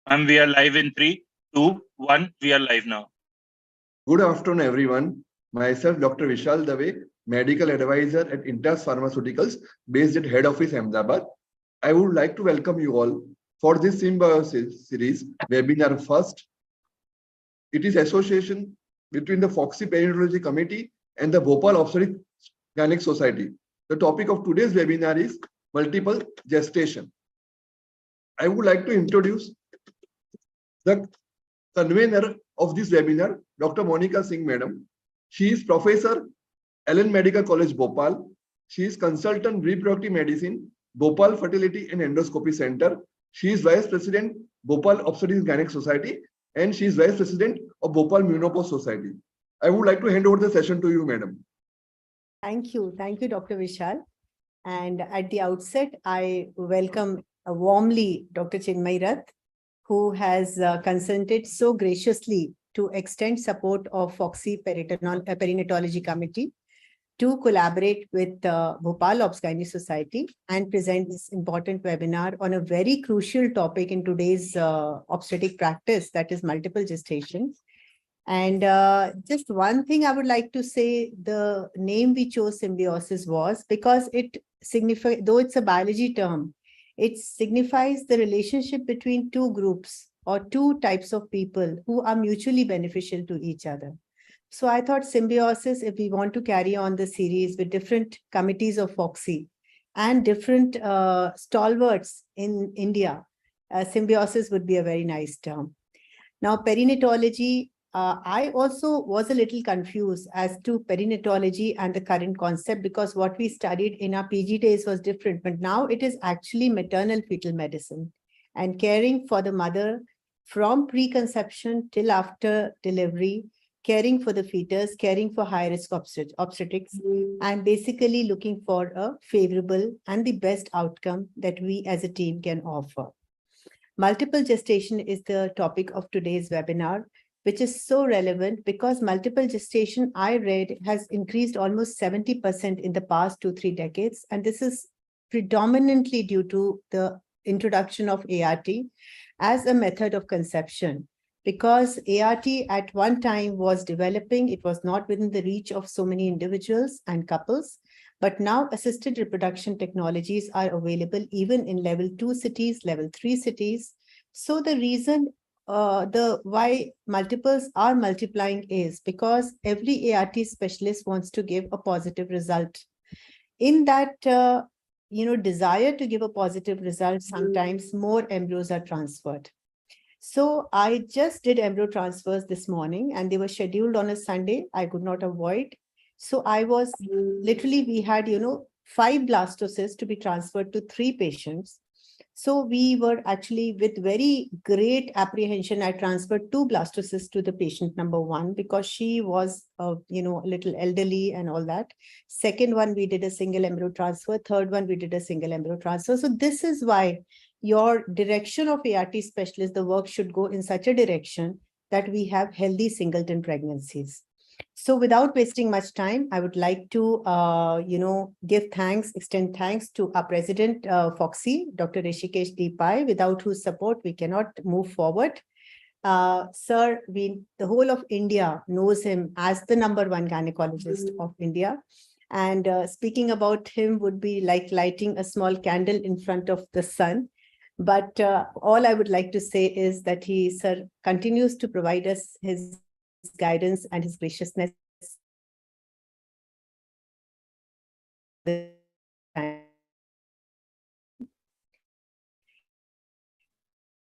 And we are live in 3, 2, 1. We are live now. Good afternoon, everyone. Myself, Dr. Vishal Dave, Medical Advisor at Intas Pharmaceuticals, based at Head Office, Ahmedabad. I would like to welcome you all for this Symbiosis series webinar first. It is association between the Foxy Perinatology Committee and the Bhopal Obstetric Gynec Society. The topic of today's webinar is multiple gestation. I would like to introduce the convener of this webinar, Dr. Monica Singh, Madam. She is Professor, Allen Medical College, Bhopal. She is Consultant Reproductive Medicine, Bhopal Fertility and Endoscopy Center. She is Vice President, Bhopal Obstetrics Gynec Society, and she is Vice President of Bhopal Menopause Society. I would like to hand over the session to you, Madam. Thank you, Dr. Vishal. And at the outset, I welcome warmly Dr. Chinmay Rath, who has consented so graciously to extend support of Foxy Perinatology Committee to collaborate with Bhopal Obs Gynae Society and present this important webinar on a very crucial topic in today's obstetric practice, that is multiple gestation. And just one thing I would like to say, the name we chose Symbiosis was because it signifies, though it's a biology term, it signifies the relationship between two groups or two types of people who are mutually beneficial to each other. So I thought Symbiosis, if we want to carry on the series with different committees of Foxy and different stalwarts in India, Symbiosis would be a very nice term. Now, perinatology, I also was a little confused as to perinatology and the current concept, because what we studied in our PG days was different, but now it is actually maternal fetal medicine and caring for the mother from preconception till after delivery, caring for the fetus, caring for high-risk obstetrics, and basically looking for a favorable and the best outcome that we as a team can offer. Multiple gestation is the topic of today's webinar, which is so relevant because multiple gestation, I read, has increased almost 70% in the past 2-3 decades. And this is predominantly due to the introduction of ART as a method of conception. Because ART at one time was developing, it was not within the reach of so many individuals and couples. But now assisted reproduction technologies are available even in level 2 cities, level 3 cities. So the reason why multiples are multiplying is because every ART specialist wants to give a positive result. In that desire to give a positive result, sometimes more embryos are transferred. So I just did embryo transfers this morning and they were scheduled on a Sunday. I could not avoid. So I was literally, we had 5 blastocysts to be transferred to 3 patients. So we were actually, with very great apprehension, I transferred 2 blastocysts to the patient number 1 because she was, a little elderly and all that. Second one, we did a single embryo transfer. Third one, we did a single embryo transfer. So this is why your direction of ART specialist, the work should go in such a direction that we have healthy singleton pregnancies. So without wasting much time, I would like to, extend thanks to our president, Foxy, Dr. Rishikesh D. Pai, without whose support we cannot move forward. Sir, the whole of India knows him as the #1 gynecologist of India. And speaking about him would be like lighting a small candle in front of the sun. But all I would like to say is that he, sir, continues to provide us his guidance and his graciousness.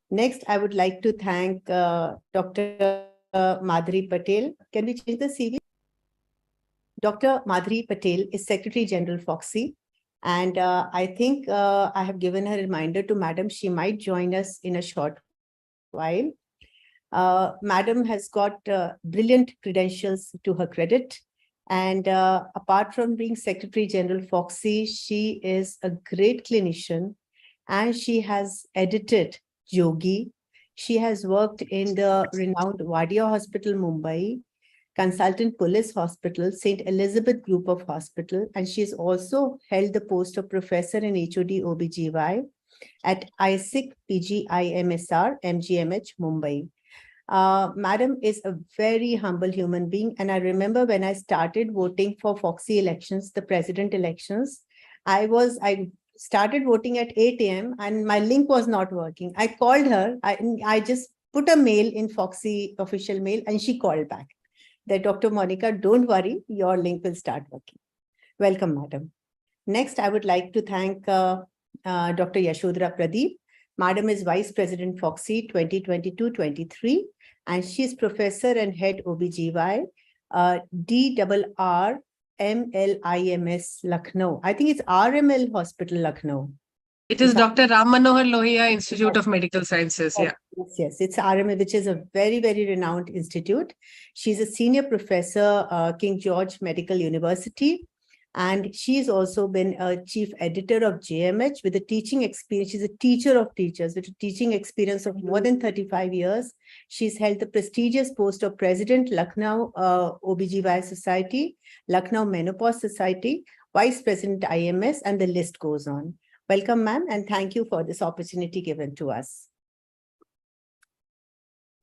Next, I would like to thank Dr. Madhuri Patel. Can we change the CV? Dr. Madhuri Patel is Secretary General Foxy. And I think I have given her a reminder to Madam. She might join us in a short while. Madam has got brilliant credentials to her credit. And apart from being Secretary General Foxy, she is a great clinician and she has edited Yogi. She has worked in the renowned Wadia Hospital, Mumbai, Consultant Police Hospital, St. Elizabeth Group of Hospital, and she has also held the post of Professor in HOD OBGY at ISIC PGIMSR MGMH Mumbai. Madam is a very humble human being. And I remember when I started voting for Foxy elections, the president elections, I started voting at 8 a.m. and my link was not working. I called her. I just put a mail in Foxy official mail and she called back that Dr. Monica, don't worry, your link will start working. Welcome, madam. Next, I would like to thank Dr. Yashodhara Pradeep. Madam is Vice President Foxy 2022-23, and she is Professor and Head OBGY, DRR MLIMS Lucknow. I think it's RML Hospital Lucknow. It is Dr. Ram Manohar Lohia Institute of Medical Sciences. Yeah. Yes, it's RML, which is a very, very renowned institute. She's a senior professor, King George Medical University. And she's also been a chief editor of JMH with a teaching experience. She's a teacher of teachers with a teaching experience of more than 35 years. She's held the prestigious post of President, Lucknow OBGY Society, Lucknow Menopause Society, Vice President IMS, and the list goes on. Welcome, ma'am, and thank you for this opportunity given to us.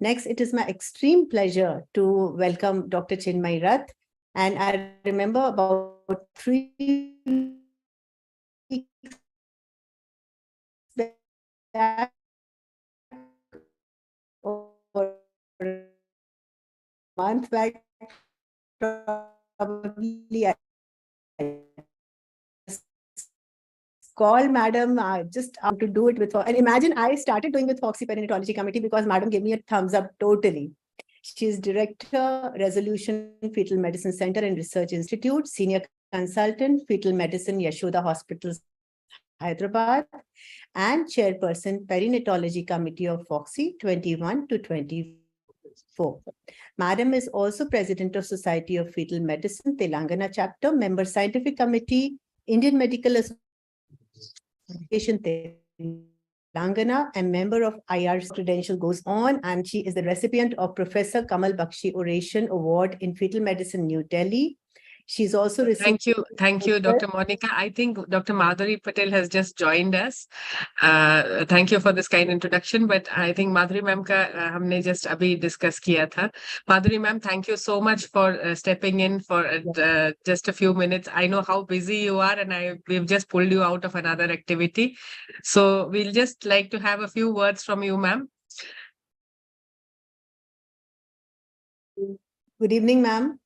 Next, it is my extreme pleasure to welcome Dr. Chinmay Rath. And I remember about 3 weeks back or a month back, probably I call madam just to do it with her. And imagine I started doing with Foxy Perinatology Committee because madam gave me a thumbs up totally. She is Director, Resolution Fetal Medicine Center and Research Institute, Senior Consultant, Fetal Medicine, Yashoda Hospitals, Hyderabad, and Chairperson, Perinatology Committee of Foxy 21-24. Madam is also President of Society of Fetal Medicine, Telangana Chapter, Member Scientific Committee, Indian Medical Association, Telangana, and member of IR's credential goes on, and she is the recipient of Professor Kamal Bakshi Oration Award in Fetal Medicine, New Delhi. She's also received. Thank you, Dr. Monica. I think Dr. Madhuri Patel has just joined us. Thank you for this kind introduction. But I think Madhuri ma'am ka हमने just अभी discuss किया था. Madhuri ma'am, thank you so much for stepping in for just a few minutes. I know how busy you are, and we've just pulled you out of another activity. So we'll just like to have a few words from you, ma'am. Good evening, ma'am.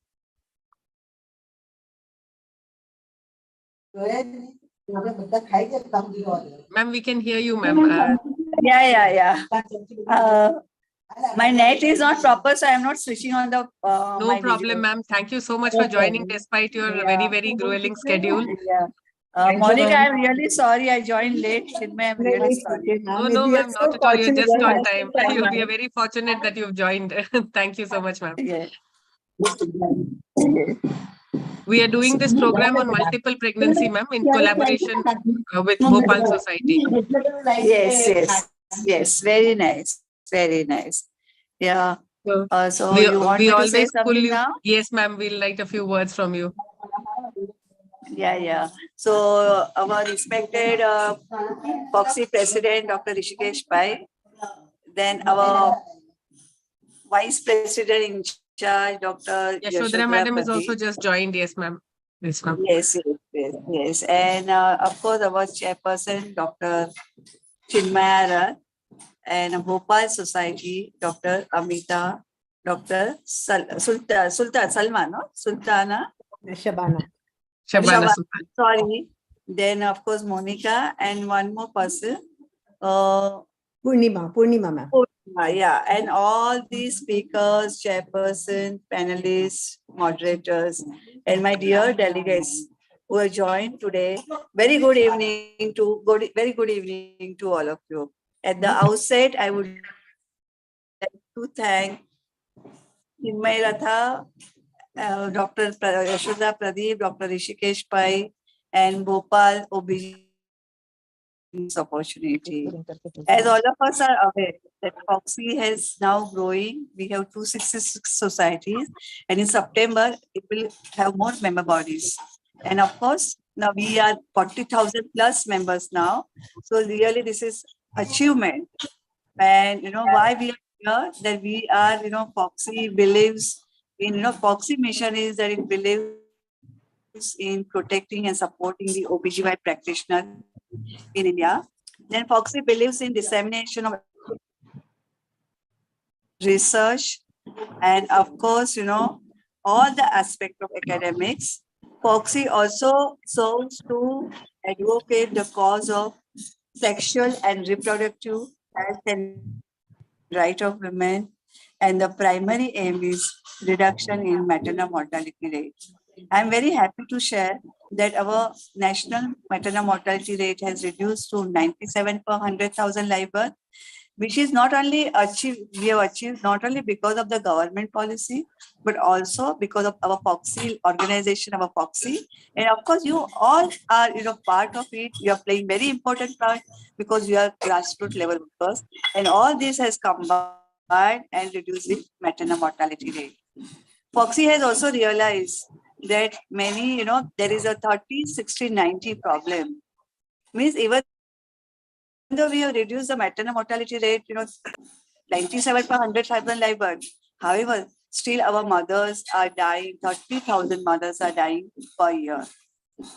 Ma'am, we can hear you, ma'am. Yeah. My net is not proper, so I'm not switching on the. No problem, ma'am. Thank you so much for joining despite your very, very grueling schedule. Yeah. Monica, I'm really sorry I joined late. Chinmay, I'm really sorry. No, ma'am, not at all. You're just on time. We are very fortunate that you've joined. Thank you so much, ma'am. Yeah. We are doing this program on multiple pregnancy, ma'am, in collaboration with Bhopal Society. Yes. Very nice. Yeah. So we you want me to say something now? Yes, ma'am. We'll like a few words from you. Yeah. So our respected Foxy President, Dr. Rishikesh Pai, then our Vice President in charge, Dr. Yashodhara madam is also just joined. Yes, ma'am. Yes, ma'am. Yes. And of course, our chairperson, Dr. Chinmay Rath, and Bhopal Society, Dr. Amita, Dr. Sultana. Shabana. Sorry. Then, of course, Monica, and one more person. Purnima, ma'am. Yeah, and all these speakers, chairperson, panelists, moderators, and my dear delegates who have joined today. Very good evening to all of you. At the outset, I would like to thank Chinmay Rath, Dr. Yashodhara Pradeep, Dr. Rishikesh Pai, and Bhopal OBGY this opportunity. As all of us are aware that Foxy is now growing. We have 266 societies, and in September it will have more member bodies. And of course, Now we are 40,000 plus members now. So really this is achievement. And why we are here, that we are, Foxy believes in, Foxy mission is that it believes in protecting and supporting the OBGY practitioner in India. Then Foxy believes in dissemination of research and of course, all the aspect of academics. Foxy also serves to advocate the cause of sexual and reproductive health and right of women. And the primary aim is reduction in maternal mortality rate. I'm very happy to share that our national maternal mortality rate has reduced to 97 per 100,000 live birth, which is not only we have achieved not only because of the government policy, but also because of our Foxy organization, our Foxy. And of course, you all are, part of it. You are playing very important part because you are grassroots level workers. And all this has combined and reduced the maternal mortality rate. Foxy has also realized that many, there is a 30, 60, 90 problem. Means even though we have reduced the maternal mortality rate, 97 per 100,000 live birth. However, still our mothers are dying, 30,000 mothers are dying per year.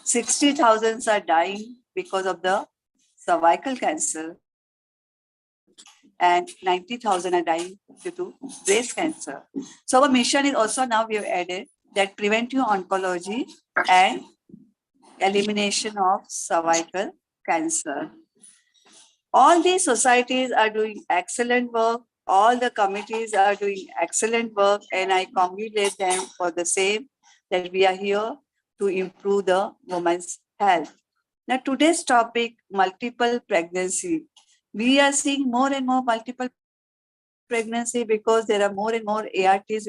60,000 are dying because of the cervical cancer and 90,000 are dying due to breast cancer. So our mission is also now we have added that preventive oncology and elimination of cervical cancer. All these societies are doing excellent work. All the committees are doing excellent work, and I congratulate them for the same, that we are here to improve the woman's health. Now, today's topic, multiple pregnancy. We are seeing more and more multiple pregnancy because there are more and more ARTs,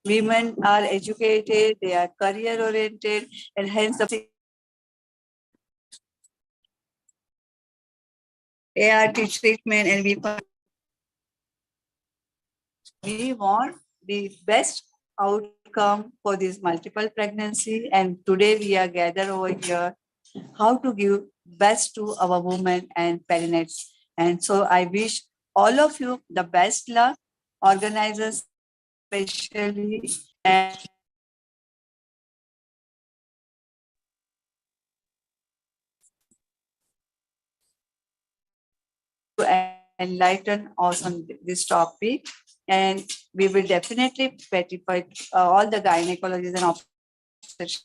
women are educated, they are career oriented, and hence the ART treatment, and we want the best outcome for this multiple pregnancy. And today we are gathered over here how to give best to our women and perinates. And so I wish all of you the best luck, organizers especially, and to enlighten us on this topic. And we will definitely petify all the gynecologists and obstetricians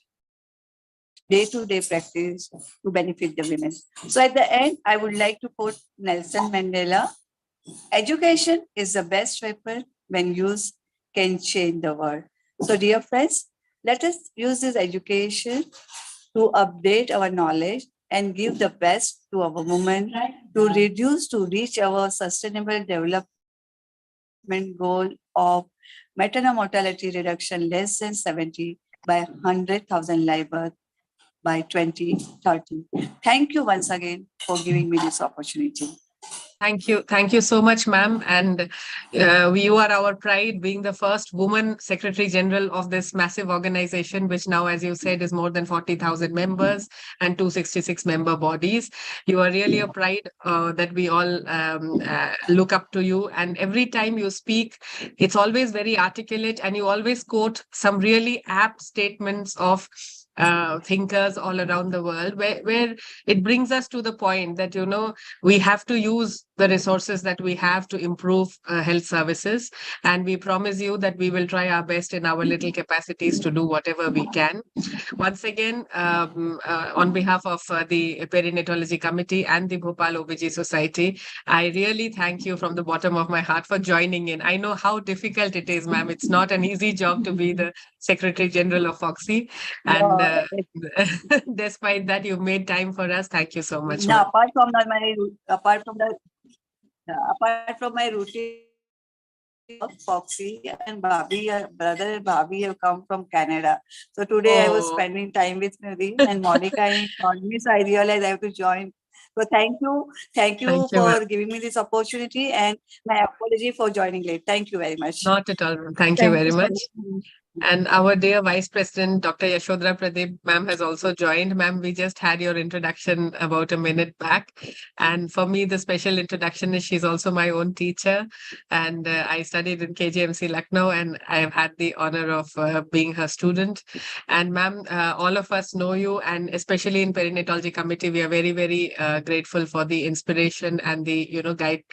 day-to-day practice to benefit the women. So at the end, I would like to quote Nelson Mandela: education is the best weapon when used can change the world. So dear friends, let us use this education to update our knowledge and give the best to our women to reach our sustainable development goal of maternal mortality reduction less than 70 by 100,000 live birth by 2030. Thank you once again for giving me this opportunity. Thank you. Thank you so much, ma'am. And you are our pride, being the first woman Secretary General of this massive organization, which now, as you said, is more than 40,000 members and 266 member bodies. You are really a pride that we all look up to you. And every time you speak, it's always very articulate, and you always quote some really apt statements of thinkers all around the world, where it brings us to the point that, we have to use the resources that we have to improve health services. And we promise you that we will try our best in our little capacities to do whatever we can. Once again, on behalf of the Perinatology Committee and the Bhopal OBG Society, I really thank you from the bottom of my heart for joining in. I know how difficult it is, ma'am. It's not an easy job to be the Secretary General of Foxy. And despite that, you made time for us. Thank you so much. Now, apart from my routine of Foxy, and Bhabhi, brother and Bhabhi have come from Canada. So today I was spending time with Nidhi and Monica called me, so I realized I have to join. So thank you for giving me this opportunity, and my apology for joining late. Thank you very much. Not at all. Thank you very much. And our dear Vice President, Dr. Yashodhara Pradeep, ma'am, has also joined. Ma'am, we just had your introduction about a minute back. And for me, the special introduction is she's also my own teacher. And I studied in KGMC Lucknow, and I have had the honor of being her student. And ma'am, all of us know you, and especially in Perinatology Committee, we are very, very grateful for the inspiration and the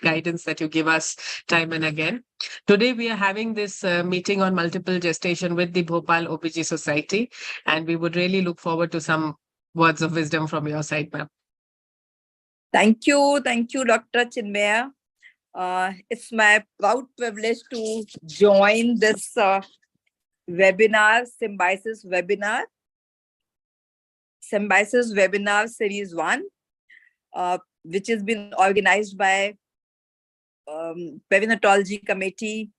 guidance that you give us time and again. Today, we are having this meeting on multiple gestation with the Bhopal OBG Society, and we would really look forward to some words of wisdom from your side, ma'am. Thank you, Dr. Chinmaya. It's my proud privilege to join this webinar, Symbiosis webinar series 1, which has been organized by Perinatology Committee,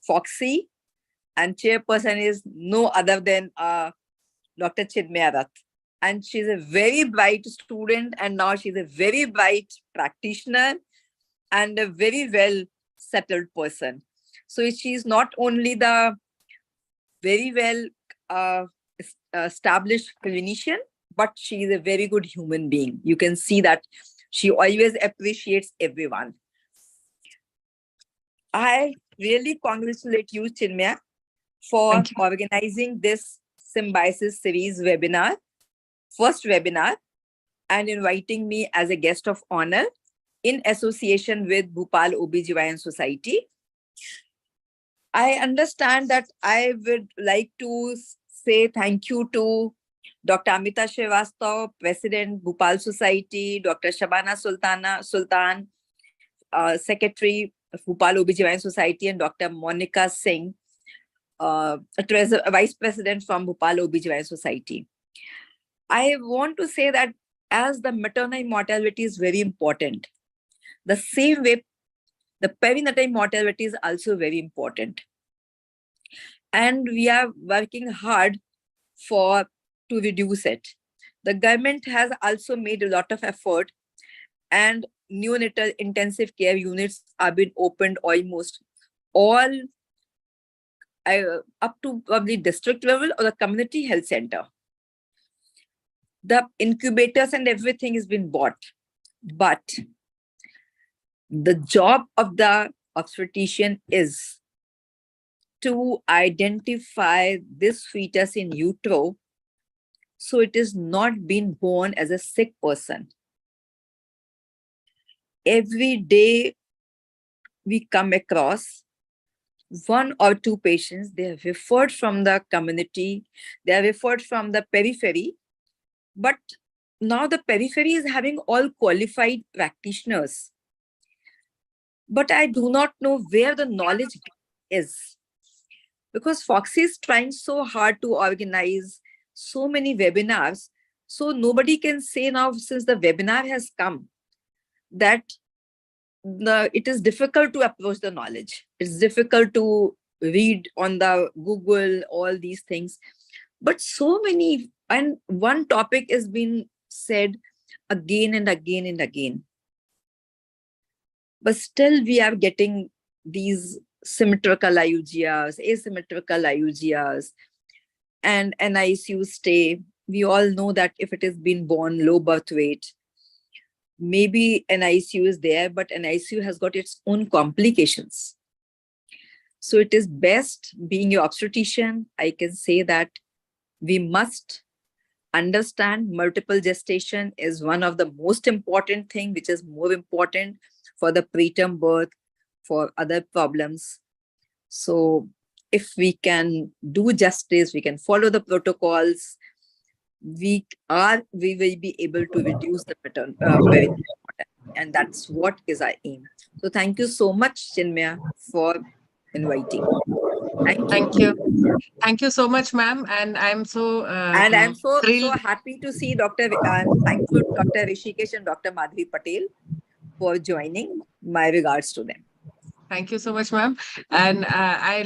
Foxy, and chairperson is no other than Dr. Chinmaya Rath. And she's a very bright student, and now she's a very bright practitioner and a very well settled person. So she's not only the very well established clinician, but she's a very good human being. You can see that she always appreciates everyone. I really congratulate you, Chinmaya, for organizing this Symbiosis series webinar, first webinar, and inviting me as a guest of honor in association with Bhopal OBGYN Society. I understand that I would like to say thank you to Dr. Amita Srivastava, President, Bhopal Society, Dr. Shabana Sultan, Secretary of Bhopal OBGYN Society, and Dr. Monica Singh, Vice President from Bhopal OBGYN Society. I want to say that as the maternal mortality is very important, the same way the perinatal mortality is also very important. And we are working hard to reduce it. The government has also made a lot of effort, and neonatal intensive care units are being opened almost all up to probably district level or the community health center. The incubators and everything has been bought, but the job of the obstetrician is to identify this fetus in utero, so it is not being born as a sick person. Every day we come across 1 or 2 patients, they are referred from the community, they are referred from the periphery, but now the periphery is having all qualified practitioners. But I do not know where the knowledge is, because Foxy is trying so hard to organize so many webinars. So nobody can say now, since the webinar has come, that it is difficult to approach the knowledge. It's difficult to read on the Google, all these things. But so many, and one topic has been said again and again and again. But still we are getting these symmetrical IUGRs, asymmetrical IUGRs, and NICU stay. We all know that if it has been born low birth weight, maybe NICU is there, but NICU has got its own complications. So it is best, being your obstetrician, I can say that we must understand multiple gestation is one of the most important thing, which is more important for the preterm birth, for other problems. So if we can do justice, we can follow the protocols, we will be able to reduce the maternal mortality, and that's what is our aim. So thank you so much, Chinmaya, for inviting. Thank you. Thank you so much, ma'am. And I'm so so happy to see Dr. Thank you, Dr. Rishikesh and Dr. Madhvi Patel, for joining. My regards to them. Thank you so much, ma'am. And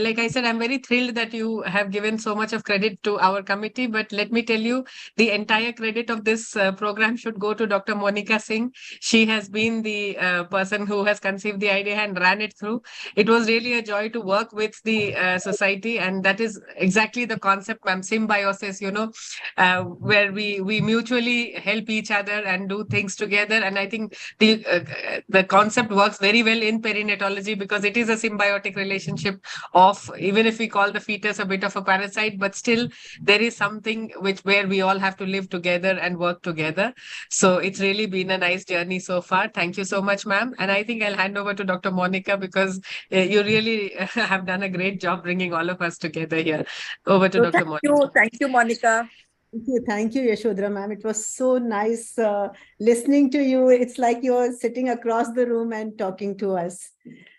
like I said, I'm very thrilled that you have given so much of credit to our committee. But let me tell you, the entire credit of this program should go to Dr. Monica Singh. She has been the person who has conceived the idea and ran it through. It was really a joy to work with the society, and that is exactly the concept, ma'am. Symbiosis, where we mutually help each other and do things together. And I think the concept works very well in perinatology because it is a symbiotic relationship of, even if we call the fetus a bit of a parasite, but still there is something where we all have to live together and work together. So it's really been a nice journey so far. Thank you so much, ma'am. And I think I'll hand over to Dr. Monica because you really have done a great job bringing all of us together here. Over to So Dr. Monica. thank you, Monica. Thank you, Yashodhara ma'am. It was so nice listening to you. It's like you're sitting across the room and talking to us.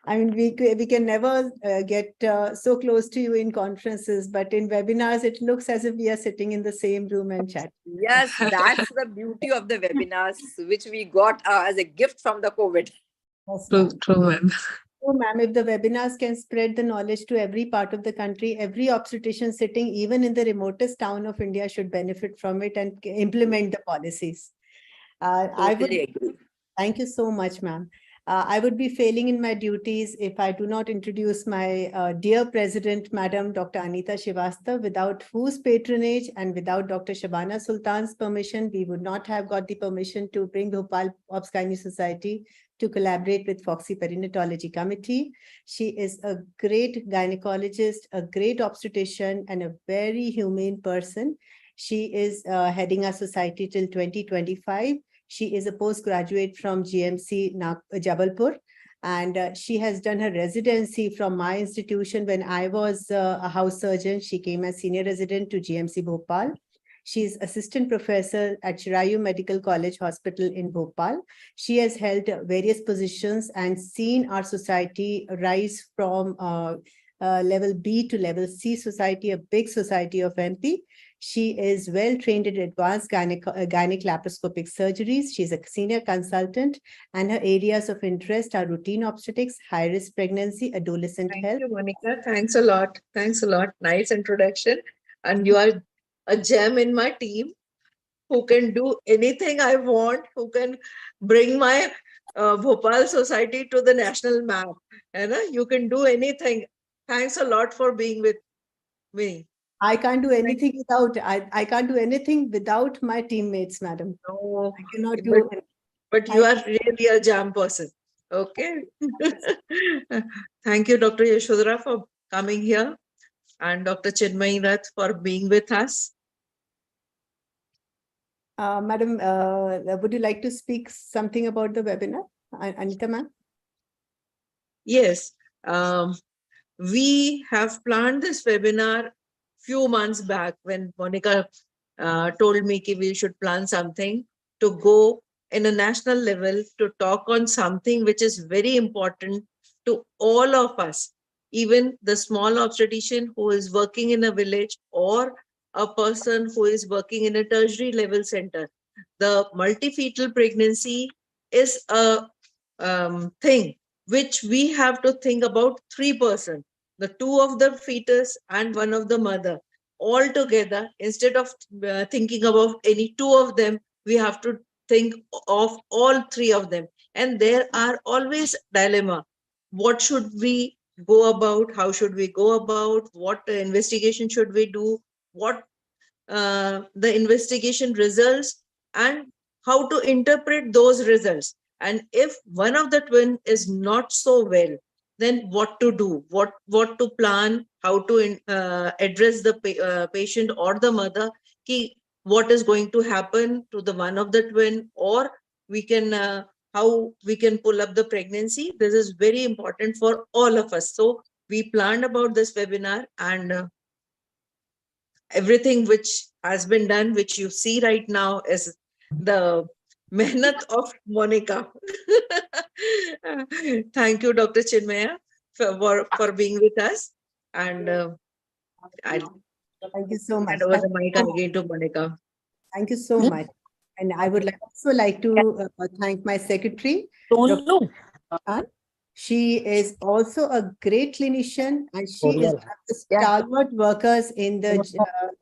I mean, we can never get so close to you in conferences, but in webinars, it looks as if we are sitting in the same room and chatting. Yes, that's the beauty of the webinars, which we got as a gift from the COVID. Yes, True, ma'am. true, ma'am. So, ma'am, if the webinars can spread the knowledge to every part of the country, every obstetrician sitting even in the remotest town of India should benefit from it and implement the policies. I would Totally agree. Thank you so much, ma'am. I would be failing in my duties if I do not introduce my dear President, Madam Dr. Anita Srivastava, without whose patronage and without Dr. Shabana Sultan's permission, we would not have got the permission to bring Bhopal Obs-Gynae Society to collaborate with Foxy Perinatology Committee. She is a great gynecologist, a great obstetrician, and a very humane person. She is heading our society till 2025. She is a postgraduate from GMC Jabalpur, and she has done her residency from my institution when I was a house surgeon. She came as senior resident to GMC Bhopal. She is assistant professor at Shirayu Medical College Hospital in Bhopal. She has held various positions and seen our society rise from level B to level C society, a big society of MP. She is well trained in advanced gynec laparoscopic surgeries. She's a senior consultant, and her areas of interest are routine obstetrics, high-risk pregnancy, adolescent health. Thank you, Monica. Thanks a lot. Thanks a lot. Nice introduction. And you are a gem in my team who can do anything I want, who can bring my Bhopal society to the national map. You can do anything. Thanks a lot for being with me. I can't do anything without I can't do anything without my teammates, madam. No, I cannot do but you are really a jam person. Okay. Thank you, Dr. Yashodhara, for coming here, and Dr. Chinmayi Rath for being with us. Madam, would you like to speak something about the webinar, Anita ma'am? Yes, we have planned this webinar few months back when Monica told me that we should plan something to go in a national level to talk on something which is very important to all of us, even the small obstetrician who is working in a village or a person who is working in a tertiary level center. The multifetal pregnancy is a thing which we have to think about 3%. The two of the fetus and one of the mother all together. Instead of thinking about any two of them, we have to think of all three of them. And there are always dilemma. What should we go about? How should we go about? What investigation should we do? What the investigation results and how to interpret those results. And if one of the twin is not so well, then what to do, what to plan, how to address the patient or the mother, what is going to happen to the one of the twin, or we can how we can pull up the pregnancy. This is very important for all of us. So we planned about this webinar, and everything which has been done, which you see right now, is the mehnat of Monica. Thank you, Dr. Chinmaya, for being with us. And Thank you so much. hand over the mic again to Monica. Thank you so much. And I would also like to thank my secretary, Dr. Khan. She is also a great clinician, and she is one of the stalwart workers in the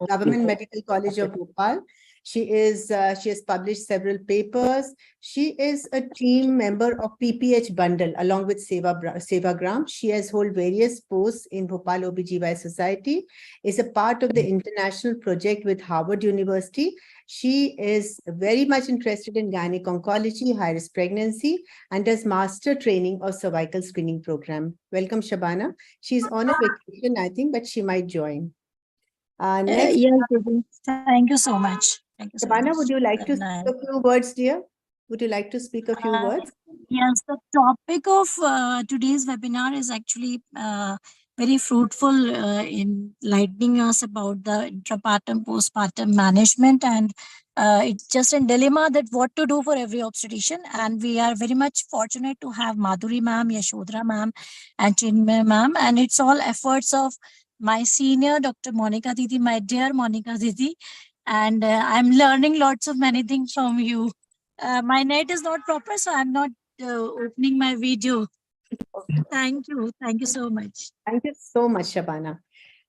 Government Medical College of Bhopal. She has published several papers. She is a team member of PPH Bundle along with Sevagram. She has held various posts in Bhopal OBGY Society, is a part of the international project with Harvard University. She is very much interested in gynec oncology, high-risk pregnancy, and does master training of cervical screening program. Welcome, Shabana. She's on a vacation, I think, but she might join. Next, yes, Didi. Thank you so much. Thank you so Shabana, much. would you like to Good speak night. a few words, dear? Would you like to speak a few words? Yes, the topic of today's webinar is actually very fruitful in enlightening us about the intrapartum, postpartum management, and it's just a dilemma that what to do for every obstetrician. And we are very much fortunate to have Madhuri ma'am, Yashodhara ma'am, and Chinmay ma'am, and it's all efforts of my senior, Dr. Monica Didi, my dear Monica Didi, and I'm learning lots of many things from you. My net is not proper, so I'm not opening my video. Thank you. Thank you so much. Thank you so much, Shabana.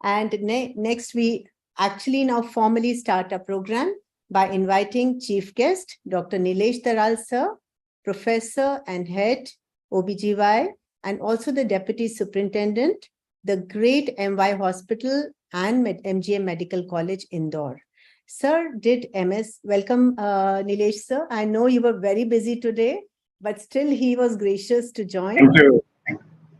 And next, we actually now formally start our program by inviting chief guest, Dr. Nilesh Taral sir, professor and head OBGY, and also the deputy superintendent, the great MY Hospital and MGM Medical College, Indore. Sir did MS. Welcome, Nilesh sir. I know you were very busy today, but still he was gracious to join. Thank you.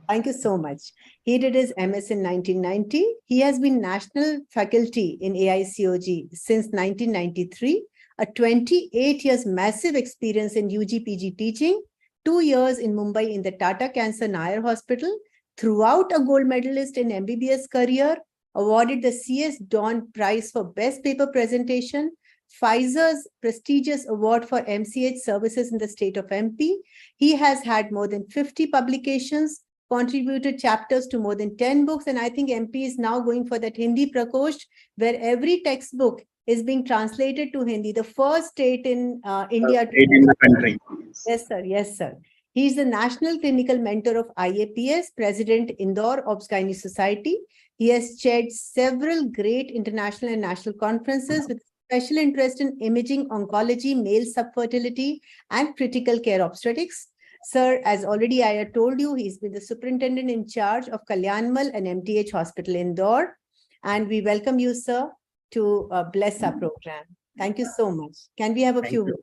Thank you so much. He did his MS in 1990. He has been national faculty in AICOG since 1993, a 28 years massive experience in UG-PG teaching, 2 years in Mumbai in the Tata Cancer Nair Hospital, throughout a gold medalist in MBBS career, awarded the CS Dawn Prize for Best Paper Presentation, Pfizer's prestigious award for MCH services in the state of MP. He has had more than 50 publications, contributed chapters to more than 10 books, and I think MP is now going for that Hindi Prakosht, where every textbook is being translated to Hindi, the first state in India. State in the country. Yes, sir. Yes, sir. He is the National Clinical Mentor of IAPS, President Indore Obs-Gynae Society. He has chaired several great international and national conferences with special interest in imaging, oncology, male subfertility, and critical care obstetrics. Sir, as already I had told you, he's been the superintendent in charge of Kalyanmal and MTH Hospital Indore. And we welcome you, sir, to bless our program. Thank you so much. Can we have a few words?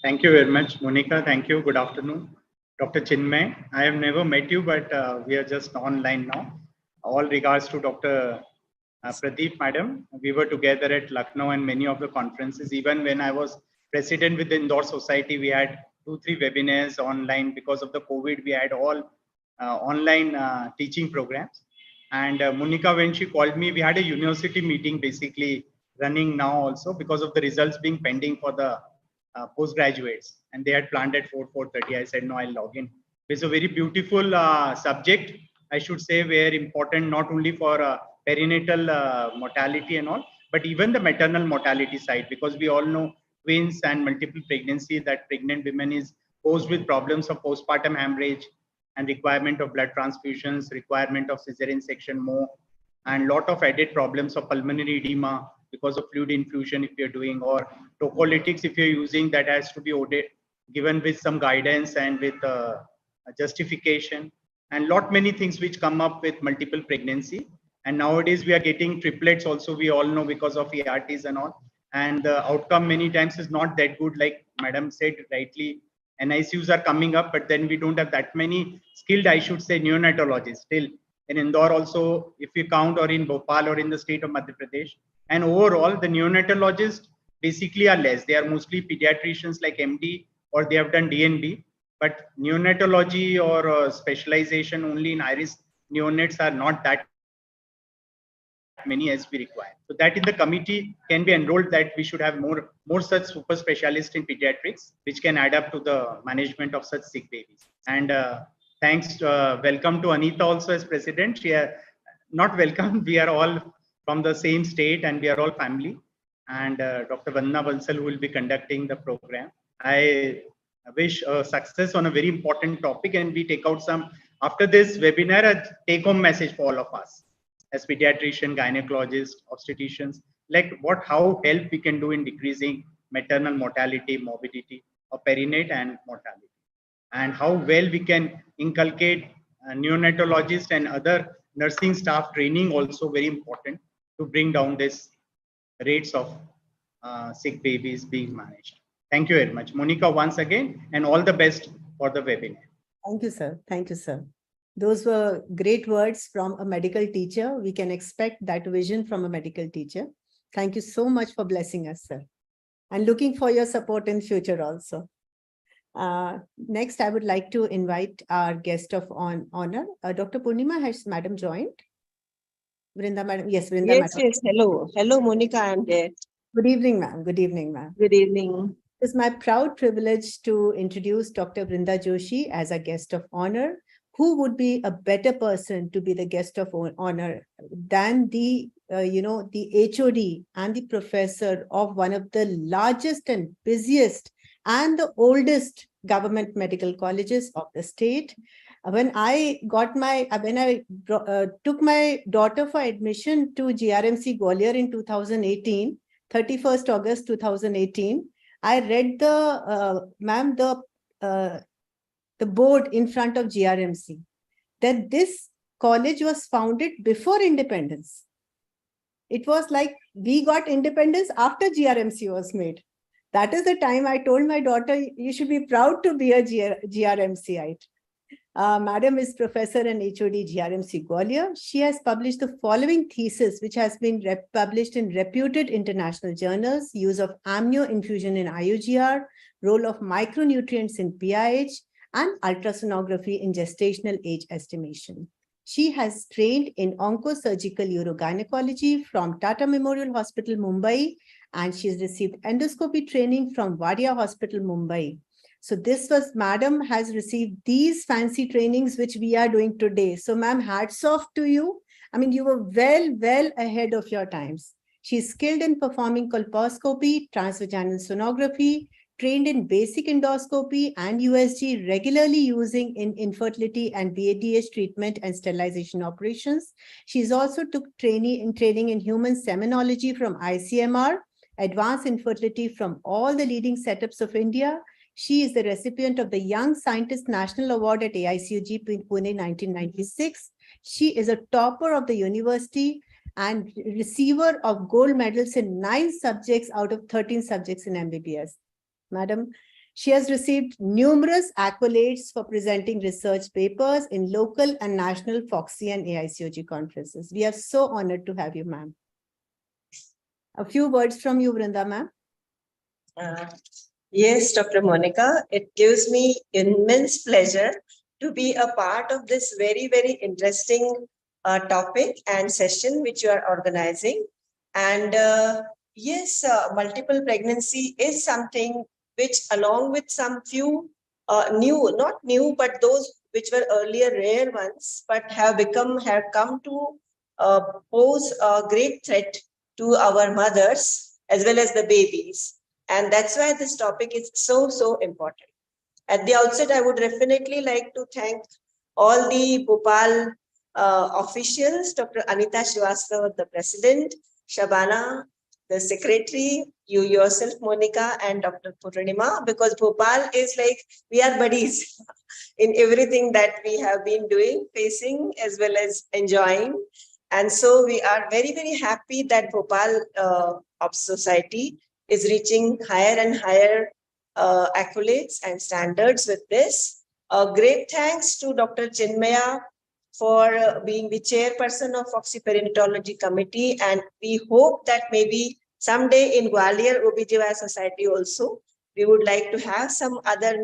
Thank you very much, Monica. Thank you. Good afternoon. Dr. Chinmay, I have never met you, but we are just online now. All regards to Dr. Pradeep, madam. We were together at Lucknow and many of the conferences. Even when I was president with the Indore Society, we had 2-3 webinars online. Because of the COVID, we had all online teaching programs. And Monica, when she called me, we had a university meeting basically running now also because of the results being pending for the postgraduates. And they had planned at 4:30. I said, no, I'll log in. It's a very beautiful subject, I should say, very important not only for perinatal mortality and all, but even the maternal mortality side, because we all know twins and multiple pregnancy, that pregnant women is posed with problems of postpartum hemorrhage and requirement of blood transfusions, requirement of cesarean section more, and lot of added problems of pulmonary edema because of fluid infusion if you're doing, or tocolytics if you're using, that has to be ordered, given with some guidance and with justification, and lot many things which come up with multiple pregnancy. And nowadays we are getting triplets also, we all know, because of ERTs and all. And the outcome many times is not that good, like madam said rightly. NICUs are coming up, but then we don't have that many skilled, I should say, neonatologists still in Indore also, if we count, or in Bhopal or in the state of Madhya Pradesh. And overall, the neonatologists basically are less. They are mostly pediatricians like MD, or they have done DNB. But neonatology or specialization only in iris neonates are not that many as we require. So that in the committee can be enrolled, that we should have more such super specialists in pediatrics, which can add up to the management of such sick babies. And thanks, welcome to Anita also as president. She not welcome, we are all from the same state and we are all family. And Dr. Vandana Bansal, who will be conducting the program. I wish success on a very important topic, and we take out some, after this webinar, a take-home message for all of us as pediatrician, gynecologist, obstetricians, like how help we can do in decreasing maternal mortality, morbidity, or perinate and mortality, and how well we can inculcate neonatologists and other nursing staff training, also very important to bring down this rates of sick babies being managed. Thank you very much, Monica, once again, and all the best for the webinar. Thank you, sir. Thank you, sir. Those were great words from a medical teacher. We can expect that vision from a medical teacher. Thank you so much for blessing us, sir. And looking for your support in future also. Next, I would like to invite our guest of honor. Dr. Purnima, has Madam joined? Vrinda Madam. Yes, Vrinda Yes, Madam. yes. Hello. Hello, Monica. I'm there. Good evening, ma'am. Good evening, ma'am. Good evening. It's my proud privilege to introduce Dr. Vrinda Joshi as a guest of honor. Who would be a better person to be the guest of honor than the HOD and the professor of one of the largest and busiest and the oldest government medical colleges of the state. When I took my daughter for admission to GRMC Gwalior in 2018, 31st August 2018, I read the board in front of GRMC that this college was founded before independence. It was like we got independence after GRMC was made. That is the time I told my daughter, you should be proud to be a GRMCite. Madam is professor and HOD GRMC Gwalior. She has published the following thesis, which has been published in reputed international journals: use of amnio infusion in IUGR, role of micronutrients in PIH, and ultrasonography in gestational age estimation. She has trained in oncosurgical urogynecology from Tata Memorial Hospital, Mumbai, and she's received endoscopy training from Wadia Hospital, Mumbai. So Madam has received these fancy trainings, which we are doing today. So ma'am, hats off to you. I mean, you were well ahead of your times. She's skilled in performing colposcopy, transvaginal sonography, trained in basic endoscopy and USG, regularly using in infertility and BADH treatment and sterilization operations. She's also took training in human seminology from ICMR, advanced infertility from all the leading setups of India. She is the recipient of the Young Scientist National Award at AICUG Pune 1996. She is a topper of the university and receiver of gold medals in 9 subjects out of 13 subjects in MBBS. Madam, she has received numerous accolades for presenting research papers in local and national FOXI and AICOG conferences. We are so honored to have you, ma'am. A few words from you, Vrinda, ma'am. Yes, Dr. Monica, it gives me immense pleasure to be a part of this very, very interesting topic and session which you are organizing. And yes, multiple pregnancy is something which, along with some few not new, but those which were earlier rare ones, but have come to pose a great threat to our mothers as well as the babies. And that's why this topic is so important. At the outset, I would definitely like to thank all the Bhopal officials, Dr. Anita Srivastava, the president, Shabana, the secretary, you yourself, Monica, and Dr. Purnima, because Bhopal is like, we are buddies in everything that we have been doing, facing as well as enjoying. And so we are very, very happy that Bhopal Society is reaching higher and higher accolades and standards with this. Great thanks to Dr. Chinmaya for being the chairperson of FOXI Perinatology Committee. And we hope that maybe someday in Gwalior OBGYN Society also, we would like to have some other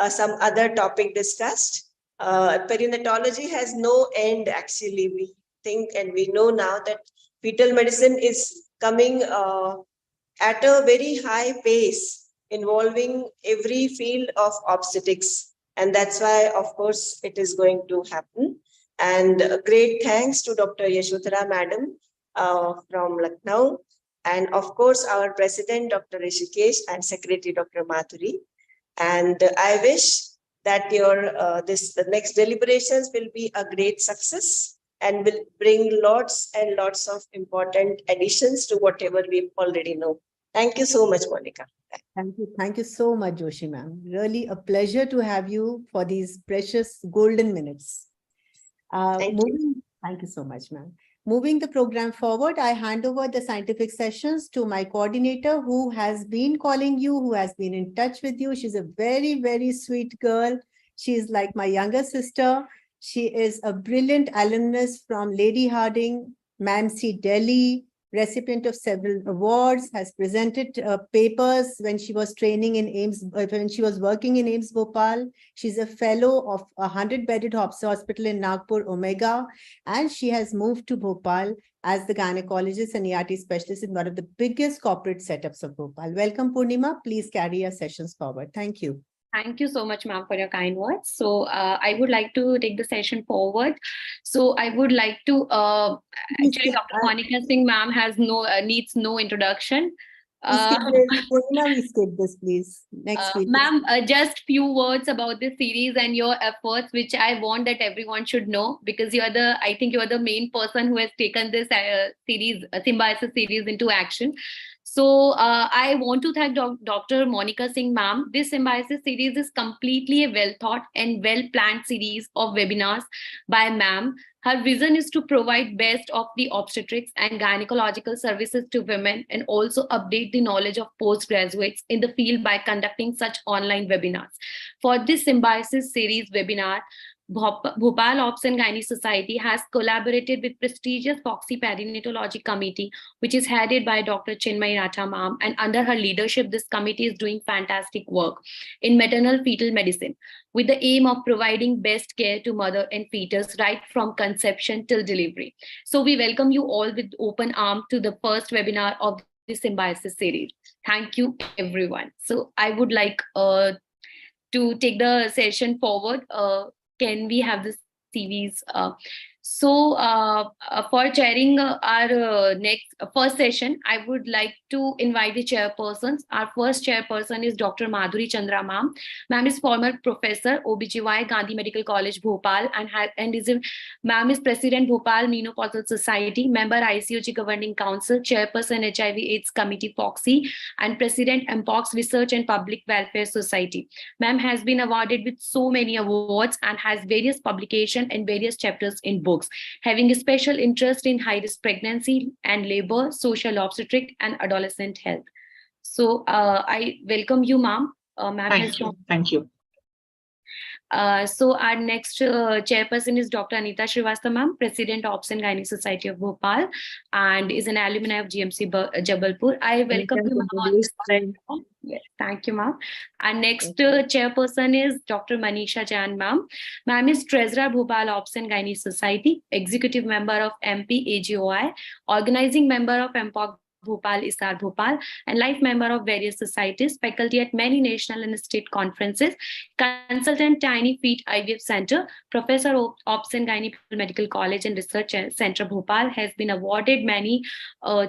some other topic discussed. Perinatology has no end, actually. We think and we know now that fetal medicine is coming at a very high pace, involving every field of obstetrics. And that's why, of course, it is going to happen. And great thanks to Dr. Yashodhara Madam from Lucknow. And of course, our president, Dr. Rishikesh, and secretary, Dr. Madhuri. And I wish that your the next deliberations will be a great success and will bring lots and lots of important additions to whatever we already know. Thank you so much, Monica. Thank you. Thank you so much, Joshi ma'am. Really a pleasure to have you for these precious golden minutes. Thank you. Thank you so much, ma'am. Moving the program forward, I hand over the scientific sessions to my coordinator who has been calling you, who has been in touch with you. She's a very, very sweet girl. She's like my younger sister. She is a brilliant alumnus from Lady Harding, MAMC Delhi, recipient of several awards, has presented papers when she was training in AIIMS, when she was working in AIIMS Bhopal. She's a fellow of a 100-bedded hospital in Nagpur, Omega, and she has moved to Bhopal as the gynecologist and ERT specialist in one of the biggest corporate setups of Bhopal. Welcome, Purnima. Please carry your sessions forward. Thank you. Thank you so much, ma'am, for your kind words. So I would like to take the session forward. So I would like to, actually, Dr. Monica Singh, ma'am, has needs no introduction. Purnima, we skip this, please. Next week. Ma'am, just few words about this series and your efforts, which I want that everyone should know, because I think you're the main person who has taken this series, Symbiosis series into action. So I want to thank Dr. Monica Singh, ma'am. This Symbiosis series is completely a well-thought and well-planned series of webinars by ma'am. Her vision is to provide best of the obstetrics and gynecological services to women and also update the knowledge of postgraduates in the field by conducting such online webinars. For this Symbiosis series webinar, Bhopal Obs and Gynae Society has collaborated with prestigious Foxy Perinatology Committee, which is headed by Dr. Chinmay Ratha ma'am, and under her leadership, this committee is doing fantastic work in maternal fetal medicine with the aim of providing best care to mother and fetus right from conception till delivery. So we welcome you all with open arms to the first webinar of the Symbiosis series. Thank you, everyone. So I would like to take the session forward. Can we have the CVs? For chairing our first session, I would like to invite the chairpersons. Our first chairperson is Dr. Madhuri Chandra ma'am. Ma'am is former professor, OBGY, Gandhi Medical College, Bhopal, ma'am is president, Bhopal Menopausal Society, member ICOG Governing Council, chairperson HIV AIDS Committee, Foxy, and president MPOX Research and Public Welfare Society. Ma'am has been awarded with so many awards and has various publications and various chapters in books, having a special interest in high-risk pregnancy and labor, social obstetric, and adolescent health. So I welcome you, ma'am. Thank you. So our next chairperson is Dr. Anita Srivastava, ma'am, President Obs and Gynae Society of Bhopal, and is an alumni of GMC Jabalpur. I welcome you, ma'am, on this platform. Yes, thank you, ma'am. Our next chairperson is Dr. Manisha Jan, ma'am. Ma'am is Treasurer, Bhopal Obs and Gynae Society, Executive Member of MP AGOI, Organizing Member of MPOC Bhopal, ISAR Bhopal, and life member of various societies, faculty at many national and state conferences, consultant Tiny Feet IVF Center, professor of Obs and Gynae Medical College and Research Center Bhopal, has been awarded many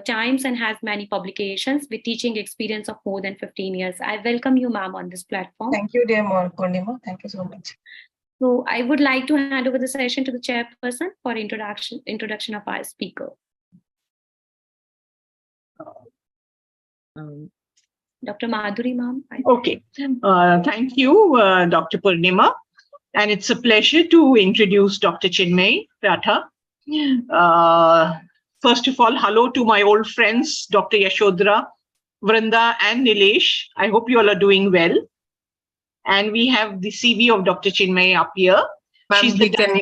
times and has many publications with teaching experience of more than 15 years. I welcome you, ma'am, on this platform. Thank you, dear Purnima. Thank you so much. So I would like to hand over the session to the chairperson for introduction of our speaker. Dr. Madhuri, ma'am. Okay. Thank you, Dr. Purnima. And it's a pleasure to introduce Dr. Chinmay Ratha. First of all, hello to my old friends, Dr. Yashodhara, Vrinda, and Nilesh. I hope you all are doing well. And we have the CV of Dr. Chinmay up here. She's we can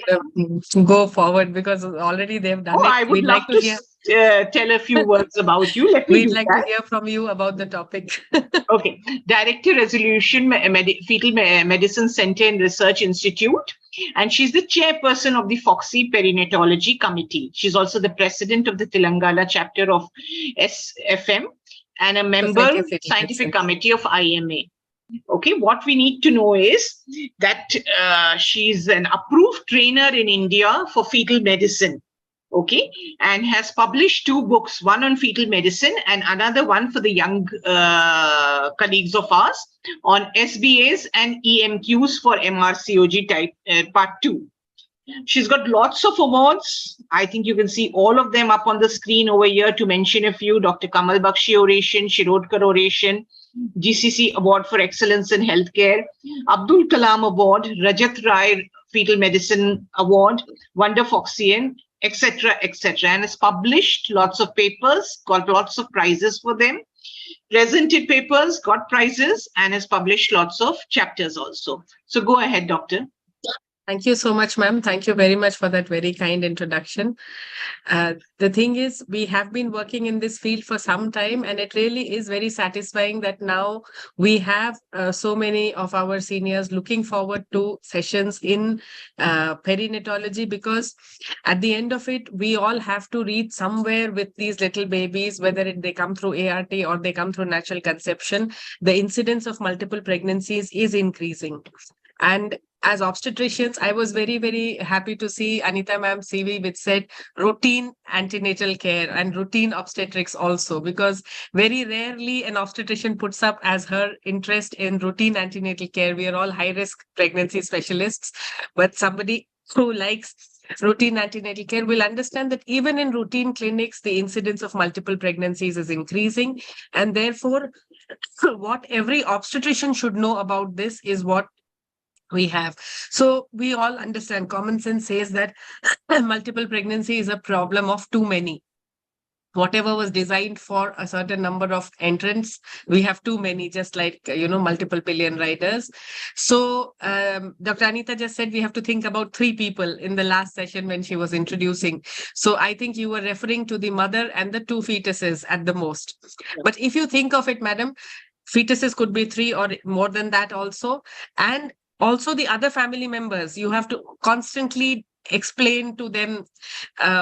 go forward because already they've done it. I would like to tell a few words about you. We'd like to hear from you about the topic. Okay. Director Resolution Fetal Medicine Center and Research Institute. And she's the chairperson of the Foxy Perinatology Committee. She's also the president of the Telangana chapter of SFM and a member scientific committee of IMA. Okay, what we need to know is that she's an approved trainer in India for fetal medicine. okay, and has published 2 books, one on fetal medicine and another one for the young colleagues of ours on SBAs and EMQs for MRCOG type part 2. She's got lots of awards. I think you can see all of them up on the screen over here, to mention a few: Dr. Kamal Bakshi Oration, Shirodkar Oration, GCC Award for Excellence in Healthcare, Abdul Kalam Award, Rajat Rai Fetal Medicine Award, Wonder Foxian, etc., etc., and has published lots of papers, got lots of prizes for them, presented papers, got prizes, and has published lots of chapters also. So go ahead, Doctor. Thank you so much, ma'am. Thank you very much for that very kind introduction. The thing is, we have been working in this field for some time, and it really is very satisfying that now we have so many of our seniors looking forward to sessions in perinatology, because at the end of it, we all have to reach somewhere with these little babies, whether they come through ART or they come through natural conception. The incidence of multiple pregnancies is increasing. And as obstetricians, I was very, very happy to see Anita ma'am's CV, which said routine antenatal care and routine obstetrics also, because very rarely an obstetrician puts up as her interest in routine antenatal care. We are all high-risk pregnancy specialists, but somebody who likes routine antenatal care will understand that even in routine clinics, the incidence of multiple pregnancies is increasing. And therefore, what every obstetrician should know about this is what we have. So we all understand, common sense says that multiple pregnancy is a problem of too many. Whatever was designed for a certain number of entrants, we have too many, just like, multiple pillion riders. So Dr. Anita just said we have to think about 3 people in the last session when she was introducing. So I think you were referring to the mother and the 2 fetuses at the most. But if you think of it, madam, fetuses could be 3 or more than that also. And also the other family members, you have to constantly explain to them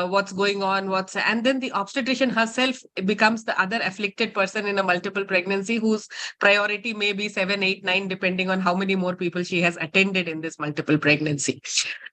what's going on, and then the obstetrician herself becomes the other afflicted person in a multiple pregnancy, whose priority may be 7, 8, 9, depending on how many more people she has attended in this multiple pregnancy.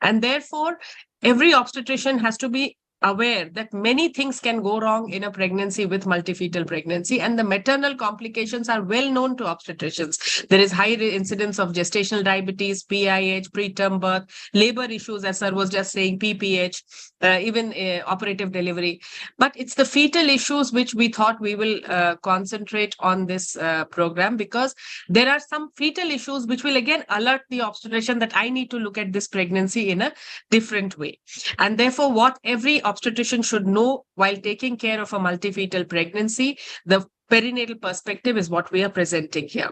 And therefore, every obstetrician has to be aware that many things can go wrong in a pregnancy with multifetal pregnancy, and the maternal complications are well known to obstetricians. There is high incidence of gestational diabetes, PIH, preterm birth, labor issues, as sir was just saying, PPH, even operative delivery. But it's the fetal issues which we thought we will concentrate on this program, because there are some fetal issues which will again alert the obstetrician that I need to look at this pregnancy in a different way. And therefore, what every obstetrician should know while taking care of a multifetal pregnancy, the perinatal perspective is what we are presenting here.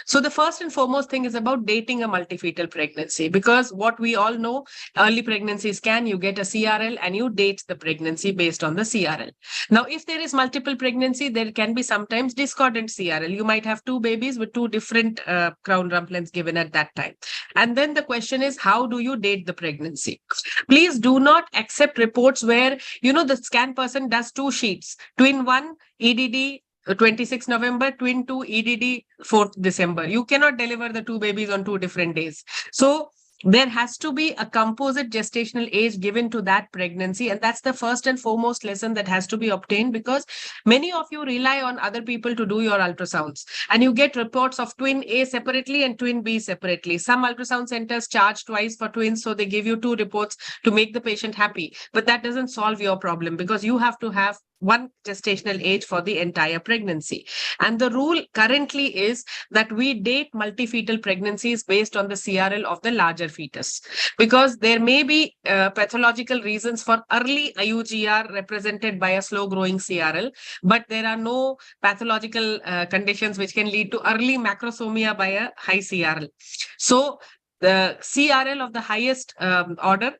So the first and foremost thing is about dating a multifetal pregnancy, because what we all know, early pregnancy scan, you get a CRL and you date the pregnancy based on the CRL. Now, if there is multiple pregnancy, there can be sometimes discordant CRL. You might have 2 babies with 2 different crown rump lengths given at that time. And then the question is, how do you date the pregnancy? Please do not accept reports where, the scan person does 2 sheets, twin 1, EDD, 26 November, twin 2, EDD, 4th December. You cannot deliver the 2 babies on 2 different days. So there has to be a composite gestational age given to that pregnancy. And that's the first and foremost lesson that has to be obtained, because many of you rely on other people to do your ultrasounds, and you get reports of twin A separately and twin B separately. Some ultrasound centers charge twice for twins, so they give you 2 reports to make the patient happy. But that doesn't solve your problem, because you have to have 1 gestational age for the entire pregnancy. And the rule currently is that we date multifetal pregnancies based on the CRL of the larger fetus, because there may be pathological reasons for early IUGR represented by a slow growing CRL, but there are no pathological conditions which can lead to early macrosomia by a high CRL. So the CRL of the highest order,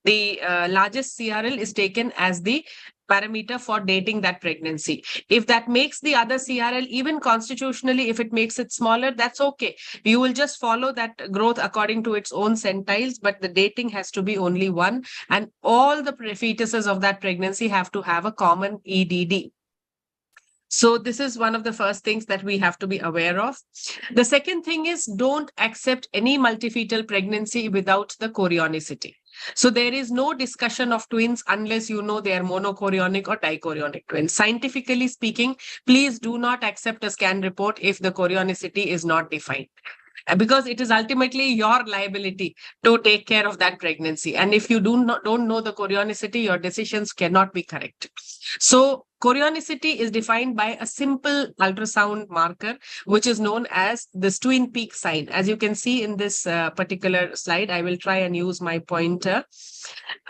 the largest CRL, is taken as the parameter for dating that pregnancy. If that makes the other CRL, even constitutionally, if it makes it smaller, that's okay. You will just follow that growth according to its own centiles, but the dating has to be only 1, and all the fetuses of that pregnancy have to have a common EDD. So this is one of the first things that we have to be aware of. The second thing is, don't accept any multifetal pregnancy without the chorionicity. So there is no discussion of twins unless you know they are monochorionic or dichorionic twins. Scientifically speaking, please do not accept a scan report if the chorionicity is not defined, because it is ultimately your liability to take care of that pregnancy. And if you don't know the chorionicity, your decisions cannot be correct. So chorionicity is defined by a simple ultrasound marker, which is known as the twin peak sign. As you can see in this particular slide, I will try and use my pointer.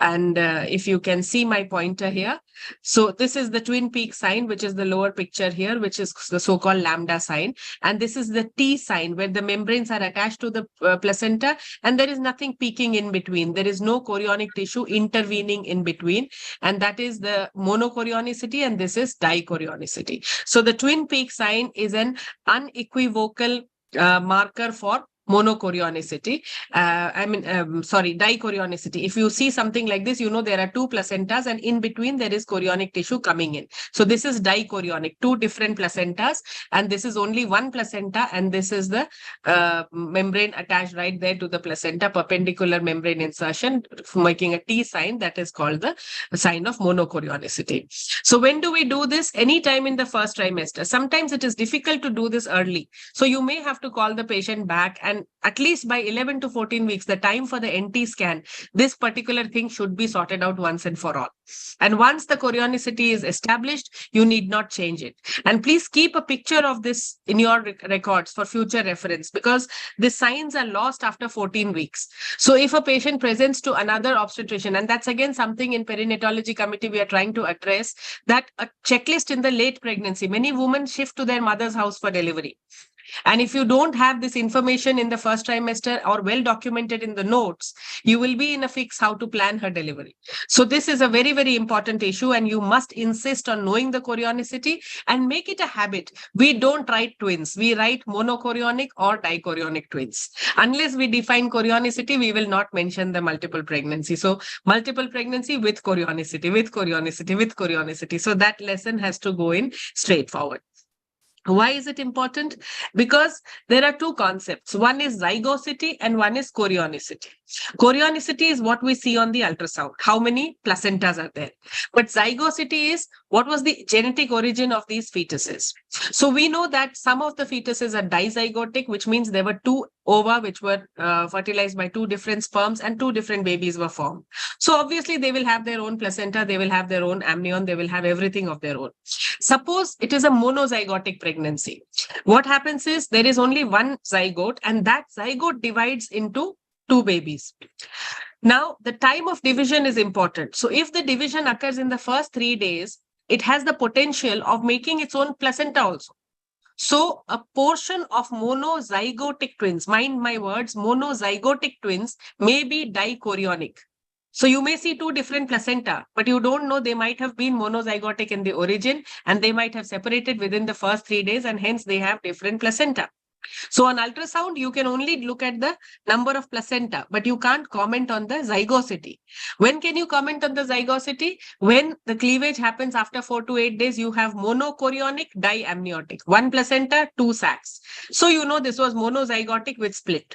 And if you can see my pointer here, so this is the twin peak sign, which is the lower picture here, which is the so-called lambda sign. And this is the T sign, where the membranes are attached to the placenta and there is nothing peeking in between. There is no chorionic tissue intervening in between. And that is the monochorionicity, and this is dichorionicity. So the twin peak sign is an unequivocal marker for monochorionicity. Dichorionicity. If you see something like this, you know there are two placentas and in between there is chorionic tissue coming in. So this is dichorionic, two different placentas, and this is only one placenta, and this is the membrane attached right there to the placenta, perpendicular membrane insertion, making a T sign. That is called the sign of monochorionicity. So when do we do this? Anytime in the first trimester. Sometimes it is difficult to do this early. So you may have to call the patient back, and at least by 11 to 14 weeks, the time for the NT scan, this particular thing should be sorted out once and for all. And once the chorionicity is established, you need not change it. And please keep a picture of this in your records for future reference, because the signs are lost after 14 weeks. So if a patient presents to another obstetrician, and that's again something in perinatology committee we are trying to address, that a checklist in the late pregnancy, many women shift to their mother's house for delivery. And if you don't have this information in the first trimester or well documented in the notes, you will be in a fix how to plan her delivery. So this is a very, very important issue, and you must insist on knowing the chorionicity and make it a habit. We don't write twins. We write monochorionic or dichorionic twins. Unless we define chorionicity, we will not mention the multiple pregnancy. So multiple pregnancy with chorionicity, with chorionicity, with chorionicity. So that lesson has to go in straightforward. Why is it important? Because there are two concepts. One is zygosity and one is chorionicity. Chorionicity is what we see on the ultrasound. How many placentas are there? But zygosity is what was the genetic origin of these fetuses. So we know that some of the fetuses are dizygotic, which means there were two ova which were fertilized by two different sperms and two different babies were formed. So obviously they will have their own placenta, they will have their own amnion, they will have everything of their own. Suppose it is a monozygotic pregnancy. What happens is there is only one zygote, and that zygote divides into two babies. Now, the time of division is important. So if the division occurs in the first 3 days, it has the potential of making its own placenta also. So a portion of monozygotic twins, mind my words, monozygotic twins may be dichorionic. So you may see two different placenta, but you don't know they might have been monozygotic in the origin, and they might have separated within the first 3 days, and hence they have different placenta. So on ultrasound, you can only look at the number of placenta, but you can't comment on the zygosity. When can you comment on the zygosity? When the cleavage happens after 4 to 8 days, you have monochorionic, diamniotic. One placenta, two sacs. So you know this was monozygotic with split.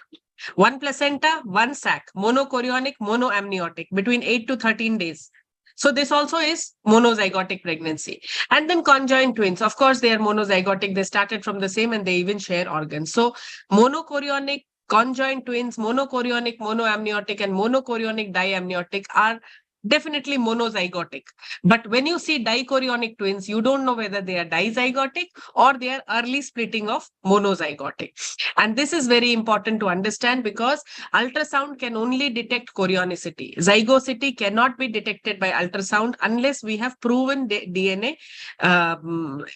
One placenta, one sac, monochorionic, monoamniotic, between 8 to 13 days. So this also is monozygotic pregnancy. And then conjoined twins, of course, they are monozygotic. They started from the same and they even share organs. So monochorionic, conjoined twins, monochorionic, monoamniotic, and monochorionic, diamniotic are definitely monozygotic. But when you see dichorionic twins, you don't know whether they are dizygotic or they are early splitting of monozygotic. And this is very important to understand, because ultrasound can only detect chorionicity. Zygosity cannot be detected by ultrasound unless we have proven DNA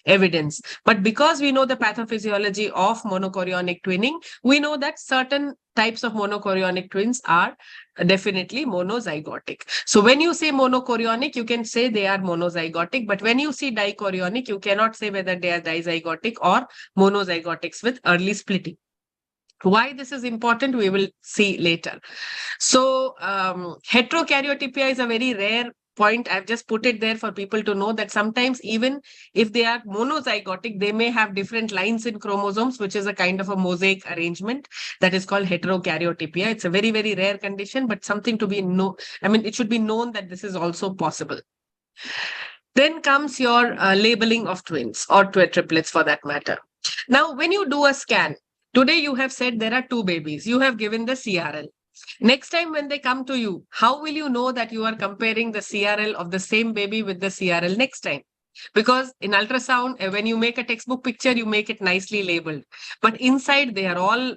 evidence. But because we know the pathophysiology of monochorionic twinning, we know that certain types of monochorionic twins are definitely monozygotic. So when you say monochorionic, you can say they are monozygotic. But when you see dichorionic, you cannot say whether they are dizygotic or monozygotics with early splitting. Why this is important, we will see later. So heterokaryotypia is a very rare point. I've just put it there for people to know that sometimes even if they are monozygotic, they may have different lines in chromosomes, which is a kind of a mosaic arrangement that is called heterokaryotypia. It's a very, very rare condition, but something to be it should be known that this is also possible. Then comes your labeling of twins or triplets for that matter. Now, when you do a scan, today you have said there are two babies. You have given the CRL. Next time when they come to you, how will you know that you are comparing the CRL of the same baby with the CRL next time? Because in ultrasound, when you make a textbook picture, you make it nicely labeled. But inside, they are all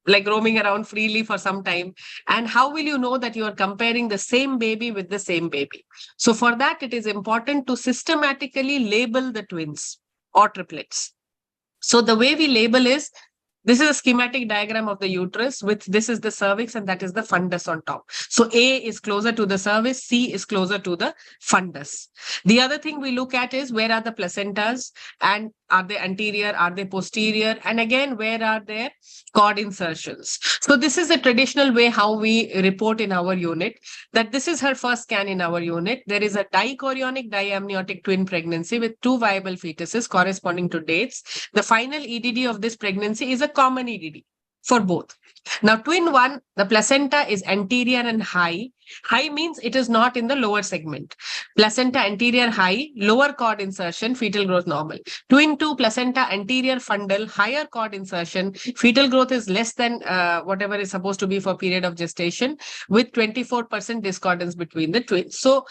like roaming around freely for some time. And how will you know that you are comparing the same baby with the same baby? So for that, it is important to systematically label the twins or triplets. So the way we label is, this is a schematic diagram of the uterus with this is the cervix and that is the fundus on top. So A is closer to the cervix, C is closer to the fundus. The other thing we look at is where are the placentas and are they anterior, are they posterior? And again, where are their cord insertions? So this is the traditional way how we report in our unit, that this is her first scan in our unit. There is a dichorionic diamniotic twin pregnancy with 2 viable fetuses corresponding to dates. The final EDD of this pregnancy is a common EDD for both. Now, twin 1, the placenta is anterior and high. High means it is not in the lower segment. Placenta anterior high, lower cord insertion, fetal growth normal. Twin 2, placenta anterior fundal, higher cord insertion, fetal growth is less than whatever is supposed to be for period of gestation, with 24% discordance between the twins. So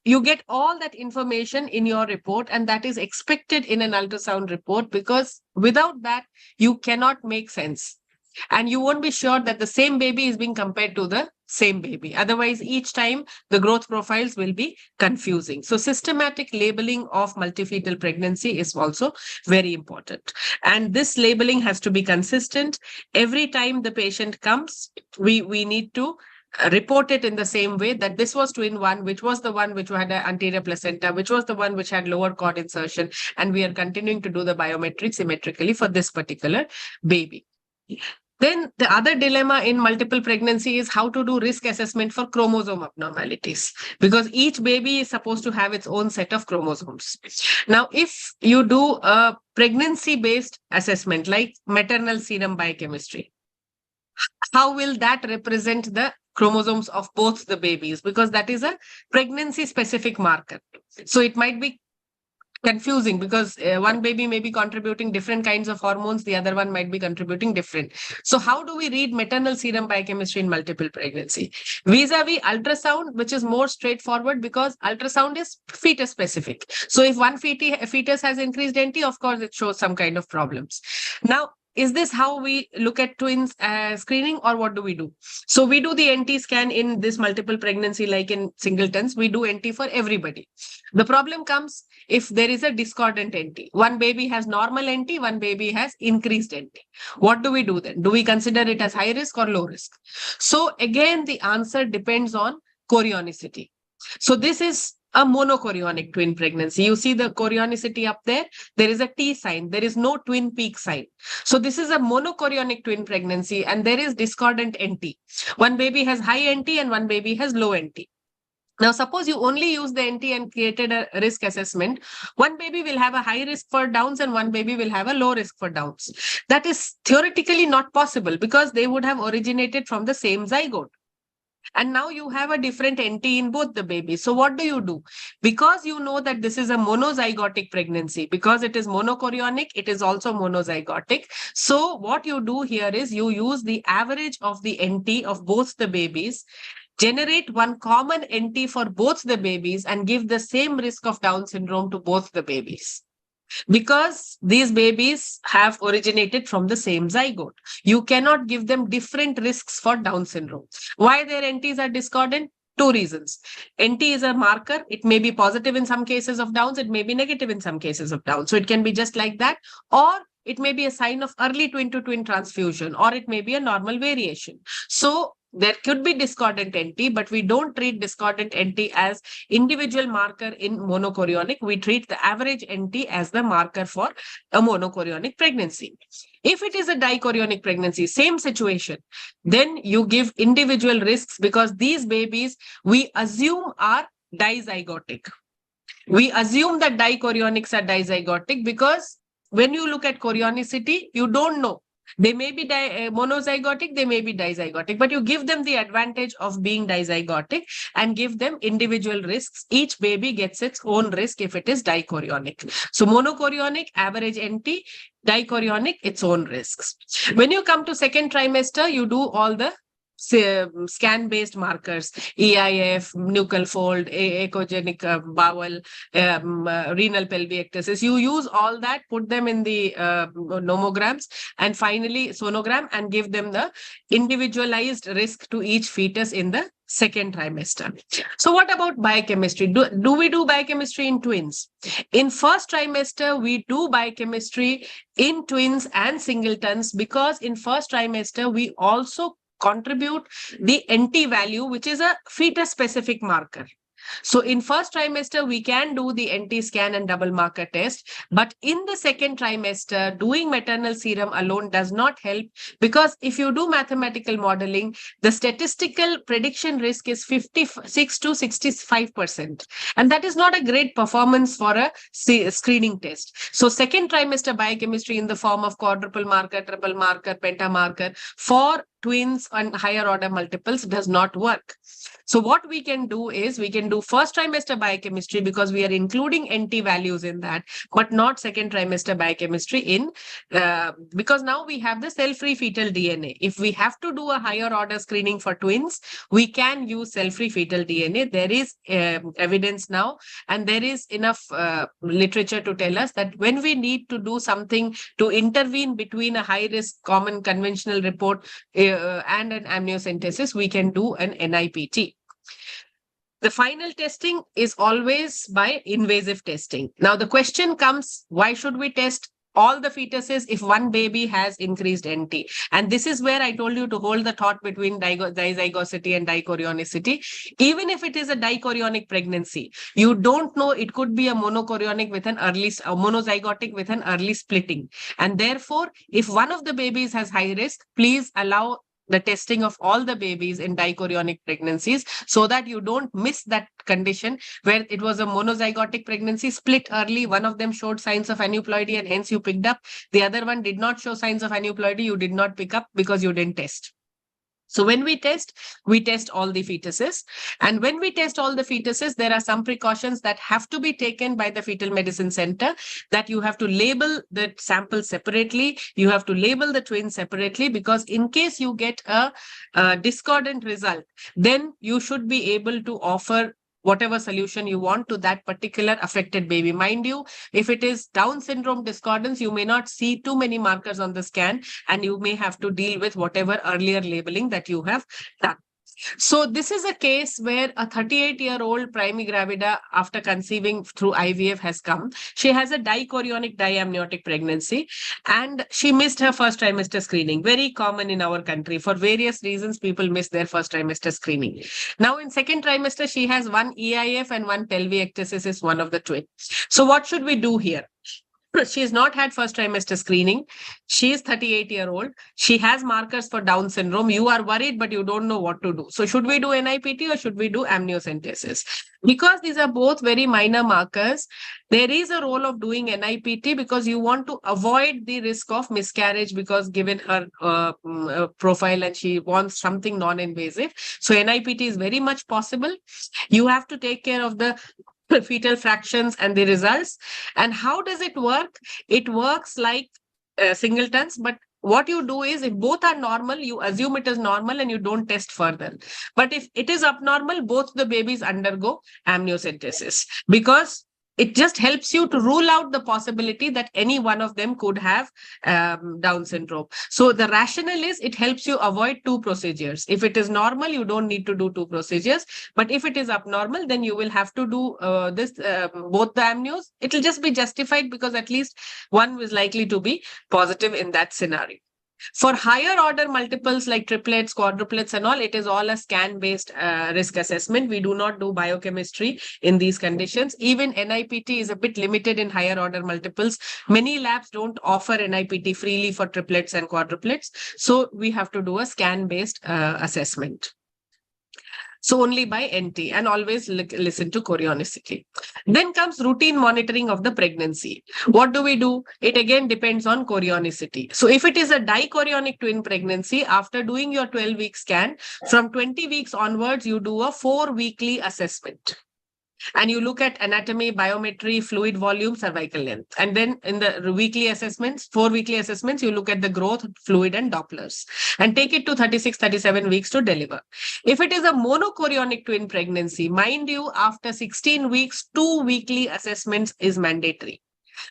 you get all that information in your report, and that is expected in an ultrasound report, because without that, you cannot make sense. And you won't be sure that the same baby is being compared to the same baby. Otherwise, each time the growth profiles will be confusing. So systematic labeling of multifetal pregnancy is also very important. And this labeling has to be consistent. Every time the patient comes, we need to report it in the same way, that this was twin 1, which was the one which had an anterior placenta, which was the one which had lower cord insertion. And we are continuing to do the biometrics symmetrically for this particular baby. Then the other dilemma in multiple pregnancy is how to do risk assessment for chromosome abnormalities, because each baby is supposed to have its own set of chromosomes. Now, if you do a pregnancy-based assessment like maternal serum biochemistry, how will that represent the chromosomes of both the babies? Because that is a pregnancy-specific marker. So it might be confusing, because one baby may be contributing different kinds of hormones, the other one might be contributing different. So how do we read maternal serum biochemistry in multiple pregnancy? Vis-a-vis ultrasound, which is more straightforward, because ultrasound is fetus specific. So if one fetus has increased NT, of course, it shows some kind of problems. Now, is this how we look at twins screening, or what do we do? So we do the NT scan in this multiple pregnancy, like in singletons, we do NT for everybody. The problem comes if there is a discordant NT. One baby has normal NT, one baby has increased NT. What do we do then? Do we consider it as high risk or low risk? So again, the answer depends on chorionicity. So this is a monochorionic twin pregnancy. You see the chorionicity up there. There is a T sign. There is no twin peak sign. So this is a monochorionic twin pregnancy, and there is discordant NT. One baby has high NT and one baby has low NT. Now, suppose you only use the NT and created a risk assessment. One baby will have a high risk for Downs and one baby will have a low risk for Downs. That is theoretically not possible, because they would have originated from the same zygote. And now you have a different NT in both the babies. So what do you do? Because you know that this is a monozygotic pregnancy, because it is monochorionic, it is also monozygotic. So what you do here is you use the average of the NT of both the babies, generate one common NT for both the babies, and give the same risk of Down syndrome to both the babies. Because these babies have originated from the same zygote. You cannot give them different risks for Down syndrome. Why their NTs are discordant? 2 reasons. NT is a marker. It may be positive in some cases of Downs. It may be negative in some cases of Downs. So it can be just like that. Or it may be a sign of early twin-to-twin transfusion, or it may be a normal variation. So there could be discordant NT, but we don't treat discordant NT as individual marker in monochorionic. We treat the average NT as the marker for a monochorionic pregnancy. If it is a dichorionic pregnancy, same situation, then you give individual risks, because these babies we assume are dizygotic. We assume that dichorionics are dizygotic because when you look at chorionicity, you don't know. They may be monozygotic, they may be dizygotic, but you give them the advantage of being dizygotic and give them individual risks. Each baby gets its own risk if it is dichorionic. So monochorionic, average NT, dichorionic, its own risks. When you come to second trimester, you do all the scan-based markers, EIF, nuchal fold, echogenic bowel, renal pelvic ectasis. You use all that, put them in the nomograms, and finally sonogram, and give them the individualized risk to each fetus in the second trimester. So what about biochemistry? Do we do biochemistry in twins? In first trimester, we do biochemistry in twins and singletons because in first trimester, we also contribute the NT value, which is a fetus specific marker. So in first trimester, we can do the NT scan and double marker test. But in the second trimester, doing maternal serum alone does not help because if you do mathematical modeling, the statistical prediction risk is 56 to 65%. And that is not a great performance for a screening test. So second trimester biochemistry in the form of quadruple marker, triple marker, pentamarker for twins and higher order multiples does not work. So what we can do is we can do first trimester biochemistry because we are including NT values in that, but not second trimester biochemistry in because now we have the cell-free fetal DNA. If we have to do a higher order screening for twins, we can use cell-free fetal DNA. There is evidence now, and there is enough literature to tell us that when we need to do something to intervene between a high-risk common conventional report and an amniocentesis, we can do an NIPT. The final testing is always by invasive testing. Now, the question comes, why should we test all the fetuses if one baby has increased NT? And this is where I told you to hold the thought between dizygosity and dichorionicity. Even if it is a dichorionic pregnancy, you don't know, it could be a monochorionic with an early, monozygotic with an early splitting. And therefore, if one of the babies has high risk, please allow the testing of all the babies in dichorionic pregnancies so that you don't miss that condition where it was a monozygotic pregnancy, split early, one of them showed signs of aneuploidy and hence you picked up. The other one did not show signs of aneuploidy, you did not pick up because you didn't test. So when we test all the fetuses. And when we test all the fetuses, there are some precautions that have to be taken by the fetal medicine center, that you have to label the sample separately. You have to label the twins separately, because in case you get a discordant result, then you should be able to offer whatever solution you want to that particular affected baby. Mind you, if it is Down syndrome discordance, you may not see too many markers on the scan and you may have to deal with whatever earlier labeling that you have done. So this is a case where a 38-year-old primigravida after conceiving through IVF has come. She has a dichorionic diamniotic pregnancy and she missed her first trimester screening. Very common in our country. For various reasons, people miss their first trimester screening. Now in second trimester, she has one EIF and one pelvic ectasis is one of the twins. So what should we do here? She has not had first trimester screening. She is 38-year-old. She has markers for Down syndrome. You are worried, but you don't know what to do. So should we do NIPT or should we do amniocentesis? Because these are both very minor markers, there is a role of doing NIPT because you want to avoid the risk of miscarriage because given her profile and she wants something non-invasive. So NIPT is very much possible. You have to take care of the fetal fractions and the results. And how does it work? It works like singletons, but what you do is if both are normal, you assume it is normal and you don't test further. But if it is abnormal, both the babies undergo amniocentesis because it just helps you to rule out the possibility that any one of them could have Down syndrome. So the rationale is it helps you avoid two procedures. If it is normal, you don't need to do two procedures. But if it is abnormal, then you will have to do both the amnios. It will just be justified because at least one is likely to be positive in that scenario. For higher order multiples like triplets, quadruplets and all, it is all a scan-based risk assessment. We do not do biochemistry in these conditions. Even NIPT is a bit limited in higher order multiples. Many labs don't offer NIPT freely for triplets and quadruplets. So we have to do a scan-based assessment. So only by NT, and always listen to chorionicity. Then comes routine monitoring of the pregnancy. What do we do? It again depends on chorionicity. So if it is a dichorionic twin pregnancy, after doing your 12-week scan, from 20 weeks onwards, you do a 4-weekly assessment. And you look at anatomy, biometry, fluid volume, cervical length. And then in the weekly assessments, 4 weekly assessments, you look at the growth, fluid, and Dopplers. And take it to 36, 37 weeks to deliver. If it is a monochorionic twin pregnancy, mind you, after 16 weeks, 2 weekly assessments is mandatory.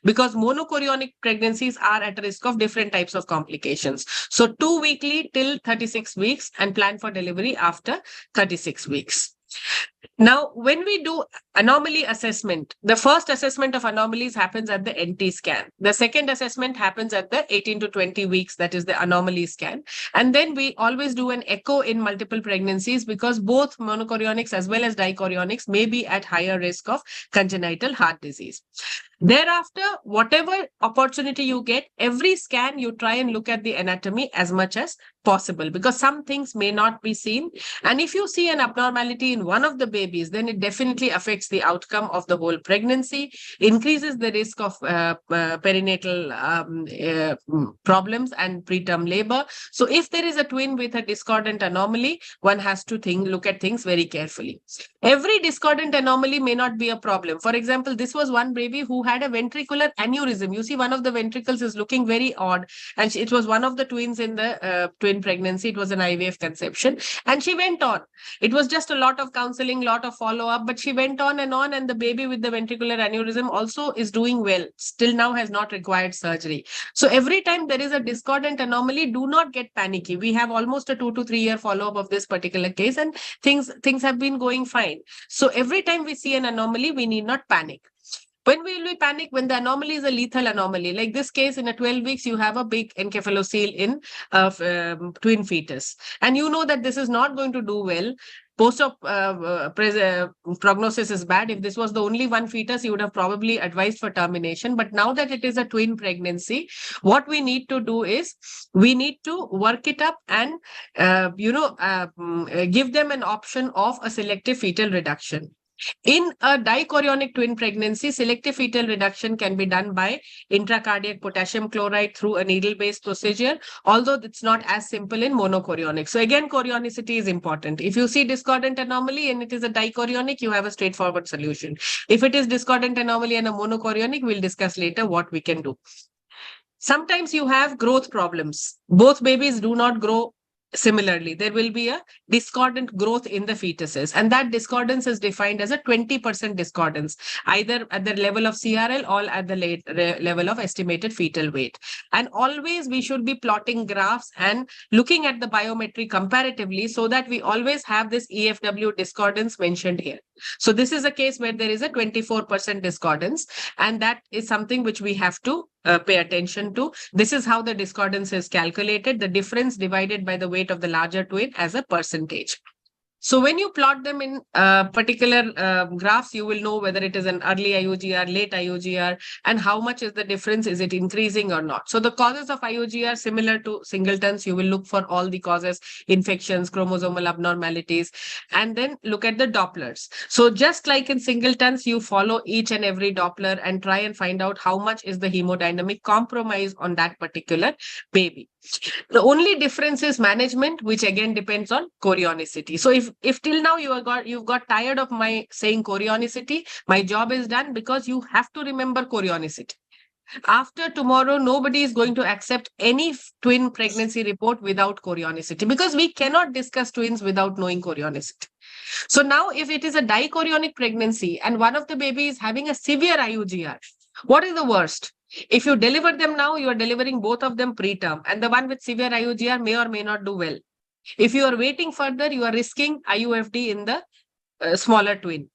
Because monochorionic pregnancies are at risk of different types of complications. So 2 weekly till 36 weeks and plan for delivery after 36 weeks. Now, when we do anomaly assessment, the first assessment of anomalies happens at the NT scan. The second assessment happens at the 18 to 20 weeks, that is the anomaly scan. And then we always do an echo in multiple pregnancies because both monochorionics as well as dichorionics may be at higher risk of congenital heart disease. Thereafter, whatever opportunity you get, every scan you try and look at the anatomy as much as possible because some things may not be seen. And if you see an abnormality in one of the babies, then it definitely affects the outcome of the whole pregnancy, increases the risk of perinatal problems and preterm labor. So if there is a twin with a discordant anomaly, one has to look at things very carefully. Every discordant anomaly may not be a problem. For example, this was one baby who had a ventricular aneurysm. You see, one of the ventricles is looking very odd. And it was one of the twins in the twin pregnancy. It was an IVF conception. And she went on. It was just a lot of counseling, lot of follow-up, but she went on. And the baby with the ventricular aneurysm also is doing well. Still now has not required surgery. So every time there is a discordant anomaly, do not get panicky. We have almost a 2 to 3 year follow-up of this particular case and things have been going fine. So every time we see an anomaly, we need not panic. When will we panic? When the anomaly is a lethal anomaly. Like this case, in a 12 weeks, you have a big encephalocele in twin fetus. And you know that this is not going to do well. Post-op prognosis is bad. If this was the only one fetus, you would have probably advised for termination. But now that it is a twin pregnancy, what we need to do is we need to work it up and, give them an option of a selective fetal reduction. In a dichorionic twin pregnancy, selective fetal reduction can be done by intracardiac potassium chloride through a needle-based procedure, although it's not as simple in monochorionic. So again, chorionicity is important. If you see discordant anomaly and it is a dichorionic, you have a straightforward solution. If it is discordant anomaly and a monochorionic, we'll discuss later what we can do. Sometimes you have growth problems. Both babies do not grow similarly. There will be a discordant growth in the fetuses, and that discordance is defined as a 20% discordance, either at the level of CRL or at the level of estimated fetal weight. And always we should be plotting graphs and looking at the biometry comparatively so that we always have this EFW discordance mentioned here. So this is a case where there is a 24% discordance, and that is something which we have to pay attention to. This is how the discordance is calculated, the difference divided by the weight of the larger twin as a percentage. So when you plot them in particular graphs, you will know whether it is an early IUGR, late IUGR, and how much is the difference, is it increasing or not. So the causes of IUGR, similar to singletons, you will look for all the causes, infections, chromosomal abnormalities, and then look at the Dopplers. So just like in singletons, you follow each and every Doppler and try and find out how much is the hemodynamic compromise on that particular baby. The only difference is management, which again depends on chorionicity. So if till now you've got tired of my saying chorionicity, my job is done, because you have to remember chorionicity. After tomorrow, nobody is going to accept any twin pregnancy report without chorionicity, because we cannot discuss twins without knowing chorionicity. So now if it is a dichorionic pregnancy and one of the baby is having a severe IUGR, what is the worst? If you deliver them now, you are delivering both of them preterm, and the one with severe IUGR may or may not do well. If you are waiting further, you are risking IUFD in the smaller twin.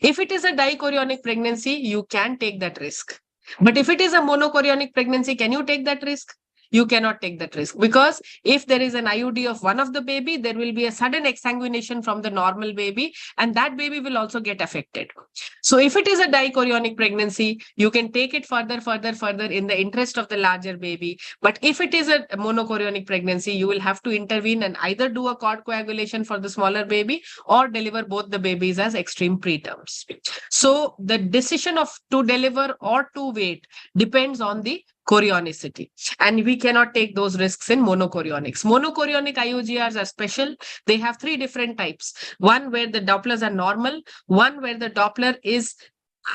If it is a dichorionic pregnancy, you can take that risk. But if it is a monochorionic pregnancy, can you take that risk? you cannot take that risk, because if there is an IUD of one of the baby, there will be a sudden exsanguination from the normal baby, and that baby will also get affected. So if it is a dichorionic pregnancy, you can take it further in the interest of the larger baby. But if it is a monochorionic pregnancy, you will have to intervene and either do a cord coagulation for the smaller baby or deliver both the babies as extreme preterms. So the decision of to deliver or to wait depends on the chorionicity, and we cannot take those risks in monochorionics. Monochorionic IUGRs are special. They have three different types. One where the Dopplers are normal, one where the Doppler is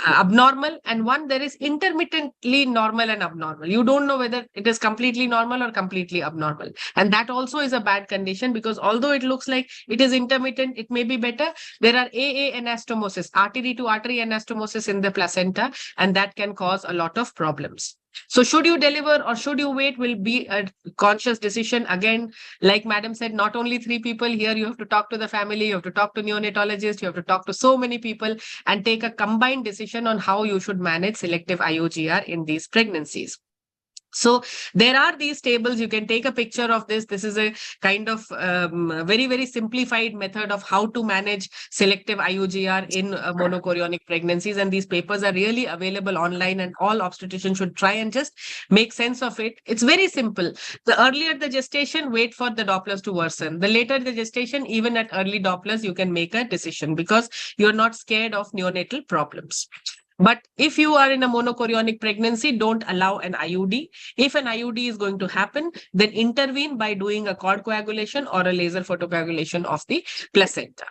abnormal, and one there is intermittently normal and abnormal. You don't know whether it is completely normal or completely abnormal. And that also is a bad condition, because although it looks like it is intermittent, it may be better. There are AA anastomosis, artery to artery anastomosis in the placenta, and that can cause a lot of problems. So should you deliver or should you wait will be a conscious decision. Again, like Madam said, not only 3 people here, you have to talk to the family, you have to talk to neonatologists, you have to talk to so many people and take a combined decision on how you should manage selective IUGR in these pregnancies. So there are these tables. You can take a picture of this. This is a kind of very, very simplified method of how to manage selective IUGR in monochorionic pregnancies. And these papers are really available online, and all obstetricians should try and just make sense of it. It's very simple. The earlier the gestation, wait for the Dopplers to worsen. The later the gestation, even at early Dopplers, you can make a decision because you're not scared of neonatal problems. But if you are in a monochorionic pregnancy, don't allow an IUD. If an IUD is going to happen, then intervene by doing a cord coagulation or a laser photocoagulation of the placenta.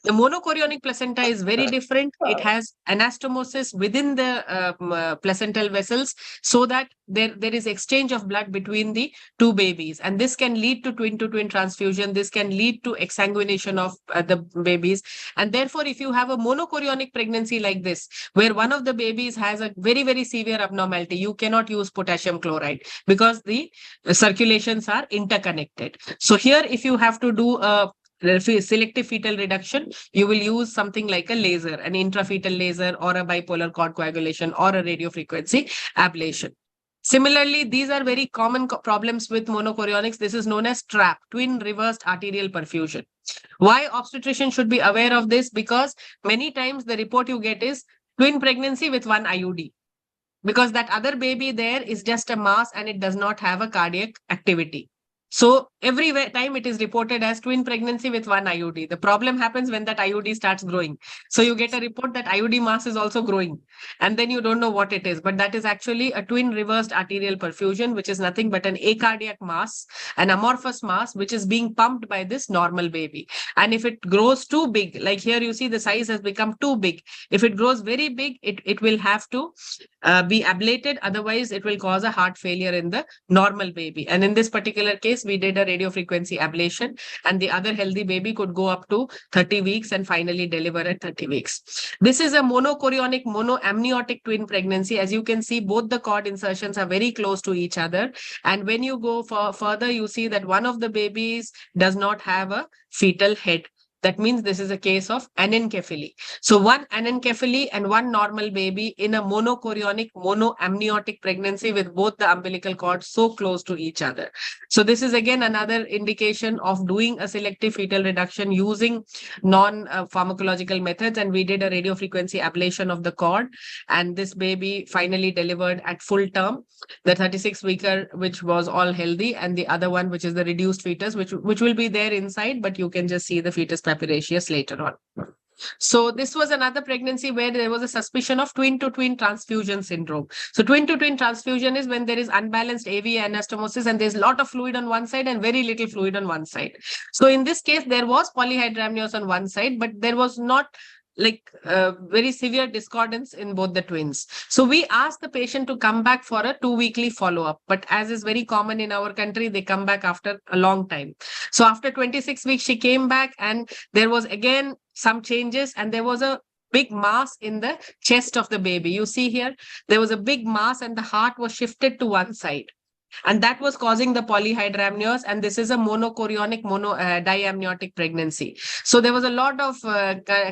The monochorionic placenta is very different. It has anastomosis within the placental vessels, so that there is exchange of blood between the two babies. And this can lead to twin-to-twin transfusion. This can lead to exsanguination of the babies. And therefore, if you have a monochorionic pregnancy like this, where one of the babies has a very, very severe abnormality, you cannot use potassium chloride because the circulations are interconnected. So here, if you have to do a selective fetal reduction, you will use something like a laser, an intrafetal laser, or a bipolar cord coagulation, or a radiofrequency ablation. Similarly, these are very common problems with monochorionics. This is known as TRAP, twin reversed arterial perfusion. Why obstetricians should be aware of this? Because many times the report you get is twin pregnancy with one IUD, because that other baby there is just a mass and it does not have a cardiac activity. So every time it is reported as twin pregnancy with one IUD. The problem happens when that IUD starts growing. So you get a report that IUD mass is also growing, and then you don't know what it is. But that is actually a twin reversed arterial perfusion, which is nothing but an acardiac mass, an amorphous mass, which is being pumped by this normal baby. And if it grows too big, like here you see the size has become too big. If it grows very big, it will have to be ablated. Otherwise, it will cause a heart failure in the normal baby. And in this particular case, we did a radiofrequency ablation, and the other healthy baby could go up to 30 weeks and finally deliver at 30 weeks. This is a monochorionic, monoamniotic twin pregnancy. As you can see, both the cord insertions are very close to each other. And when you go further, you see that one of the babies does not have a fetal head. That means this is a case of anencephaly. So one anencephaly and one normal baby in a monochorionic, monoamniotic pregnancy with both the umbilical cords so close to each other. So this is again another indication of doing a selective fetal reduction using non-pharmacological methods. And we did a radiofrequency ablation of the cord. And this baby finally delivered at full term, the 36-weeker, which was all healthy, and the other one, which is the reduced fetus, which will be there inside, but you can just see the fetus papyraceous later on. So this was another pregnancy where there was a suspicion of twin-to-twin transfusion syndrome. So twin-to-twin transfusion is when there is unbalanced AV anastomosis and there's a lot of fluid on one side and very little fluid on one side. So in this case, there was polyhydramnios on one side, but there was not like very severe discordance in both the twins. So we asked the patient to come back for a 2-weekly follow-up. But as is very common in our country, they come back after a long time. So after 26 weeks, she came back and there was again some changes, and there was a big mass in the chest of the baby. You see here, there was a big mass and the heart was shifted to one side. And that was causing the polyhydramnios. And this is a monochorionic, diamniotic pregnancy. So there was a lot of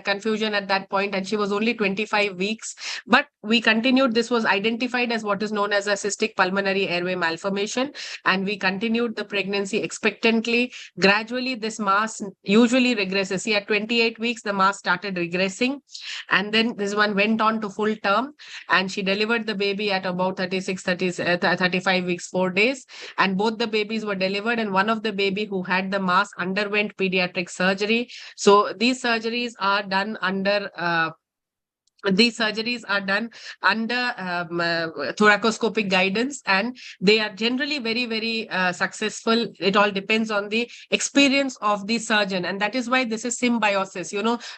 confusion at that point, and she was only 25 weeks. But we continued. This was identified as what is known as a cystic pulmonary airway malformation, and we continued the pregnancy expectantly. Gradually, this mass usually regresses. See, at 28 weeks, the mass started regressing, and then this one went on to full term, and she delivered the baby at about 35 weeks, 4 days, and both the babies were delivered, and one of the baby who had the mass underwent pediatric surgery. So these surgeries are done under thoracoscopic guidance, and they are generally very, very successful. It all depends on the experience of the surgeon, and that is why this is symbiosis.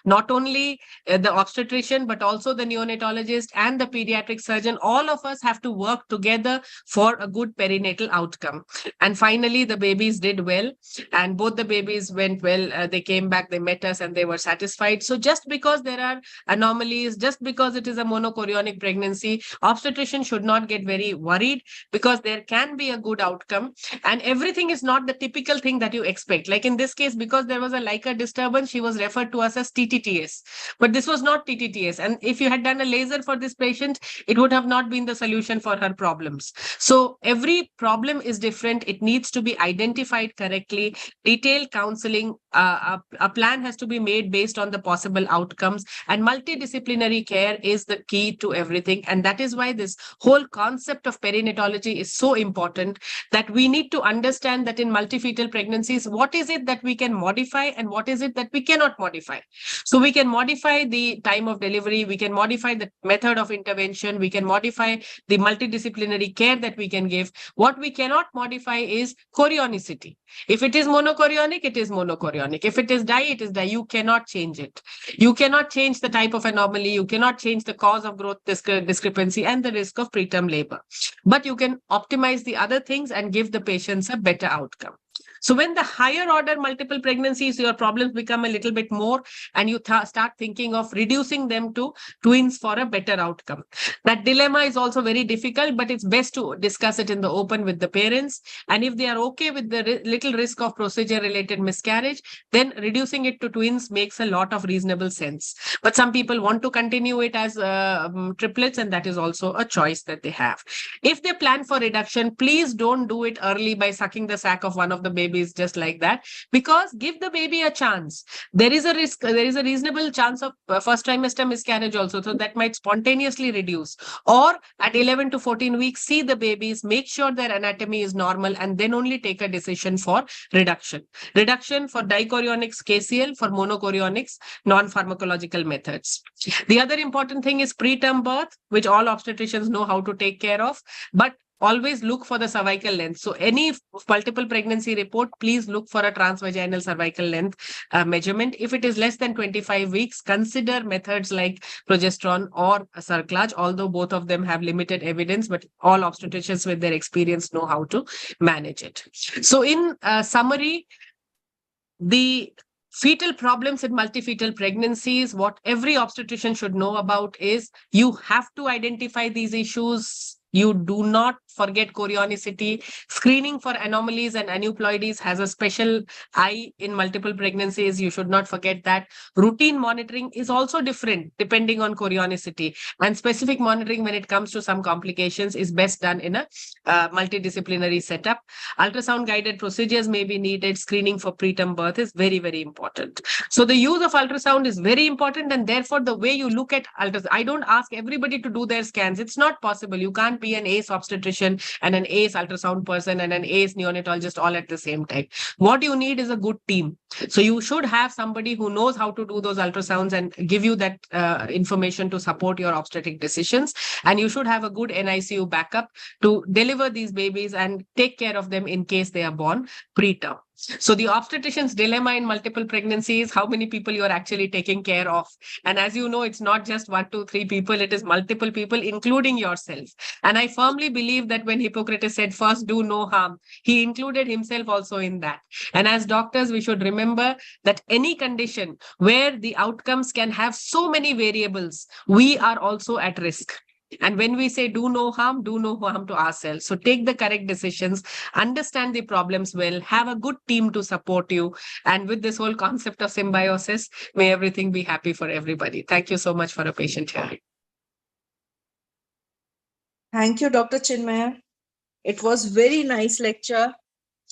Not only the obstetrician, but also the neonatologist and the pediatric surgeon, all of us have to work together for a good perinatal outcome. And finally, the babies did well, and both the babies went well. They came back, they met us, and they were satisfied. So just because there are anomalies, just because it is a monochorionic pregnancy, obstetrician should not get very worried, because there can be a good outcome, and everything is not the typical thing that you expect. Like in this case, because there was a Leica disturbance, she was referred to us as TTTS, but this was not TTTS. And if you had done a laser for this patient, it would have not been the solution for her problems. So every problem is different. It needs to be identified correctly. Detailed counseling, a plan has to be made based on the possible outcomes, and multidisciplinary care is the key to everything. And that is why this whole concept of perinatology is so important, that we need to understand that in multifetal pregnancies, what is it that we can modify and what is it that we cannot modify. So we can modify the time of delivery, we can modify the method of intervention, we can modify the multidisciplinary care that we can give. What we cannot modify is chorionicity. If it is monochorionic, it is monochorionic. If it is die, it is die. You cannot change it. You cannot change the type of anomaly. You cannot change the cause of growth discrepancy and the risk of preterm labor. But you can optimize the other things and give the patients a better outcome. So when the higher order multiple pregnancies, your problems become a little bit more, and you start thinking of reducing them to twins for a better outcome. That dilemma is also very difficult, but it's best to discuss it in the open with the parents. And if they are okay with the little risk of procedure-related miscarriage, then reducing it to twins makes a lot of reasonable sense. But some people want to continue it as triplets, and that is also a choice that they have. If they plan for reduction, please don't do it early by sucking the sac of one of the babies just like that, because give the baby a chance. There is a risk, there is a reasonable chance of first trimester miscarriage also, so that might spontaneously reduce. Or at 11 to 14 weeks, see the babies, make sure their anatomy is normal, and then only take a decision for reduction. Reduction for dichorionics, KCL, for monochorionics, non-pharmacological methods. The other important thing is preterm birth, which all obstetricians know how to take care of, but always look for the cervical length. So any multiple pregnancy report, please look for a transvaginal cervical length measurement. If it is less than 25 weeks, consider methods like progesterone or cerclage, although both of them have limited evidence, but all obstetricians with their experience know how to manage it. So in summary, the fetal problems in multifetal pregnancies, what every obstetrician should know about is you have to identify these issues. You do not forget chorionicity. Screening for anomalies and aneuploidies has a special eye in multiple pregnancies. You should not forget that. Routine monitoring is also different depending on chorionicity. And specific monitoring when it comes to some complications is best done in a multidisciplinary setup. Ultrasound guided procedures may be needed. Screening for preterm birth is very, very important. So the use of ultrasound is very important, and therefore the way you look at ultrasound, I don't ask everybody to do their scans. It's not possible. You can't be an ace obstetrician and an ace ultrasound person and an ace neonatologist all at the same time. What you need is a good team. So you should have somebody who knows how to do those ultrasounds and give you that information to support your obstetric decisions. And you should have a good NICU backup to deliver these babies and take care of them in case they are born preterm. So the obstetrician's dilemma in multiple pregnancy is how many people you are actually taking care of. And as you know, it's not just 1, 2, 3 people, it is multiple people, including yourself. And I firmly believe that when Hippocrates said, first do no harm, he included himself also in that. And as doctors, we should remember that any condition where the outcomes can have so many variables, we are also at risk. And when we say do no harm to ourselves. So take the correct decisions, understand the problems well, have a good team to support you. And with this whole concept of symbiosis, may everything be happy for everybody. Thank you so much for a patient hearing. Thank you, Dr. Chinmay. It was very nice lecture.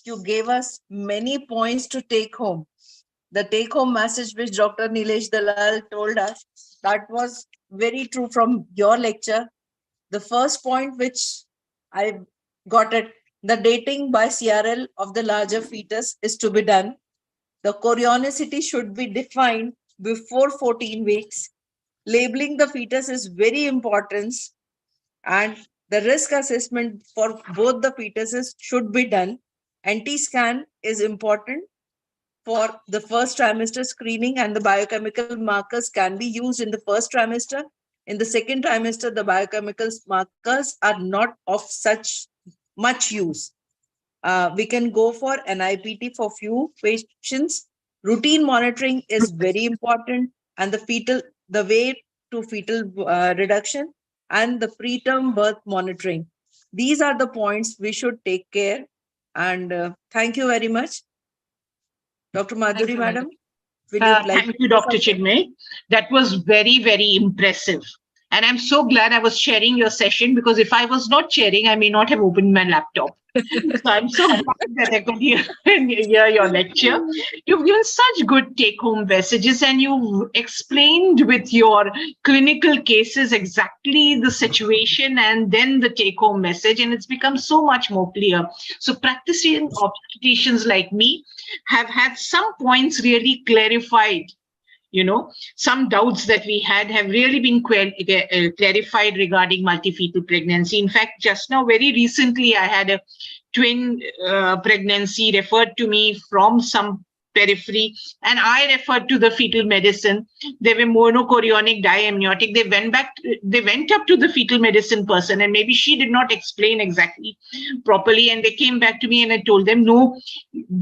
You gave us many points to take home. The take-home message which Dr. Nilesh Dalal told us, that was very true from your lecture. The first point which I got it, the dating by CRL of the larger fetus is to be done. The chorionicity should be defined before 14 weeks. Labeling the fetus is very important, and the risk assessment for both the fetuses should be done. Anti-scan is important for the first trimester screening, and the biochemical markers can be used in the first trimester. In the second trimester, the biochemical markers are not of such much use. We can go for NIPT for few patients. Routine monitoring is very important, and the way to fetal reduction and the preterm birth monitoring. These are the points we should take care. And thank you very much. Dr. Madhuri, madam, will you like thank you, Dr. Chinmay. That was very, very impressive. And I'm so glad I was sharing your session, because if I was not sharing, I may not have opened my laptop. So I'm so glad that I could hear your lecture. You've given such good take-home messages, and you've explained with your clinical cases exactly the situation and then the take-home message, and it's become so much more clear. So practicing obstetricians like me have had some points really clarified. Some doubts that we had have really been clarified regarding multifetal pregnancy. In fact, just now, very recently, I had a twin pregnancy referred to me from some periphery, and I referred to the fetal medicine. They were monochorionic diamniotic. They went up to the fetal medicine person, and maybe she did not explain exactly properly, and they came back to me, and I told them, no,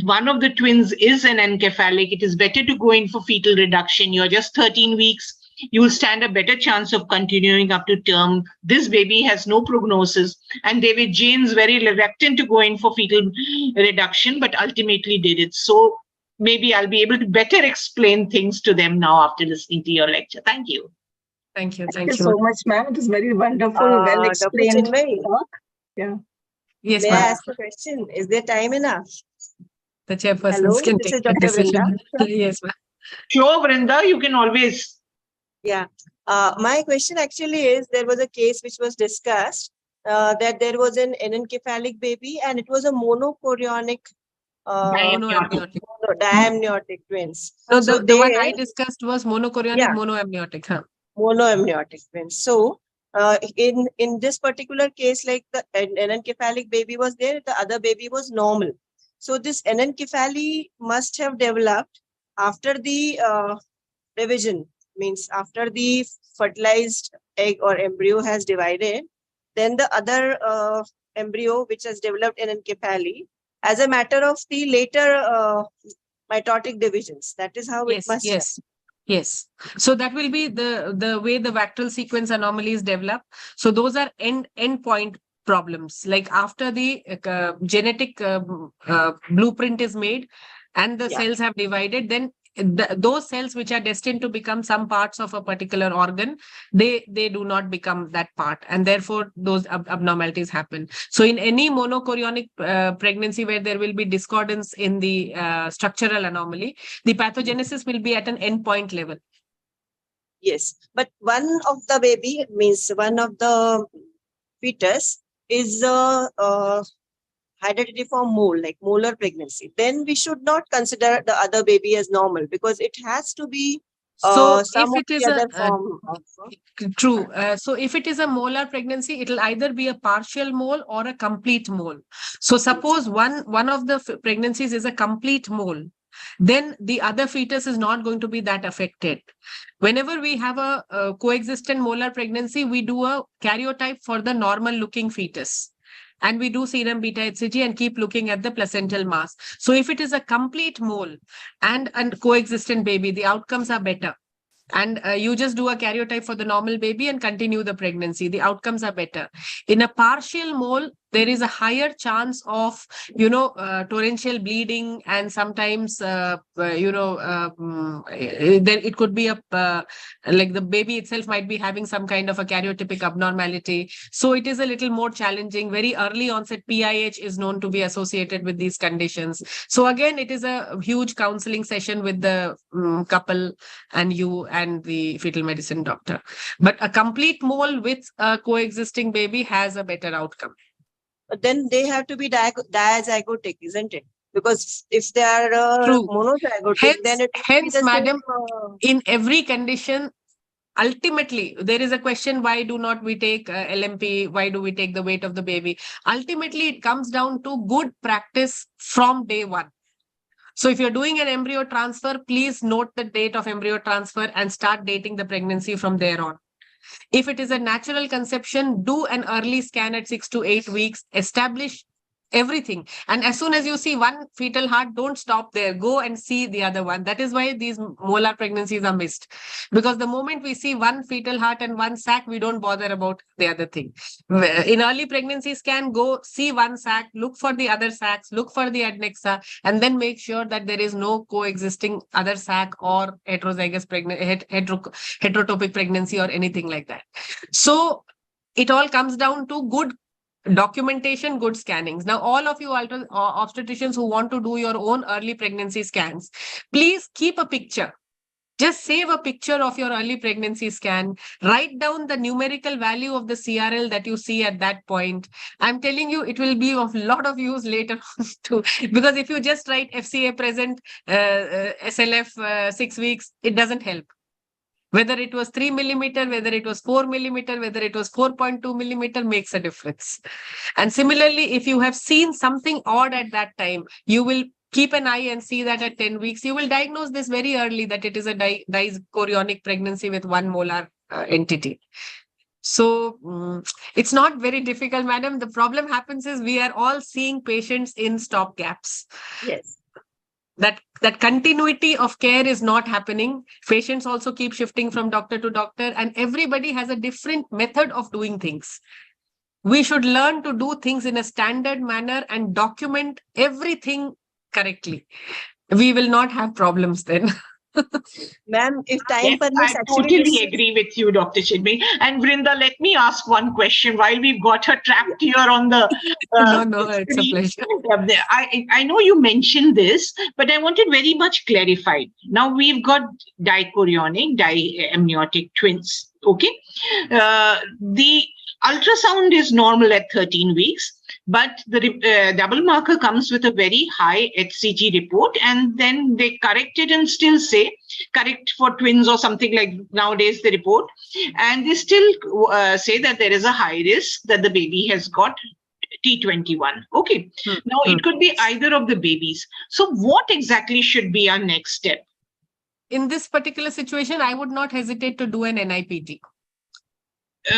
one of the twins is an encephalic. It is better to go in for fetal reduction. You're just 13 weeks. You will stand a better chance of continuing up to term. This baby has no prognosis. And David James very reluctant to go in for fetal reduction, but ultimately did it. So maybe I'll be able to better explain things to them now after listening to your lecture. Thank you. Thank you. Thank you so much, ma'am. It is very wonderful, well explained. Dr. Chinmay, Yeah. Yes, may I ma'am. ask a question? Is there time enough? The chairpersons Hello, can this take is the Dr. decision. Vrinda. Yes, ma'am. Sure, Vrinda, you can always. Yeah. My question actually is, there was a case which was discussed that there was an encephalic baby and it was a monochorionic Monoamniotic. diamniotic twins. No, So the one I discussed was monochorionic, monoamniotic. Huh? Monoamniotic twins. So in this particular case, like the encephalic baby was there, the other baby was normal. So this encephaly must have developed after the division, means after the fertilized egg or embryo has divided, then the other embryo which has developed in encephaly as a matter of the later mitotic divisions. That is how it must have. Yes. So that will be the way the vectoral sequence anomalies develop. So those are endpoint problems. Like after the genetic blueprint is made and the cells have divided, then those cells which are destined to become some parts of a particular organ, they do not become that part, and therefore those abnormalities happen. So in any monochorionic pregnancy where there will be discordance in the structural anomaly, the pathogenesis will be at an endpoint level. Yes, but one of the baby, means one of the fetus is hydatidiform mole, like molar pregnancy. Then we should not consider the other baby as normal, because it has to be So some if of it is the other form. true. So if it is a molar pregnancy, it will either be a partial mole or a complete mole. So suppose one of the pregnancies is a complete mole, then the other fetus is not going to be that affected. Whenever we have a coexistent molar pregnancy, we do a karyotype for the normal looking fetus. And we do serum beta HCG and keep looking at the placental mass. So if it is a complete mole and coexistent baby, the outcomes are better. And you just do a karyotype for the normal baby and continue the pregnancy. The outcomes are better. In a partial mole, there is a higher chance of, torrential bleeding, and sometimes, there it could be like the baby itself might be having some kind of a karyotypic abnormality. So it is a little more challenging. Very early onset PIH is known to be associated with these conditions. So again, it is a huge counseling session with the couple and you and the fetal medicine doctor. But a complete mole with a coexisting baby has a better outcome. But then they have to be diazygotic, isn't it? Because if they are True. monozygotic, then it will be the madam, same, in every condition, ultimately, there is a question, why do not we take LMP? Why do we take the weight of the baby? Ultimately, it comes down to good practice from day one. So if you're doing an embryo transfer, please note the date of embryo transfer and start dating the pregnancy from there on. If it is a natural conception, do an early scan at 6 to 8 weeks, establish everything. And as soon as you see one fetal heart, don't stop there. Go and see the other one. That is why these molar pregnancies are missed. Because the moment we see one fetal heart and one sac, we don't bother about the other thing. In early pregnancy scan, go see one sac, look for the other sacs, look for the adnexa, and then make sure that there is no coexisting other sac or heterozygous pregnancy, heterotopic pregnancy or anything like that. So it all comes down to good documentation, good scannings. Now, all of you obstetricians who want to do your own early pregnancy scans, please keep a picture. Just save a picture of your early pregnancy scan. Write down the numerical value of the CRL that you see at that point. I'm telling you, it will be of a lot of use later on too. Because if you just write FCA present, SLF 6 weeks, it doesn't help. Whether it was 3 millimeter, whether it was 4 millimeter, whether it was 4.2 millimeter makes a difference. And similarly, if you have seen something odd at that time, you will keep an eye and see that at 10 weeks, you will diagnose this very early that it is a dyschorionic pregnancy with one molar entity. So it's not very difficult, madam. The problem happens is we are all seeing patients in stop gaps. Yes. That continuity of care is not happening. Patients also keep shifting from doctor to doctor, and everybody has a different method of doing things. We should learn to do things in a standard manner and document everything correctly. We will not have problems then. Ma'am, if time permits, I actually, totally agree with you, Dr. Chinmay. And Vrinda, let me ask one question while we've got her trapped here on the No, it's a pleasure. I know you mentioned this, but I want it very much clarified. Now we've got dichorionic, diamniotic twins. Okay. The ultrasound is normal at 13 weeks. But the double marker comes with a very high HCG report, and then they correct it and still say correct for twins or something like nowadays the report, and they still say that there is a high risk that the baby has got T21. Okay. Now it could be either of the babies. So what exactly should be our next step? In this particular situation, I would not hesitate to do an NIPT.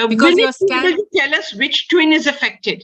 Because your scan will tell us which twin is affected.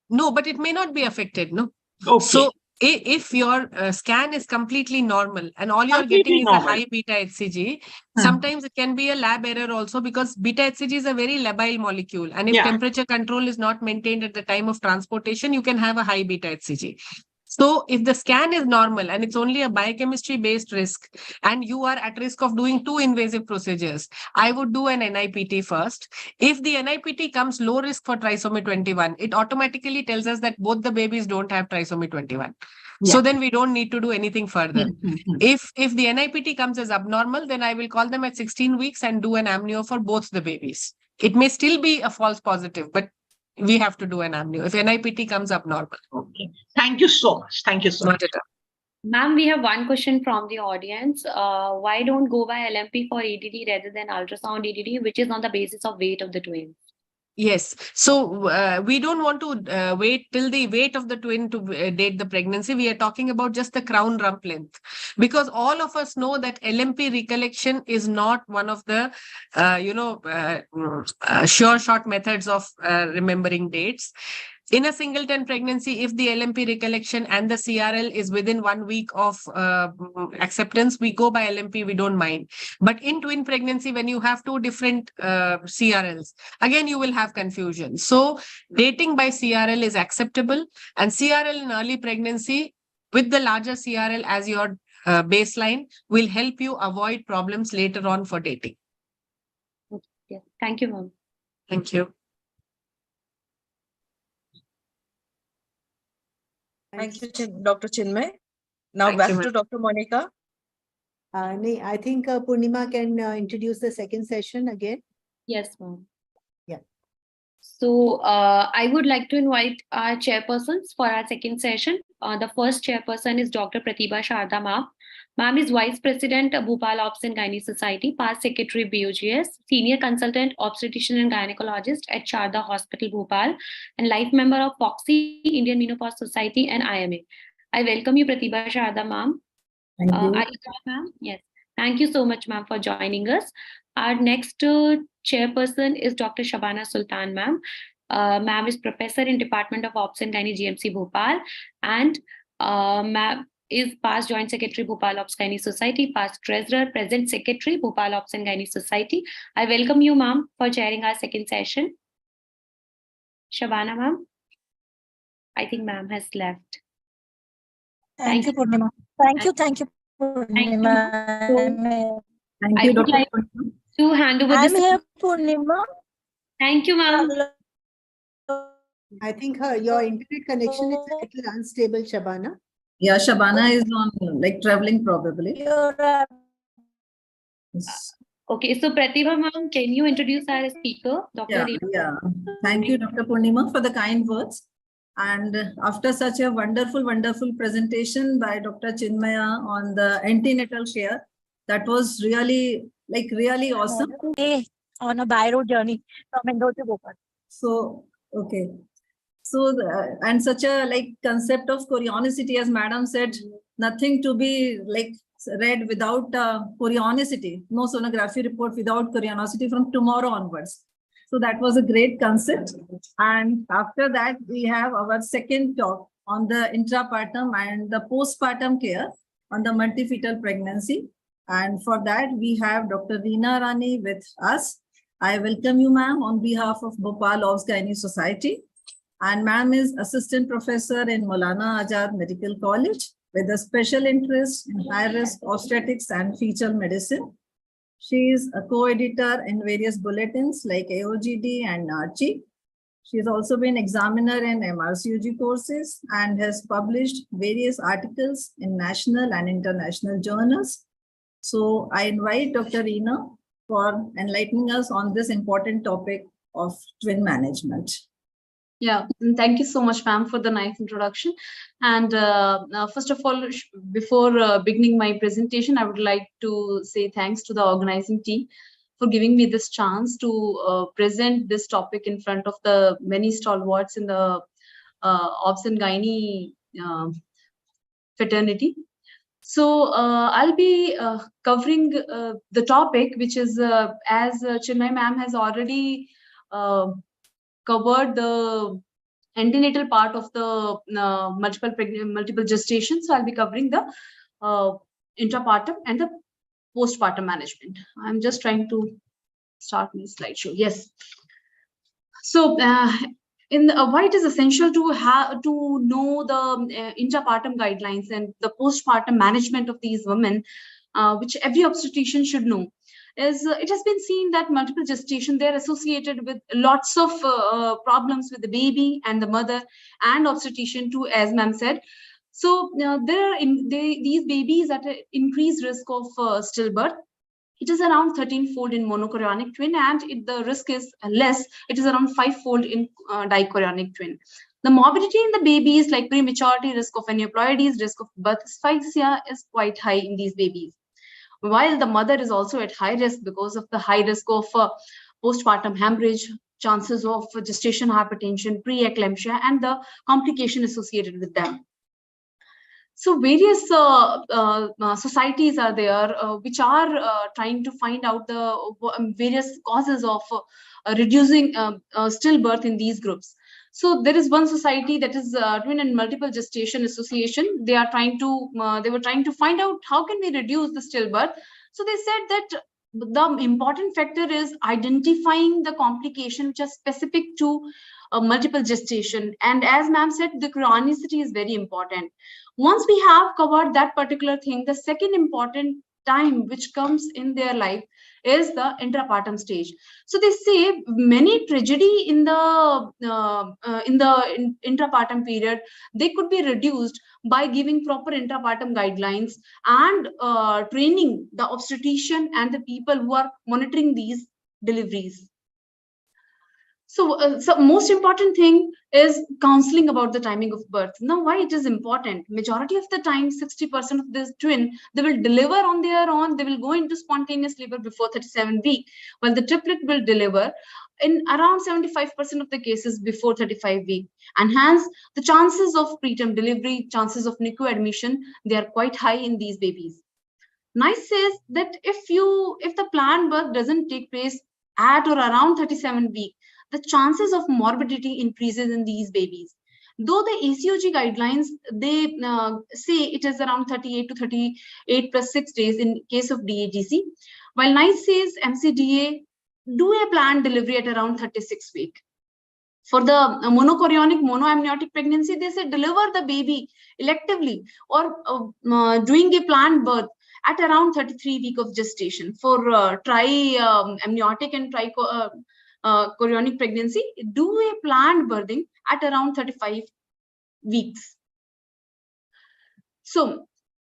No, but it may not be affected, no? Okay. So if your scan is completely normal and all you're getting is a high beta HCG, sometimes it can be a lab error also, because beta HCG is a very labile molecule. And if temperature control is not maintained at the time of transportation, you can have a high beta HCG. So if the scan is normal and it's only a biochemistry based risk and you are at risk of doing 2 invasive procedures, I would do an NIPT first. If the NIPT comes low risk for trisomy 21, it automatically tells us that both the babies don't have trisomy 21. So then we don't need to do anything further. If the NIPT comes as abnormal, then I will call them at 16 weeks and do an amnio for both the babies. It may still be a false positive, but we have to do an amnio if NIPT comes up normal. Okay. Thank you so much. Thank you so much. Ma'am, we have one question from the audience. Why don't go by LMP for EDD rather than ultrasound EDD, which is on the basis of weight of the twins? Yes. So we don't want to wait till the weight of the twin to date the pregnancy. We are talking about just the crown rump length, because all of us know that LMP recollection is not one of the, sure shot methods of remembering dates. In a singleton pregnancy, if the LMP recollection and the CRL is within 1 week of acceptance, we go by LMP, we don't mind. But in twin pregnancy, when you have two different CRLs, again, you will have confusion. So dating by CRL is acceptable, and CRL in early pregnancy with the larger CRL as your baseline will help you avoid problems later on for dating. Yeah. Thank you, ma'am. Thank you. Thank you, Dr. Chinmay. Now Thank back you, to Dr. Monica. I think Purnima can introduce the second session again. Yes, ma'am. Yeah. So I would like to invite our chairpersons for our second session. The first chairperson is Dr. Pratibha Sharda ma'am. Ma'am is Vice President of Bhopal Obs and Gynae Society, past Secretary BOGS, Senior Consultant Obstetrician and Gynecologist at Sharda Hospital, Bhopal, and life member of FOXY, Indian Menopause Society, and IMA. I welcome you, Pratibha Sharda ma'am. Thank you. Are you there, ma'am? Yes. Thank you so much, ma'am, for joining us. Our next chairperson is Dr. Shabana Sultan, ma'am. Ma'am is professor in Department of Obs and Gynae GMC Bhopal, and ma'am is past Joint Secretary Bhopal Obs Gynae Society, past Treasurer, present Secretary Bhopal Obs and Gynae Society. I welcome you, ma'am, for chairing our second session. Shabana, ma'am. I think ma'am has left. Thank you, Purnima. Thank you, Purnima. Thank I you, would Dr. like to hand over I'm this. here, Purnima. Thank you, ma'am. I think your internet connection is a little unstable, Shabana. Yeah, Shabana is on like traveling probably. Yes. Okay, so Pratibha ma'am, can you introduce our speaker, Dr. Yeah. Thank you, Dr. Purnima, for the kind words. And after such a wonderful presentation by Dr. Chinmaya on the antenatal care, that was really awesome. On a by road journey from Indore to Bhopal. So, okay. So, and such a concept of chorionicity, as Madam said, nothing to be read without chorionicity. No sonography report without chorionicity from tomorrow onwards. So that was a great concept. And after that, we have our second talk on the intrapartum and the postpartum care on the multifetal pregnancy. And for that, we have Dr. Reena Rani with us. I welcome you, ma'am, on behalf of Bhopal Obs Gynae Society. And ma'am is assistant professor in Maulana Azad Medical College with a special interest in high-risk obstetrics and fetal medicine. She is a co-editor in various bulletins like AOGD and NARCHI. She has also been examiner in MRCUG courses and has published various articles in national and international journals. So I invite Dr. Reena for enlightening us on this important topic of twin management. Yeah, and thank you so much, ma'am, for the nice introduction. And first of all, before beginning my presentation, I would like to say thanks to the organizing team for giving me this chance to present this topic in front of the many stalwarts in the Obs and Gynae fraternity. So I'll be covering the topic, which is as Chinmay ma'am has already covered the antenatal part of the multiple gestation. So I'll be covering the intrapartum and the postpartum management. I'm just trying to start my slideshow. Yes. So why it is essential to know the intrapartum guidelines and the postpartum management of these women, which every obstetrician should know. Is it has been seen that multiple gestation, they're associated with lots of problems with the baby and the mother and obstetrician too, as ma'am said. So these babies at an increased risk of stillbirth. It is around 13-fold in monochorionic twin, and the risk is less. It is around 5-fold in dichorionic twin. The morbidity in the babies, like prematurity, risk of aneuploidies, risk of birth asphyxia, is quite high in these babies. While the mother is also at high risk because of the high risk of postpartum hemorrhage, chances of gestation hypertension, preeclampsia, and the complication associated with them. So various societies are there which are trying to find out the various causes of reducing stillbirth in these groups. So there is one society that is Twin and Multiple Gestation Association. They were trying to find out how can we reduce the stillbirth. So they said that the important factor is identifying the complication which are specific to multiple gestation. And as ma'am said, the chronicity is very important. Once we have covered that particular thing, the second important time which comes in their life is the intrapartum stage. So they say many tragedy in the intrapartum period, they could be reduced by giving proper intrapartum guidelines and training the obstetrician and the people who are monitoring these deliveries. So, most important thing is counseling about the timing of birth. Now, why it is important? Majority of the time, 60% of this twin, they will deliver on their own. They will go into spontaneous labor before 37 weeks, while the triplet will deliver in around 75% of the cases before 35 weeks. And hence, the chances of preterm delivery, chances of NICU admission, they are quite high in these babies. NICE says that if the planned birth doesn't take place at or around 37 weeks, the chances of morbidity increases in these babies. Though the ACOG guidelines, they say it is around 38 to 38 plus 6 days in case of DAGC, while NICE says MCDA do a planned delivery at around 36 weeks. For the monochorionic, monoamniotic pregnancy, they say deliver the baby electively or doing a planned birth at around 33 weeks of gestation. For tri-amniotic and chorionic pregnancy, do a planned birthing at around 35 weeks. So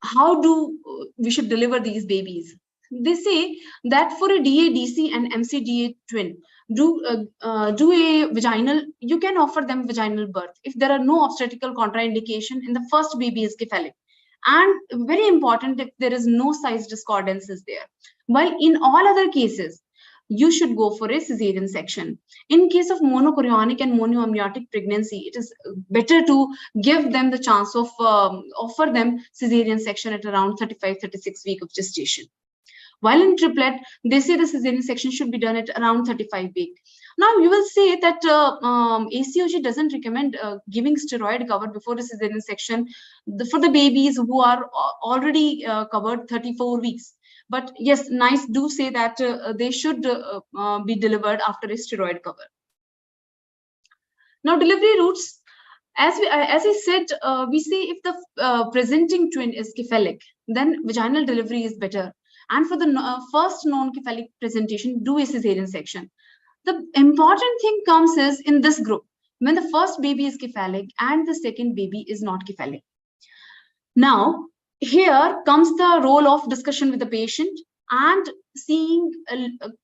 how do we should deliver these babies? They say that for a DA-DC and MCDA twin, do a vaginal, you can offer them vaginal birth if there are no obstetrical contraindication in the first baby is cephalic. And very important, if there is no size discordances there. While in all other cases, you should go for a cesarean section. In case of monochorionic and monoamniotic pregnancy, it is better to give them the chance of offer them cesarean section at around 35-36 weeks of gestation. While in triplet, they say the cesarean section should be done at around 35 weeks. Now you will say that ACOG doesn't recommend giving steroid cover before the cesarean section for the babies who are already covered 34 weeks. But yes, NICE do say that they should be delivered after a steroid cover. Now, delivery routes, as I said, we say if the presenting twin is cephalic, then vaginal delivery is better. And for the first non-cephalic presentation, do a cesarean section. The important thing comes is in this group, when the first baby is cephalic and the second baby is not cephalic. Now, here comes the role of discussion with the patient and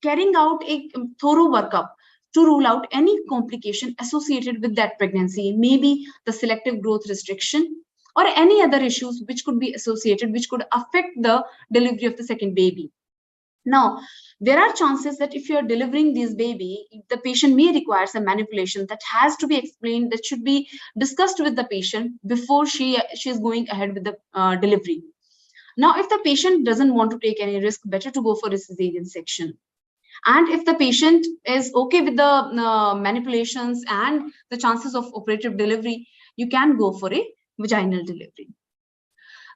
carrying out a thorough workup to rule out any complication associated with that pregnancy, maybe the selective growth restriction or any other issues which could be associated, which could affect the delivery of the second baby. Now, there are chances that if you're delivering this baby, the patient may require some manipulation that has to be explained, that should be discussed with the patient before she is going ahead with the delivery. Now, if the patient doesn't want to take any risk, better to go for a cesarean section. And if the patient is okay with the manipulations and the chances of operative delivery, you can go for a vaginal delivery.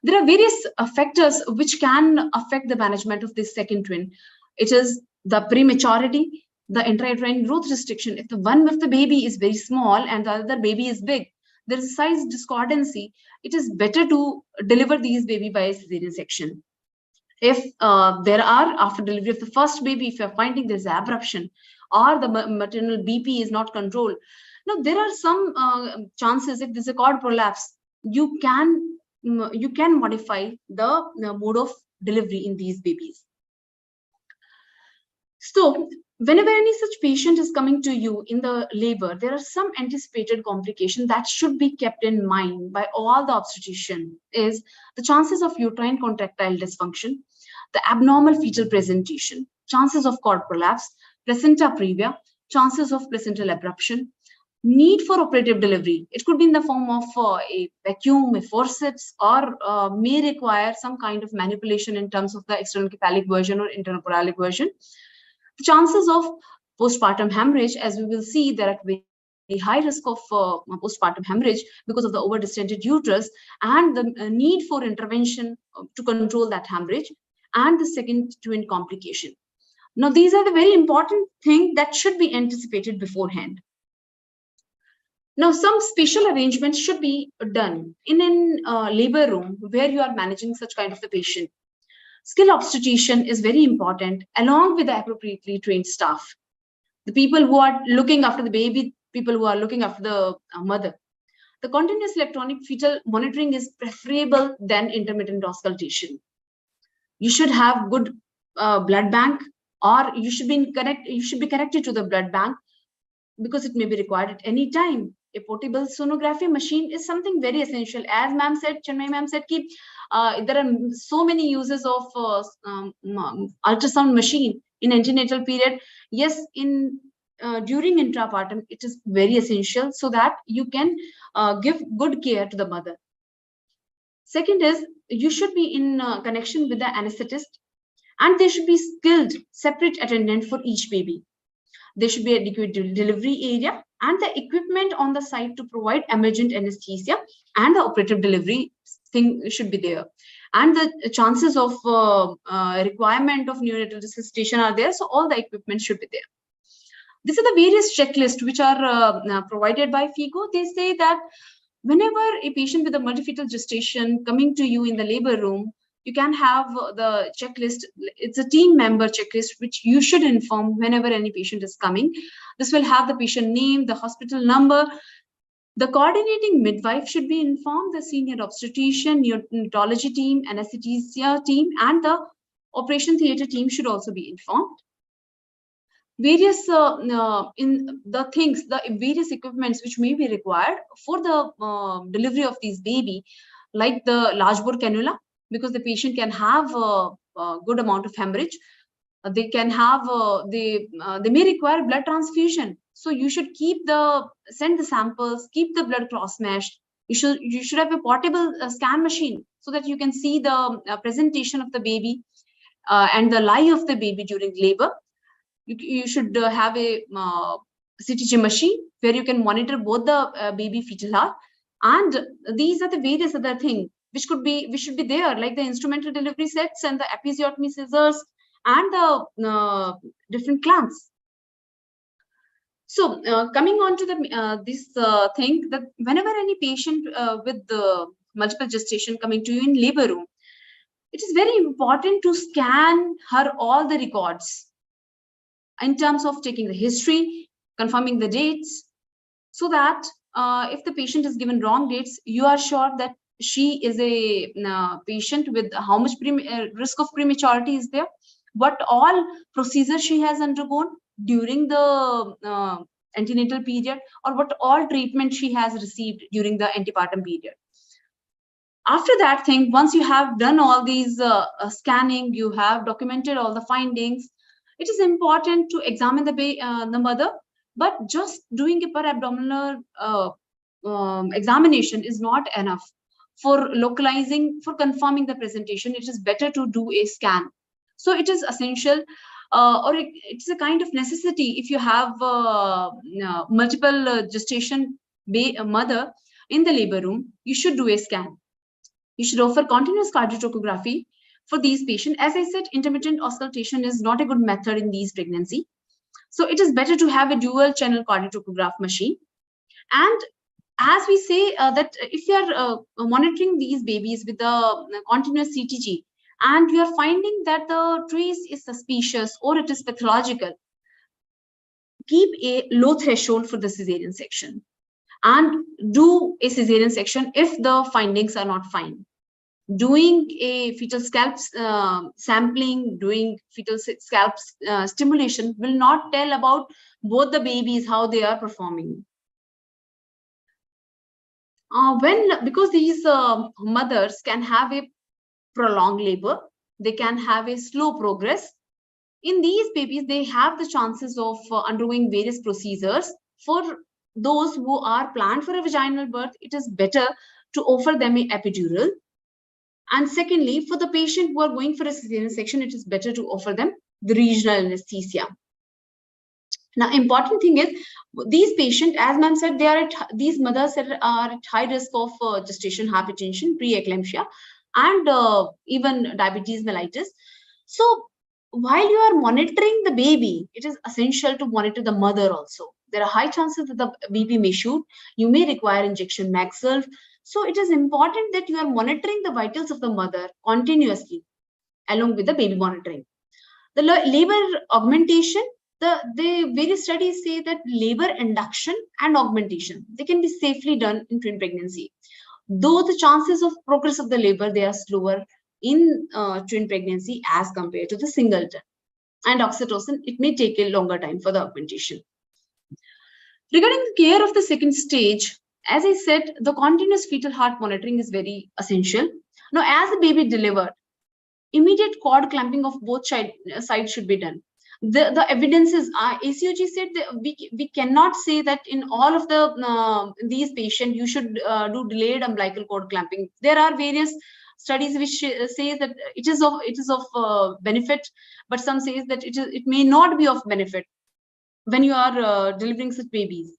There are various factors which can affect the management of this second twin. It is the prematurity, the intrauterine growth restriction. If the one of the baby is very small and the other baby is big, there is size discordancy. It is better to deliver these baby by a cesarean section. If there are, after delivery of the first baby, if you're finding there's abruption or the maternal BP is not controlled, now there are some chances if there's a cord prolapse, you can modify the mode of delivery in these babies. So whenever any such patient is coming to you in the labor, there are some anticipated complications that should be kept in mind by all the obstetrician is the chances of uterine contractile dysfunction, the abnormal fetal presentation, chances of cord prolapse, placenta previa, chances of placental abruption, need for operative delivery. It could be in the form of a vacuum, a forceps, or may require some kind of manipulation in terms of the external cephalic version or internal poralic version. The chances of postpartum hemorrhage, as we will see, there are high risk of postpartum hemorrhage because of the over-distended uterus and the need for intervention to control that hemorrhage, and the second twin complication. Now, these are the very important things that should be anticipated beforehand. Now, some special arrangements should be done in a labor room where you are managing such kind of a patient. Skill obstetrician is very important, along with the appropriately trained staff. The people who are looking after the baby, people who are looking after the mother. The continuous electronic fetal monitoring is preferable than intermittent auscultation. You should have good blood bank, or you should be connected to the blood bank because it may be required at any time. A portable sonography machine is something very essential. As ma'am said, Chinmay ma'am said, there are so many uses of ultrasound machine in antenatal period. Yes, during intrapartum, it is very essential so that you can give good care to the mother. Second is, you should be in connection with the anesthetist, and there should be skilled separate attendant for each baby. There should be adequate delivery area and the equipment on the site to provide emergent anesthesia, and the operative delivery thing should be there. And the chances of requirement of neonatal resuscitation are there, so all the equipment should be there. These are the various checklists which are provided by FIGO. They say that whenever a patient with a multifetal gestation coming to you in the labor room, you can have the checklist. It's a team member checklist which you should inform whenever any patient is coming. This will have the patient name, the hospital number. The coordinating midwife should be informed, the senior obstetrician, neonatology team, anesthesia team, and the operation theater team should also be informed. Various in the things, the various equipments which may be required for the delivery of this baby, like the large bore cannula, because the patient can have a good amount of hemorrhage. They can have they may require blood transfusion, so you should send the samples, keep the blood cross-matched. You should have a portable scan machine so that you can see the presentation of the baby and the lie of the baby during labor. You should have a CTG machine where you can monitor both the baby fetal heart, and these are the various other things which should be there, like the instrumental delivery sets and the episiotomy scissors and the different clamps. So coming on to this thing, that whenever any patient with the multiple gestation coming to you in labor room, it is very important to scan her all the records in terms of taking the history, confirming the dates, so that if the patient is given wrong dates, you are sure that she is a patient with how much risk of prematurity is there, what all procedures she has undergone during the antenatal period, or what all treatment she has received during the antepartum period. After that thing, once you have done all these scanning, you have documented all the findings, it is important to examine the mother, but just doing a per abdominal examination is not enough. For localizing, for confirming the presentation, it is better to do a scan. So it is essential, or it's a kind of necessity. If you have multiple gestation mother in the labor room, you should do a scan. You should offer continuous cardiotocography for these patients. As I said, intermittent auscultation is not a good method in these pregnancy. So it is better to have a dual channel cardiotocograph machine. And as we say that if you are monitoring these babies with the continuous CTG, and you are finding that the trace is suspicious or it is pathological, keep a low threshold for the cesarean section and do a cesarean section if the findings are not fine. Doing a fetal scalp sampling, doing fetal scalp stimulation will not tell about both the babies, how they are performing. Because these mothers can have a prolonged labor, they can have a slow progress. In these babies, they have the chances of undergoing various procedures. For those who are planned for a vaginal birth, it is better to offer them an epidural. And secondly, for the patient who are going for a cesarean section, it is better to offer them the regional anesthesia. Now, important thing is these patients, as ma'am said, these mothers are at high risk of gestation hypertension, preeclampsia, and even diabetes mellitus. So while you are monitoring the baby, it is essential to monitor the mother also. There are high chances that the baby may shoot. You may require injection myself. So it is important that you are monitoring the vitals of the mother continuously along with the baby monitoring. The labor augmentation, the various studies say that labor induction and augmentation, they can be safely done in twin pregnancy. Though the chances of progress of the labor, they are slower in twin pregnancy as compared to the singleton. And oxytocin, it may take a longer time for the augmentation. Regarding the care of the second stage, as I said, the continuous fetal heart monitoring is very essential. Now, as the baby delivered, immediate cord clamping of both sides should be done. The evidence is ACOG said that we cannot say that in all of the these patients you should do delayed umbilical cord clamping. There are various studies which say that it is of benefit, but some says that it may not be of benefit when you are delivering such babies.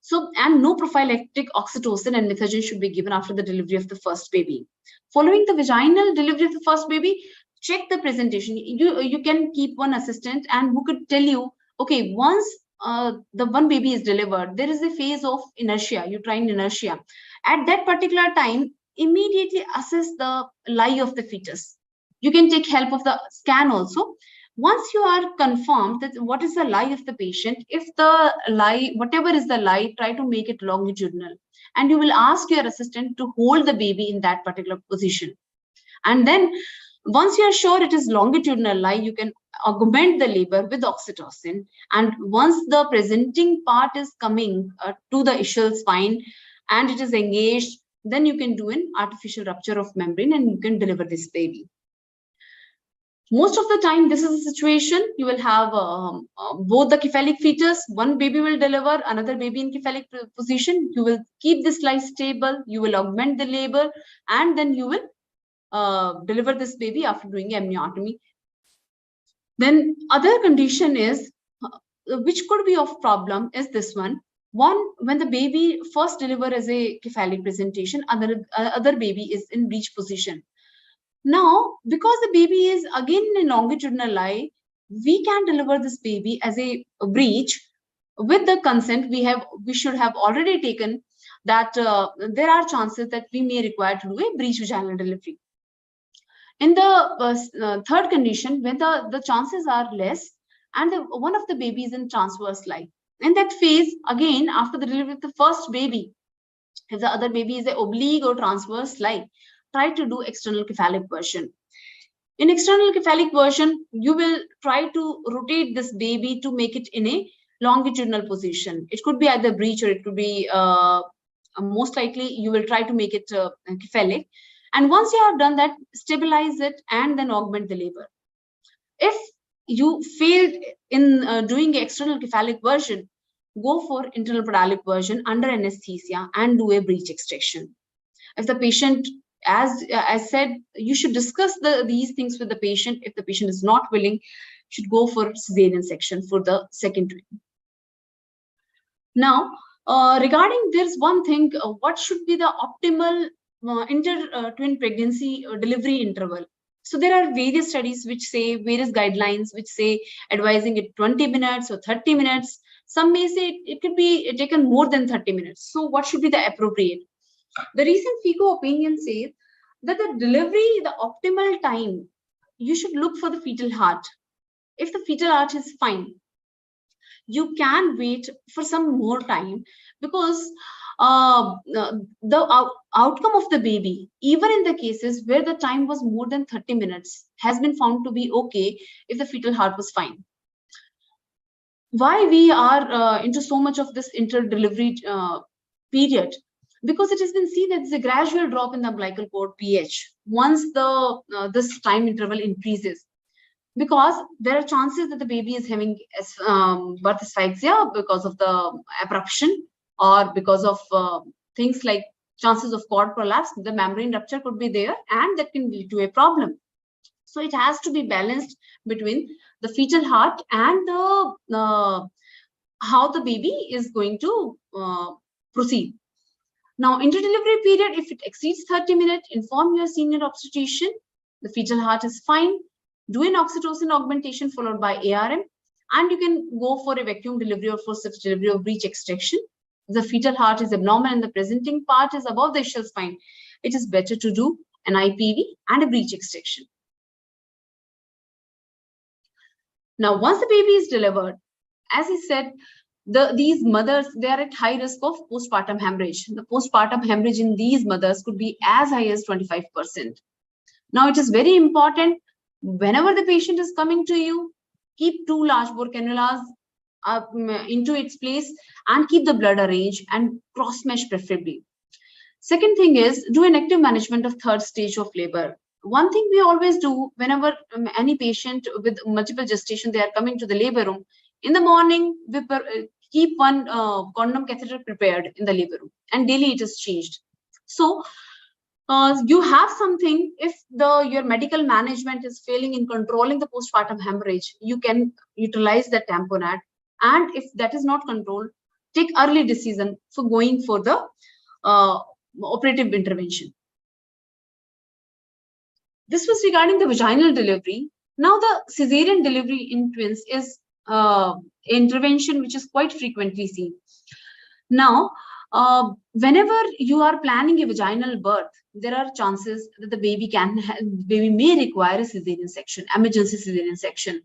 So, and no prophylactic oxytocin and methogen should be given after the delivery of the first baby. Following the vaginal delivery of the first baby, check the presentation. You can keep one assistant and who could tell you, okay, once the one baby is delivered, there is a phase of inertia, uterine inertia. At that particular time, immediately assess the lie of the fetus. You can take help of the scan also. Once you are confirmed that what is the lie of the patient, if the lie, whatever is the lie, try to make it longitudinal. And you will ask your assistant to hold the baby in that particular position. And then once you are sure it is longitudinal lie, you can augment the labor with oxytocin. And once the presenting part is coming to the ischial spine and it is engaged, then you can do an artificial rupture of membrane and you can deliver this baby. Most of the time, this is a situation, you will have both the cephalic fetus, one baby will deliver, another baby in cephalic position. You will keep this lie stable, you will augment the labor, and then you will deliver this baby after doing amniotomy. Then other condition is, which could be of problem, is this one. One, when the baby first deliver as a cephalic presentation, other baby is in breech position. Now, because the baby is again in a longitudinal lie, we can deliver this baby as a breech with the consent we should have already taken that there are chances that we may require to do a breech vaginal delivery. In the third condition, when the chances are less and one of the babies in transverse lie. In that phase, again, after the delivery of the first baby, if the other baby is a oblique or transverse lie, try to do external cephalic version. In external cephalic version, you will try to rotate this baby to make it in a longitudinal position. It could be either breech or it could be, most likely, you will try to make it cephalic. And once you have done that, stabilize it and then augment the labor. If you failed in doing external cephalic version, go for internal prodalic version under anesthesia and do a breech extraction. If the patient, as I said, you should discuss these things with the patient. If the patient is not willing, should go for cesarean section for the second twin. Now, regarding there's one thing, what should be the optimal inter-twin pregnancy delivery interval? So there are various studies which say, various guidelines which say advising it 20 minutes or 30 minutes. Some may say it could be taken more than 30 minutes. So what should be the appropriate? The recent FICO opinion says that the delivery, the optimal time, you should look for the fetal heart. If the fetal heart is fine, you can wait for some more time because the outcome of the baby, even in the cases where the time was more than 30 minutes, has been found to be okay if the fetal heart was fine. Why we are into so much of this inter-delivery period? Because it has been seen that there's a gradual drop in the umbilical cord pH once this time interval increases. Because there are chances that the baby is having birth asphyxia because of the abruption or because of things like chances of cord prolapse, the membrane rupture could be there and that can lead to a problem. So it has to be balanced between the fetal heart and the how the baby is going to proceed. Now, inter-delivery period, if it exceeds 30 minutes, inform your senior obstetrician. The fetal heart is fine. Do an oxytocin augmentation followed by ARM, and you can go for a vacuum delivery or forceps delivery or breech extraction. If the fetal heart is abnormal and the presenting part is above the ischial spine, it is better to do an IPV and a breech extraction. Now, once the baby is delivered, as I said, these mothers, they are at high risk of postpartum hemorrhage. The postpartum hemorrhage in these mothers could be as high as 25%. Now, it is very important, whenever the patient is coming to you, keep 2 large bore cannulas into its place and keep the blood arranged and cross mesh preferably. Second thing is, do an active management of 3rd stage of labor. One thing we always do whenever any patient with multiple gestation, they are coming to the labor room, in the morning, we keep one condom catheter prepared in the labor room, and daily it is changed. So you have something, if your medical management is failing in controlling the postpartum hemorrhage, you can utilize the tamponade. And if that is not controlled, take early decision for going for the operative intervention. This was regarding the vaginal delivery. Now, the cesarean delivery in twins is intervention which is quite frequently seen. Now, whenever you are planning a vaginal birth, there are chances that the baby may require a cesarean section, emergency cesarean section,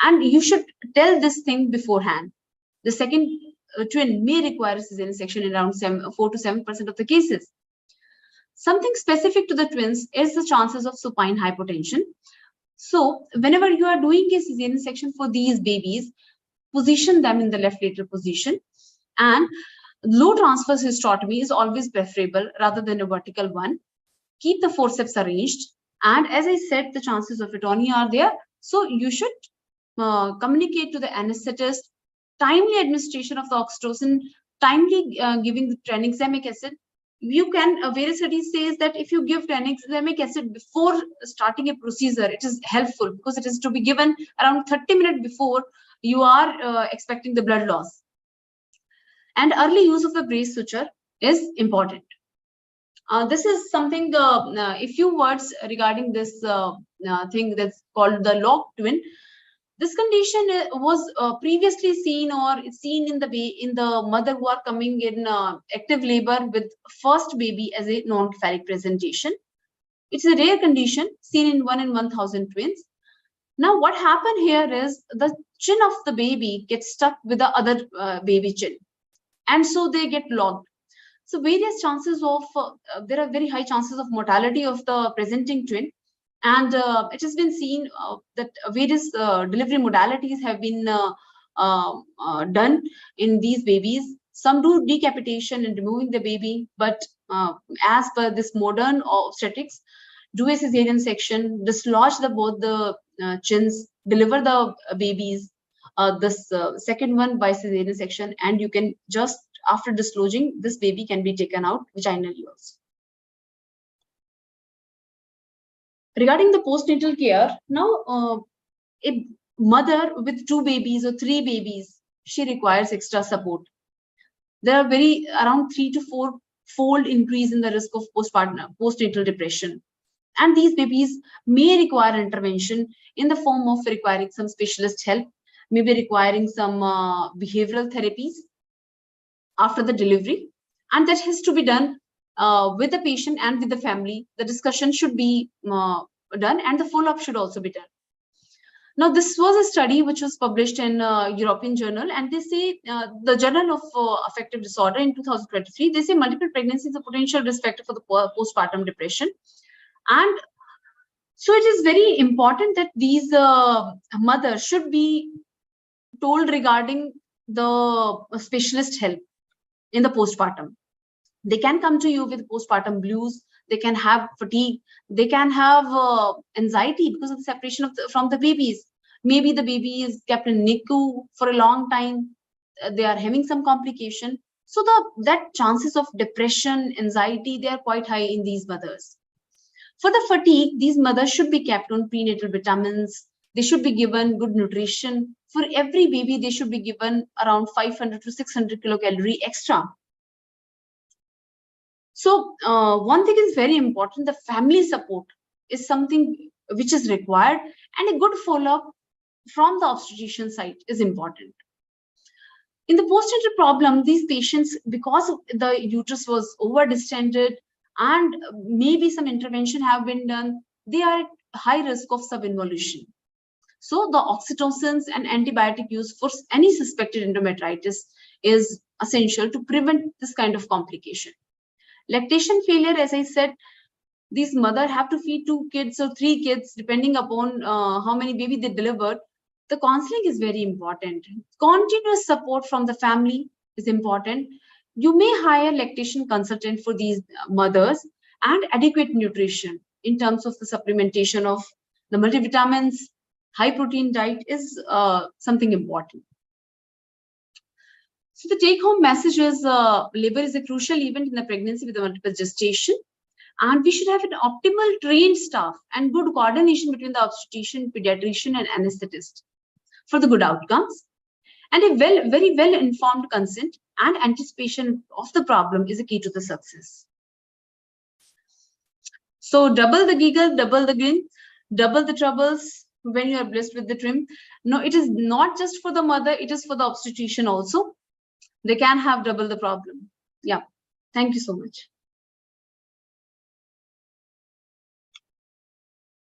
and you should tell this thing beforehand. The second twin may require a cesarean section in around 4 to 7% of the cases. Something specific to the twins is the chances of supine hypotension. So whenever you are doing a cesarean section for these babies, position them in the left lateral position, and low transverse hysterotomy is always preferable rather than a vertical one. Keep the forceps arranged, and as I said, the chances of atonia are there. So you should communicate to the anesthetist, timely administration of the oxytocin, timely giving the tranexamic acid. You can, various studies says that if you give tranexamic acid before starting a procedure, it is helpful because it is to be given around 30 minutes before you are expecting the blood loss. And early use of the brace suture is important. This is something, a few words regarding this thing that's called the locked twin. This condition was previously seen in the mother who are coming in active labor with first baby as a non-cephalic presentation. It's a rare condition seen in 1 in 1,000 twins. Now, what happened here is the chin of the baby gets stuck with the other baby chin, and so they get locked. So various chances of there are very high chances of mortality of the presenting twin. And it has been seen that various delivery modalities have been done in these babies. Some do decapitation and removing the baby, but as per this modern obstetrics, do a cesarean section, dislodge both the chins, deliver the babies, this second one by cesarean section, and you can just, after dislodging, this baby can be taken out vaginally also. Regarding the postnatal care, now a mother with 2 babies or 3 babies, she requires extra support. There are around 3 to 4 fold increase in the risk of postnatal depression. And these babies may require intervention in the form of requiring some specialist help, maybe requiring some behavioral therapies after the delivery. And that has to be done with the patient and with the family. The discussion should be done, and the follow-up should also be done. Now, this was a study which was published in European Journal, and they say the Journal of Affective Disorder in 2023, they say multiple pregnancies are potential risk factor for the postpartum depression. And so it is very important that these mothers should be told regarding the specialist help in the postpartum. They can come to you with postpartum blues, they can have fatigue, they can have anxiety because of the separation from the babies. Maybe the baby is kept in NICU for a long time, they are having some complication. So that chances of depression, anxiety, they are quite high in these mothers. For the fatigue, these mothers should be kept on prenatal vitamins. They should be given good nutrition. For every baby, they should be given around 500 to 600 kilocalorie extra. So one thing is very important, the family support is something which is required, and a good follow-up from the obstetrician side is important. In the postnatal problem, these patients, because the uterus was over-distended and maybe some intervention have been done, they are at high risk of subinvolution. So the oxytocins and antibiotic use for any suspected endometritis is essential to prevent this kind of complication. Lactation failure, as I said, these mothers have to feed 2 kids or 3 kids, depending upon how many baby they delivered. The counseling is very important. Continuous support from the family is important. You may hire lactation consultant for these mothers, and adequate nutrition in terms of the supplementation of the multivitamins, high protein diet is something important. So the take-home message is labor is a crucial event in the pregnancy with a multiple gestation, and we should have an optimal trained staff and good coordination between the obstetrician, pediatrician, and anesthetist for the good outcomes. And a very well informed consent and anticipation of the problem is a key to the success. So double the giggle, double the grin, double the troubles when you are blessed with the trim. No, it is not just for the mother, it is for the obstetrician also. They can have double the problem. Yeah. Thank you so much.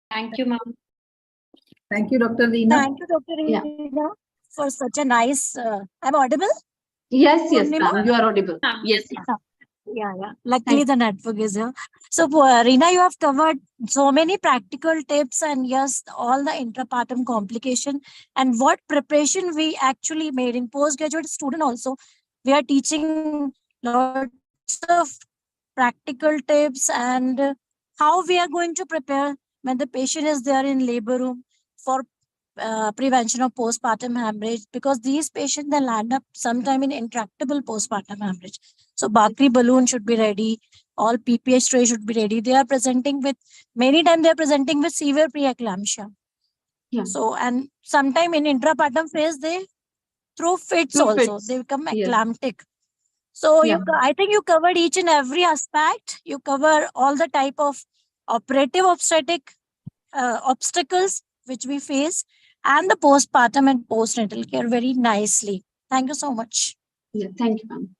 Thank you, ma'am. Thank you, Dr. Reena. Thank you, Dr. Reena, for such a nice. I'm audible? Yes, ma'am. You are audible. Yes, ma'am. Yeah. Luckily, the network is here. So, Reena, you have covered so many practical tips and yes, all the intrapartum complication and what preparation we actually made in postgraduate student also. We are teaching lots of practical tips and how we are going to prepare when the patient is there in labor room for prevention of postpartum hemorrhage, because these patients then land up sometime in intractable postpartum hemorrhage. So Bakri balloon should be ready, all PPH tray should be ready. They are presenting with, many times they are presenting with severe preeclampsia. Yeah. So, and sometime in intrapartum phase, they throw fits also. They become eclamptic. So I think you covered each and every aspect. You cover all the type of operative obstetric obstacles which we face and the postpartum and postnatal care very nicely. Thank you so much. Yeah, thank you, ma'am.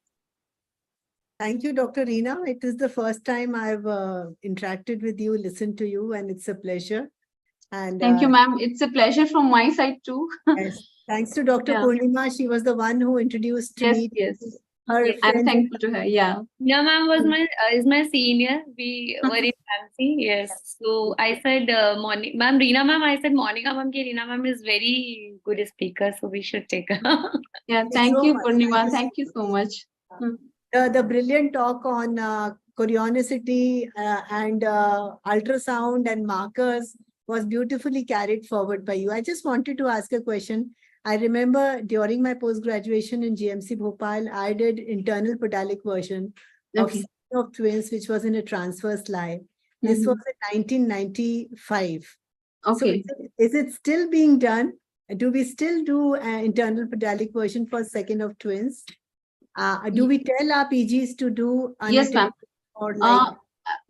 Thank you, Dr. Reena. It is the first time I've interacted with you, listened to you, and it's a pleasure. And thank you, ma'am. It's a pleasure from my side too. Yes. Thanks to Dr. Purnima. She was the one who introduced me. Yes. Her I'm thankful to her. Yeah. Yeah, ma'am was is my senior. We were in fancy. Yes. So I said, morning, ma'am, Reena ma'am. I said, Monica ma'am, Reena ma'am is very good speaker, so we should take her. Yeah. Thank you, Purnima. Thank you so much. The brilliant talk on chorionicity and ultrasound and markers was beautifully carried forward by you. I just wanted to ask a question. I remember during my post-graduation in GMC Bhopal, I did internal pedalic version of twins, which was in a transverse lie. This was in 1995. Okay. So is it still being done? Do we still do an internal pedalic version for second of twins? Do we tell our PGs to do? Yes, ma'am. Or like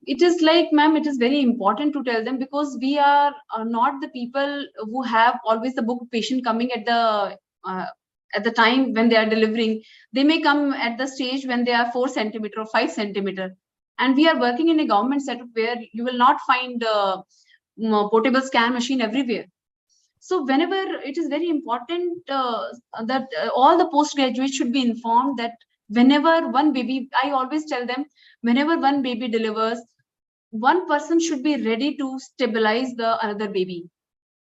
it is like, ma'am, it is very important to tell them, because we are not the people who have always the book patient coming at the time when they are delivering. They may come at the stage when they are 4 centimeter or 5 centimeter, and we are working in a government setup where you will not find portable scan machine everywhere. So whenever it is very important that all the postgraduates should be informed that whenever one baby, I always tell them, whenever one baby delivers, one person should be ready to stabilize the other baby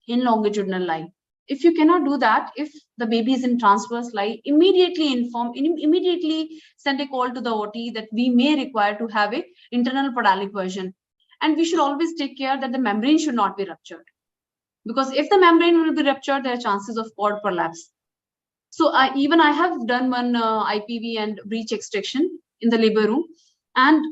in longitudinal lie. If you cannot do that, if the baby is in transverse lie, immediately inform, immediately send a call to the OT that we may require to have a internal pedalic version. And we should always take care that the membrane should not be ruptured. Because if the membrane will be ruptured, there are chances of cord prolapse. So even I have done one IPV and breech extraction in the labor room. And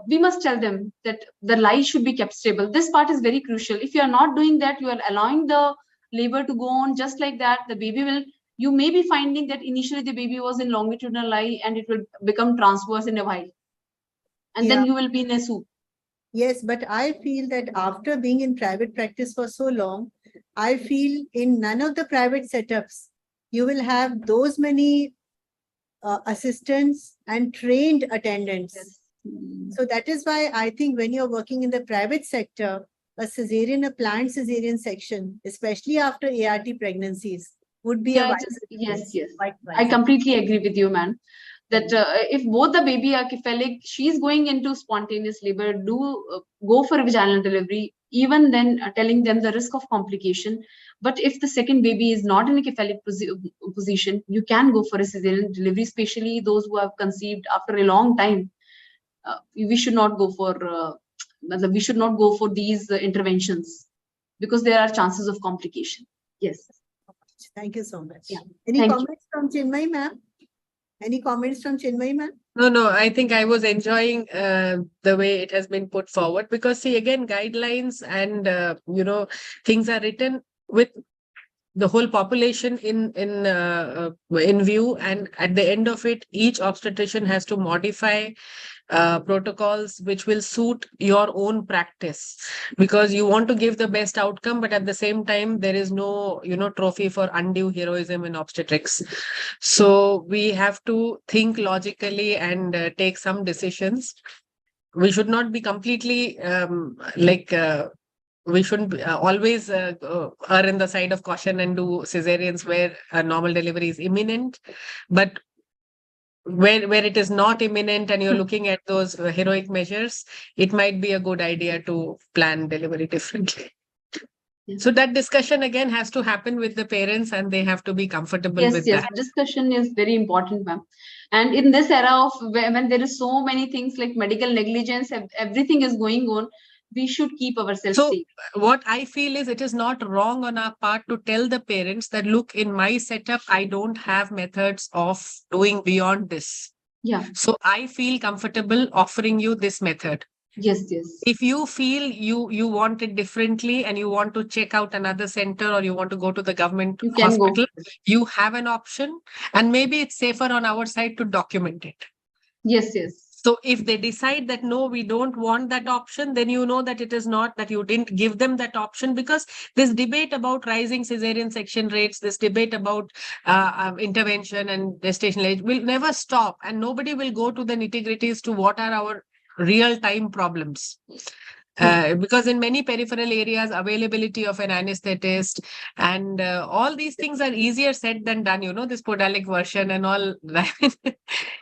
we must tell them that the lie should be kept stable. This part is very crucial. If you are not doing that, you are allowing the labor to go on just like that. The baby will, you may be finding that initially the baby was in longitudinal lie and it will become transverse in a while. And then you will be in a soup. Yes, but I feel that after being in private practice for so long, I feel in none of the private setups, you will have those many assistants and trained attendants. Yes. So that is why I think when you're working in the private sector, a cesarean, a planned cesarean section, especially after ART pregnancies, would be a wise yes. quite I wise. completely agree with you, ma'am. That if both the baby are cephalic, she's going into spontaneous labor, go for vaginal delivery, even then telling them the risk of complication. But if the second baby is not in a cephalic position, you can go for a cesarean delivery, especially those who have conceived after a long time. We should not go for these interventions because there are chances of complication. Yes. Thank you so much. Yeah. Any Thank you. comments from Chinmay ma'am? Any comments from Chinmay ma'am? No, I think I was enjoying the way it has been put forward, because see, again, guidelines and things are written with the whole population in view, and at the end of it, each obstetrician has to modify protocols which will suit your own practice, because you want to give the best outcome, but at the same time there is no trophy for undue heroism in obstetrics. So we have to think logically and take some decisions. We should not be completely we shouldn't always err in the side of caution and do cesareans where a normal delivery is imminent, but where it is not imminent and you're looking at those heroic measures, it might be a good idea to plan delivery differently. So that discussion again has to happen with the parents, and they have to be comfortable with that. Discussion is very important, ma'am. And in this era of when there is so many things like medical negligence, everything is going on, we should keep ourselves safe. What I feel is, it is not wrong on our part to tell the parents that, look, in my setup, I don't have methods of doing beyond this. Yeah. So I feel comfortable offering you this method. Yes. If you feel you want it differently and you want to check out another center, or you want to go to the government hospital, you have an option, and maybe it's safer on our side to document it. Yes. So if they decide that, no, we don't want that option, then you know that it is not that you didn't give them that option, because this debate about rising cesarean section rates, this debate about intervention and gestational age will never stop, and nobody will go to the nitty-gritties to what are our real-time problems. Because in many peripheral areas, availability of an anesthetist and all these things are easier said than done, this podalic version and all.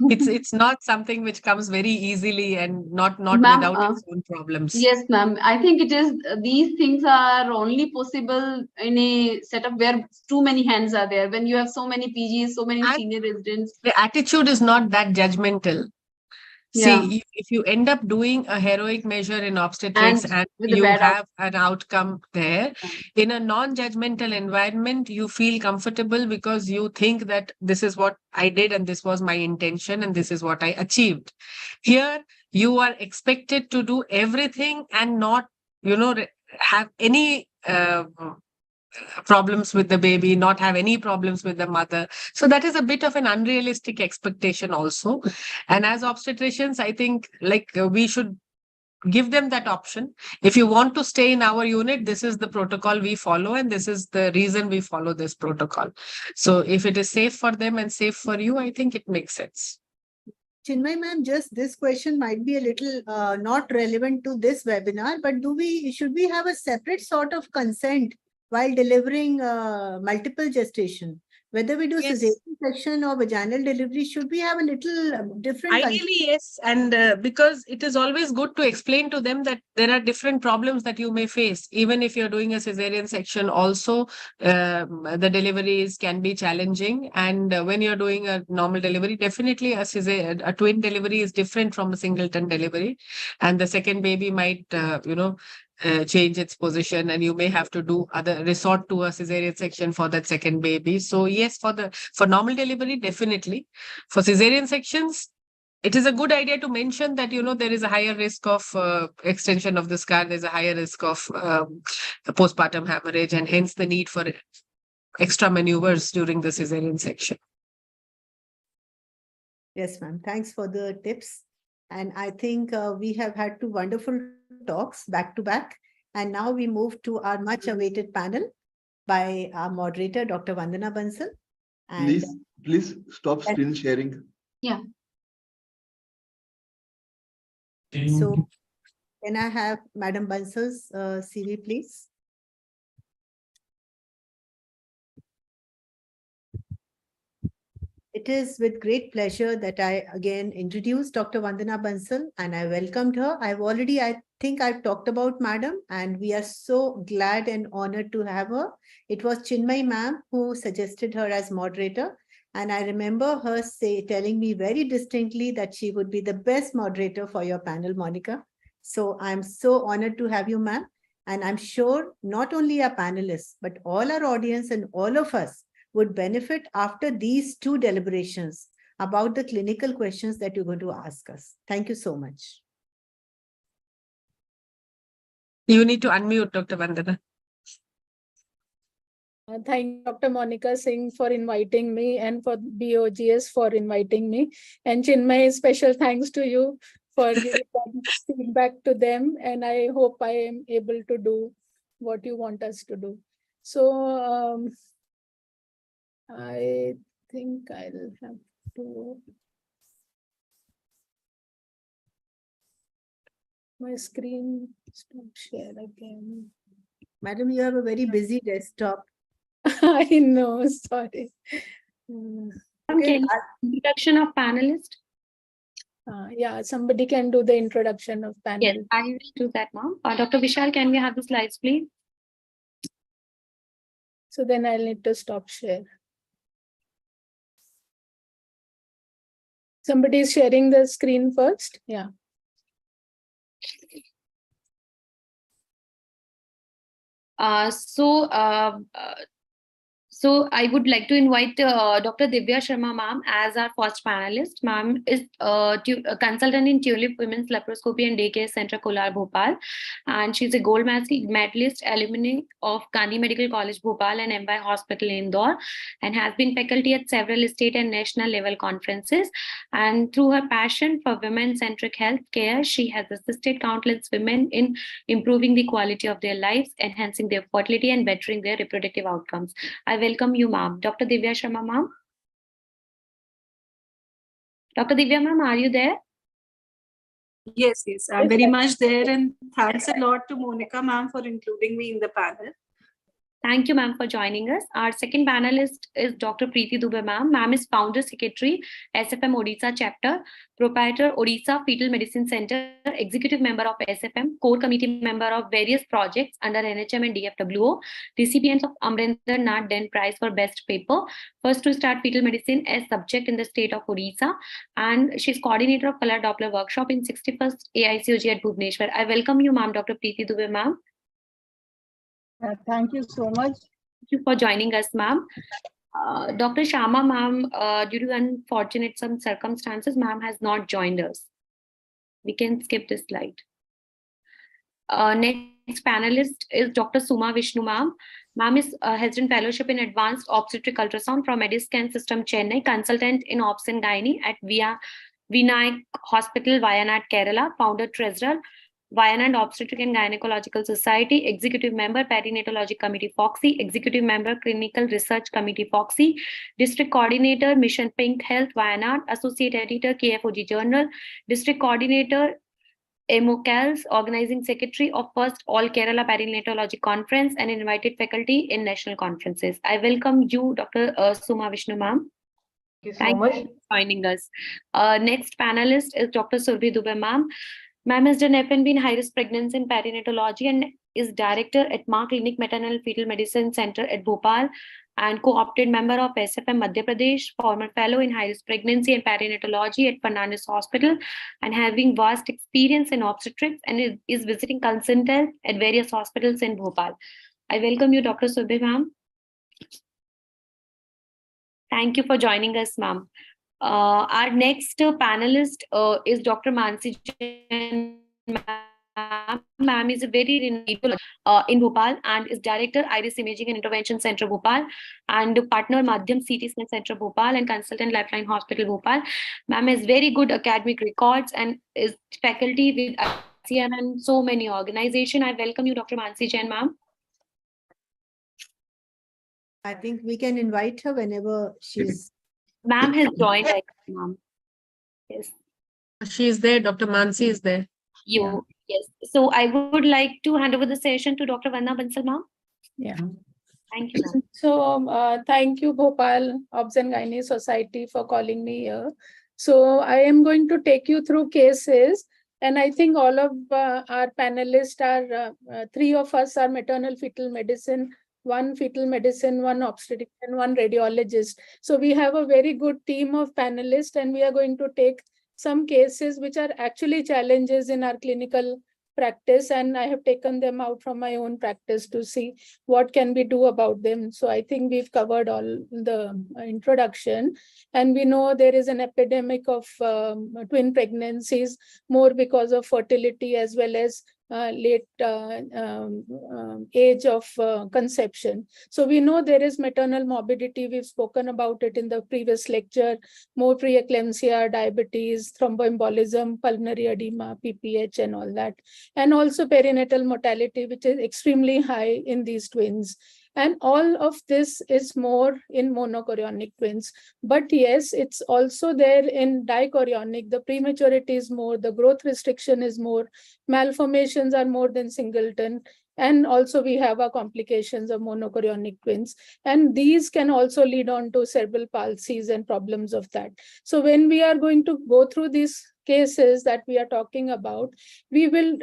It's not something which comes very easily and not without its own problems. Yes, ma'am. I think it is, these things are only possible in a setup where too many hands are there. When you have so many PGs, so many senior residents. The attitude is not that judgmental. See, if you end up doing a heroic measure in obstetrics and you have an outcome there, in a non-judgmental environment, you feel comfortable because you think that this is what I did and this was my intention and this is what I achieved. Here, you are expected to do everything and not, have any problems with the baby, not have any problems with the mother. So that is a bit of an unrealistic expectation also. And as obstetricians, I think we should give them that option. If you want to stay in our unit, this is the protocol we follow, and this is the reason we follow this protocol. So if it is safe for them and safe for you, I think it makes sense. Chinmay ma'am, just this question might be a little not relevant to this webinar, but should we have a separate sort of consent while delivering multiple gestation? Whether we do cesarean section or vaginal delivery, should we have a little different? Ideally, yes. And because it is always good to explain to them that there are different problems that you may face. Even if you're doing a cesarean section, also the deliveries can be challenging. And when you're doing a normal delivery, definitely a twin delivery is different from a singleton delivery. And the second baby might, change its position, and you may have to resort to a cesarean section for that second baby. So yes, for normal delivery, definitely. For cesarean sections, it is a good idea to mention that, there is a higher risk of extension of the scar. There's a higher risk of postpartum hemorrhage, and hence the need for extra maneuvers during the cesarean section. Yes, ma'am. Thanks for the tips. And I think we have had two wonderful talks back to back. And now we move to our much awaited panel by our moderator, Dr. Vandana Bansal. And Please stop screen sharing. Yeah. So can I have Madam Bansal's CV, please? It is with great pleasure that I again introduce Dr. Vandana Bansal, and I welcomed her. I think I've talked about Madam, and we are so glad and honored to have her. It was Chinmay ma'am who suggested her as moderator. And I remember her telling me very distinctly that she would be the best moderator for your panel, Monica. So I'm so honored to have you, ma'am. And I'm sure not only our panelists, but all our audience and all of us would benefit after these two deliberations about the clinical questions that you're going to ask us. Thank you so much. You need to unmute, Dr. Vandana. Thank you, Dr. Monica Singh, for inviting me, and for BOGS for inviting me. And Chinmay, special thanks to you for giving feedback to them. And I hope I am able to do what you want us to do. So I think I'll have to. My screen stop share again. Madam, you have a very busy desktop. I know, sorry. Okay, introduction of panelists. Yeah, somebody can do the introduction of panel. Yes, I will do that now. Dr. Vishal, can we have the slides, please? So then I'll need to stop share. Somebody is sharing the screen first. Yeah. So I would like to invite Dr. Divya Sharma ma'am as our first panelist. Ma'am is a consultant in Tulip Women's Laparoscopy and Daycare Center, Kolar, Bhopal. And she's a gold medalist alumni of Gandhi Medical College, Bhopal and MY Hospital, Indore, and has been faculty at several state and national level conferences. And through her passion for women-centric health care, she has assisted countless women in improving the quality of their lives, enhancing their fertility and bettering their reproductive outcomes. I welcome you, ma'am. Dr. Divya Sharma, ma'am. Dr. Divya, ma'am, are you there? Yes, I'm very much there, and thanks a lot to Monica, ma'am, for including me in the panel. Thank you, ma'am, for joining us. Our second panelist is Dr. Preeti Dubey, ma'am. Ma'am is founder secretary, SFM Odisha chapter, proprietor, Odisha Fetal Medicine Center, executive member of SFM, core committee member of various projects under NHM and DFWO, recipients of Amrinder Nath Den Prize for Best Paper, first to start fetal medicine as subject in the state of Odisha, and she's coordinator of Color Doppler workshop in 61st AICOG at Bhubaneswar. I welcome you, ma'am, Dr. Preeti Dubey, ma'am. Thank you so much. Thank you for joining us, ma'am. Dr. Sharma, ma'am, due to unfortunate some circumstances, ma'am has not joined us. We can skip this slide. Next panelist is Dr. Suma Vishnu, ma'am. Ma'am is has done fellowship in advanced obstetric ultrasound from Mediscan System, Chennai, consultant in Obs and Gynae at Vinayak Hospital, Wayanad, Kerala, founder, treasurer, Wayanad Obstetric and Gynecological Society, executive member, Perinatology Committee, FOXY, executive member, Clinical Research Committee, FOXY, district coordinator, Mission Pink Health, Wayanad, associate editor, KFOG Journal, district coordinator, MOCALS, organizing secretary of first All Kerala Perinatology Conference, and invited faculty in national conferences. I welcome you, Dr. Suma Vishnu, ma'am. Thank you so much for joining us. Next panelist is Dr. Surbhi Dubey, ma'am. Ma'am has done FNB in high-risk pregnancy and perinatology and is director at Ma Clinic Maternal Fetal Medicine Center at Bhopal and co-opted member of SFM Madhya Pradesh, former fellow in high-risk pregnancy and perinatology at Fernandez Hospital, and having vast experience in obstetrics and is visiting consultant at various hospitals in Bhopal. I welcome you, Dr. Surbhi, ma'am. Thank you for joining us, ma'am. Our next panelist is Dr. Mansi Jain. Ma'am is a very renowned in Bhopal and is Director Iris Imaging and Intervention Center Bhopal and partner Madhyam CT Scan Center Bhopal and consultant Lifeline Hospital Bhopal. Ma'am has very good academic records and is faculty with ICM and so many organizations. I welcome you, Dr. Mansi Jain, ma'am. I think we can invite her whenever she's. Ma'am has joined, ma'am. Yes. She is there. Dr. Mansi is there. Yes. So I would like to hand over the session to Dr. Vanna Bansal, ma'am. Yeah. Thank you, ma'am. So thank you, Bhopal Obs and Gynae Society, for calling me here. So I am going to take you through cases, and I think all of our panelists are, three of us are maternal fetal medicine, one fetal medicine, one obstetric, and one radiologist. So we have a very good team of panelists, and we are going to take some cases which are actually challenges in our clinical practice, and I have taken them out from my own practice to see what can we do about them. So I think we've covered all the introduction, and we know there is an epidemic of twin pregnancies, more because of fertility as well as late age of conception. So we know there is maternal morbidity. We've spoken about it in the previous lecture, more preeclampsia, diabetes, thromboembolism, pulmonary edema, PPH, and all that. And also perinatal mortality, which is extremely high in these twins. And all of this is more in monochorionic twins. But yes, it's also there in dichorionic. The prematurity is more, the growth restriction is more, malformations are more than singleton. And also we have our complications of monochorionic twins. And these can also lead on to cerebral palsies and problems of that. So when we are going to go through these cases that we are talking about, we will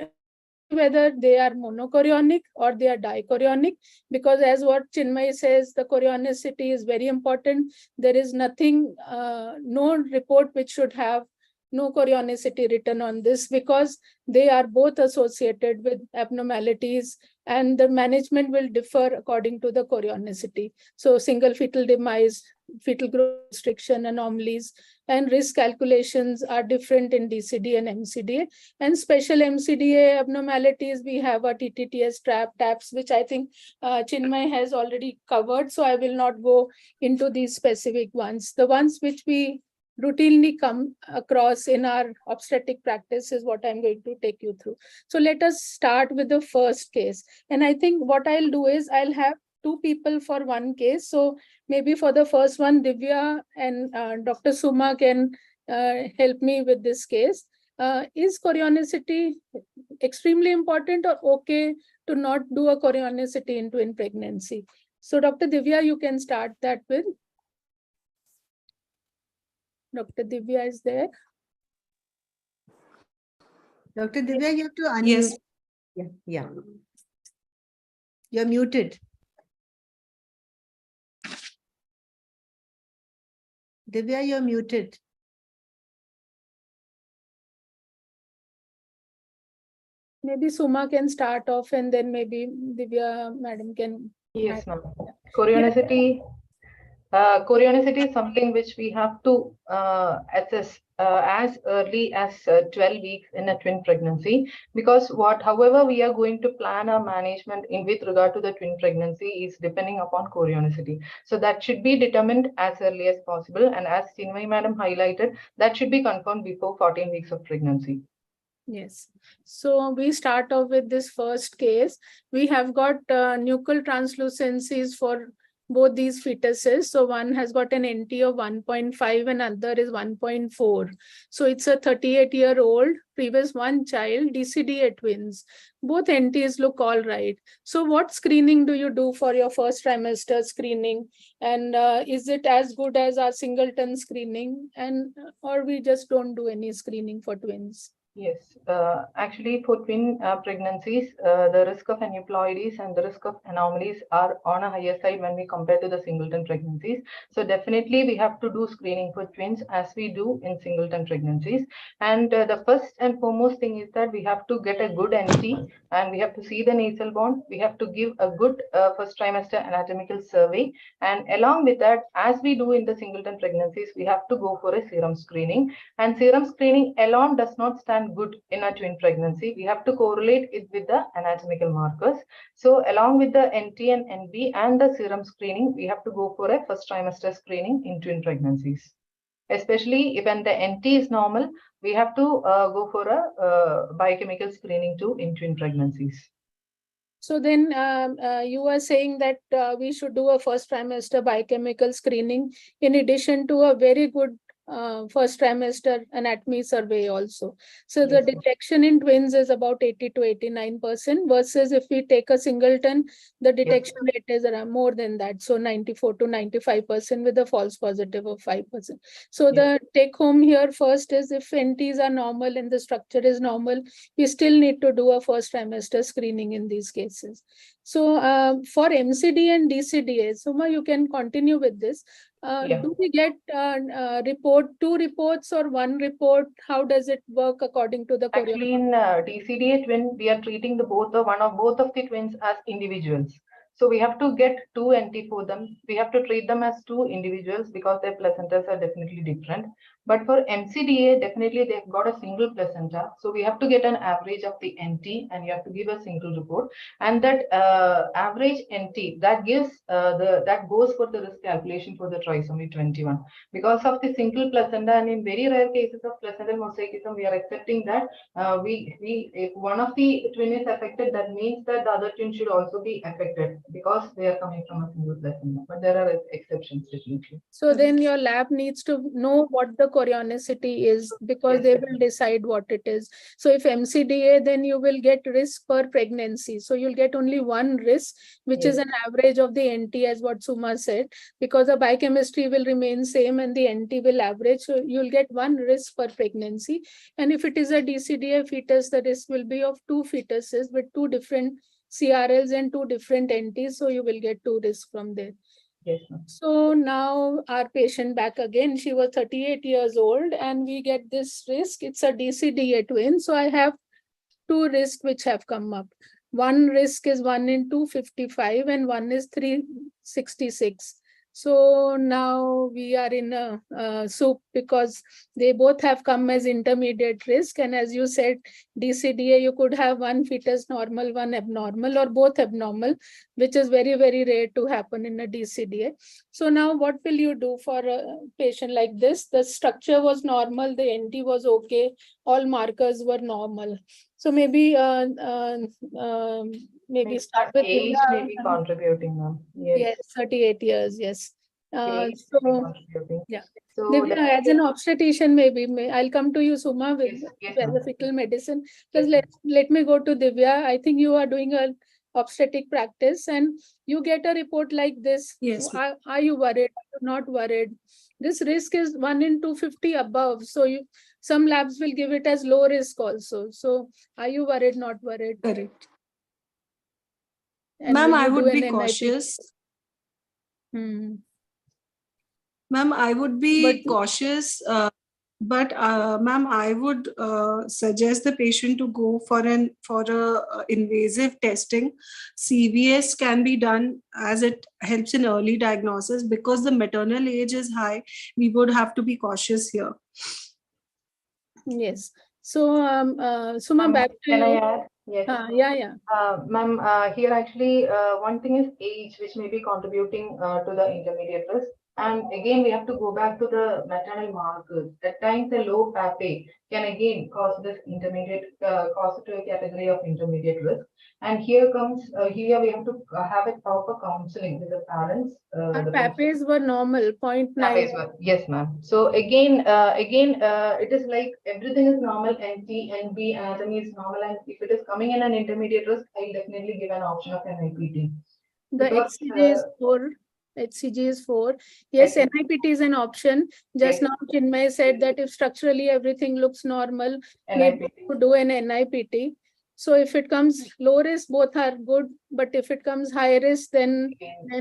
whether they are monochorionic or they are dichorionic, because as what Chinmay says, the chorionicity is very important. There is nothing, no report which should have no chorionicity written on this, because they are both associated with abnormalities and the management will differ according to the chorionicity. So single fetal demise, fetal growth restriction anomalies, and risk calculations are different in DCD and MCDA. And special MCDA abnormalities, we have a TTTS TAPS, which I think Chinmay has already covered. So I will not go into these specific ones. The ones which we routinely come across in our obstetric practice is what I'm going to take you through. So let us start with the first case. And I think what I'll do is I'll have two people for one case. So maybe for the first one, Divya and Dr. Suma can help me with this case. Is chorionicity extremely important or okay to not do a chorionicity in twin pregnancy? So Dr. Divya, you can start that with. Dr. Divya is there. Dr. Divya, you have to unmute. Yes. Yeah. You're muted. Divya, you're muted. Maybe Suma can start off and then maybe Divya madam can. Yes, ma'am. Chorionicity. Chorionicity is something which we have to assess as early as 12 weeks in a twin pregnancy, because however we are going to plan our management with regard to the twin pregnancy is depending upon chorionicity. So that should be determined as early as possible, and as Chinmay madam highlighted, that should be confirmed before 14 weeks of pregnancy. Yes. So we start off with this first case. We have got nuchal translucencies for both these fetuses. So one has got an NT of 1.5 and other is 1.4. So it's a 38-year-old, previous one child, DCDA twins. Both NTs look all right. So what screening do you do for your first trimester screening? And is it as good as our singleton screening? And or we just don't do any screening for twins? Yes, actually for twin pregnancies, the risk of aneuploidies and the risk of anomalies are on a higher side when we compare to the singleton pregnancies. So definitely we have to do screening for twins as we do in singleton pregnancies. And the first and foremost thing is that we have to get a good NT and we have to see the nasal bond. We have to give a good first trimester anatomical survey. And along with that, as we do in the singleton pregnancies, we have to go for a serum screening. And serum screening alone does not stand good in a twin pregnancy. We have to correlate it with the anatomical markers. So along with the NT and NB and the serum screening, we have to go for a first trimester screening in twin pregnancies. Especially when the NT is normal, we have to go for a biochemical screening too in twin pregnancies. So then you are saying that we should do a first trimester biochemical screening in addition to a very good first trimester anatomy survey also. So the detection in twins is about 80 to 89% versus if we take a singleton, the detection rate is around more than that. So 94 to 95% with a false positive of 5%. So the take home here first is if NTs are normal and the structure is normal, we still need to do a first trimester screening in these cases. So for MCD and DCDA, Suma, you can continue with this. Do we get two reports or one report? How does it work according to the Korean? Actually, in DCDA twin, we are treating the both of the twins as individuals. So we have to get two NT for them. We have to treat them as two individuals because their placentas are definitely different. But for MCDA, definitely they've got a single placenta. So we have to get an average of the NT and you have to give a single report. And that average NT, that gives that goes for the risk calculation for the trisomy 21. Because of the single placenta and in very rare cases of placental mosaicism, we are accepting that if one of the twin is affected, that means that the other twin should also be affected because they are coming from a single placenta. But there are exceptions definitely. So then your lab needs to know what the chorionicity is because they will decide what it is. So if MCDA, then you will get risk per pregnancy. So you'll get only one risk, which is an average of the NT as what Suma said, because the biochemistry will remain same and the NT will average. So you'll get one risk per pregnancy. And if it is a DCDA fetus, the risk will be of two fetuses with two different CRLs and two different NTs. So you will get two risks from there. Yes. So now our patient back again, she was 38 years old and we get this risk. It's a DCDA twin. So I have two risks which have come up. One risk is 1 in 255 and one is 366. So now we are in a soup because they both have come as intermediate risk. And as you said, DCDA, you could have one fetus normal, one abnormal or both abnormal, which is very, very rare to happen in a DCDA. So now what will you do for a patient like this? The structure was normal, the NT was okay, all markers were normal. So maybe maybe start with age may be contributing now. Yes, 38 years, yes. So yeah. So Divya, as an obstetrician, maybe I'll come to you, Suma, with fetal medicine. Because let me go to Divya. I think you are doing a obstetric practice and you get a report like this. Yes. Are you worried? Are you not worried? This risk is 1 in 250 above. So some labs will give it as low risk also. So are you worried, not worried? Correct. Ma'am, I would be cautious. Ma'am, I would be cautious, but ma'am, I would suggest the patient to go for a invasive testing. CVS can be done as it helps in early diagnosis because the maternal age is high. We would have to be cautious here. Yes. So, Suma, back to can you. I add? Yes. Yeah. Ma'am, here actually one thing is age, which may be contributing to the intermediate risk. And again, we have to go back to the maternal markers. At times, a low PAPA can again cause this cause it to a category of intermediate risk. And here we have to have a proper counseling with the parents. The PAPAs were normal, 0.9. Yes, ma'am. So again, it is like everything is normal, NT, NB, anatomy is normal, and if it is coming in an intermediate risk, I'll definitely give an option of an IPT. The XCJ score HCG is 4. Yes, NIPT is an option. Just now Chinmay said that if structurally everything looks normal, maybe to do an NIPT. So if it comes low risk, both are good. But if it comes high risk, then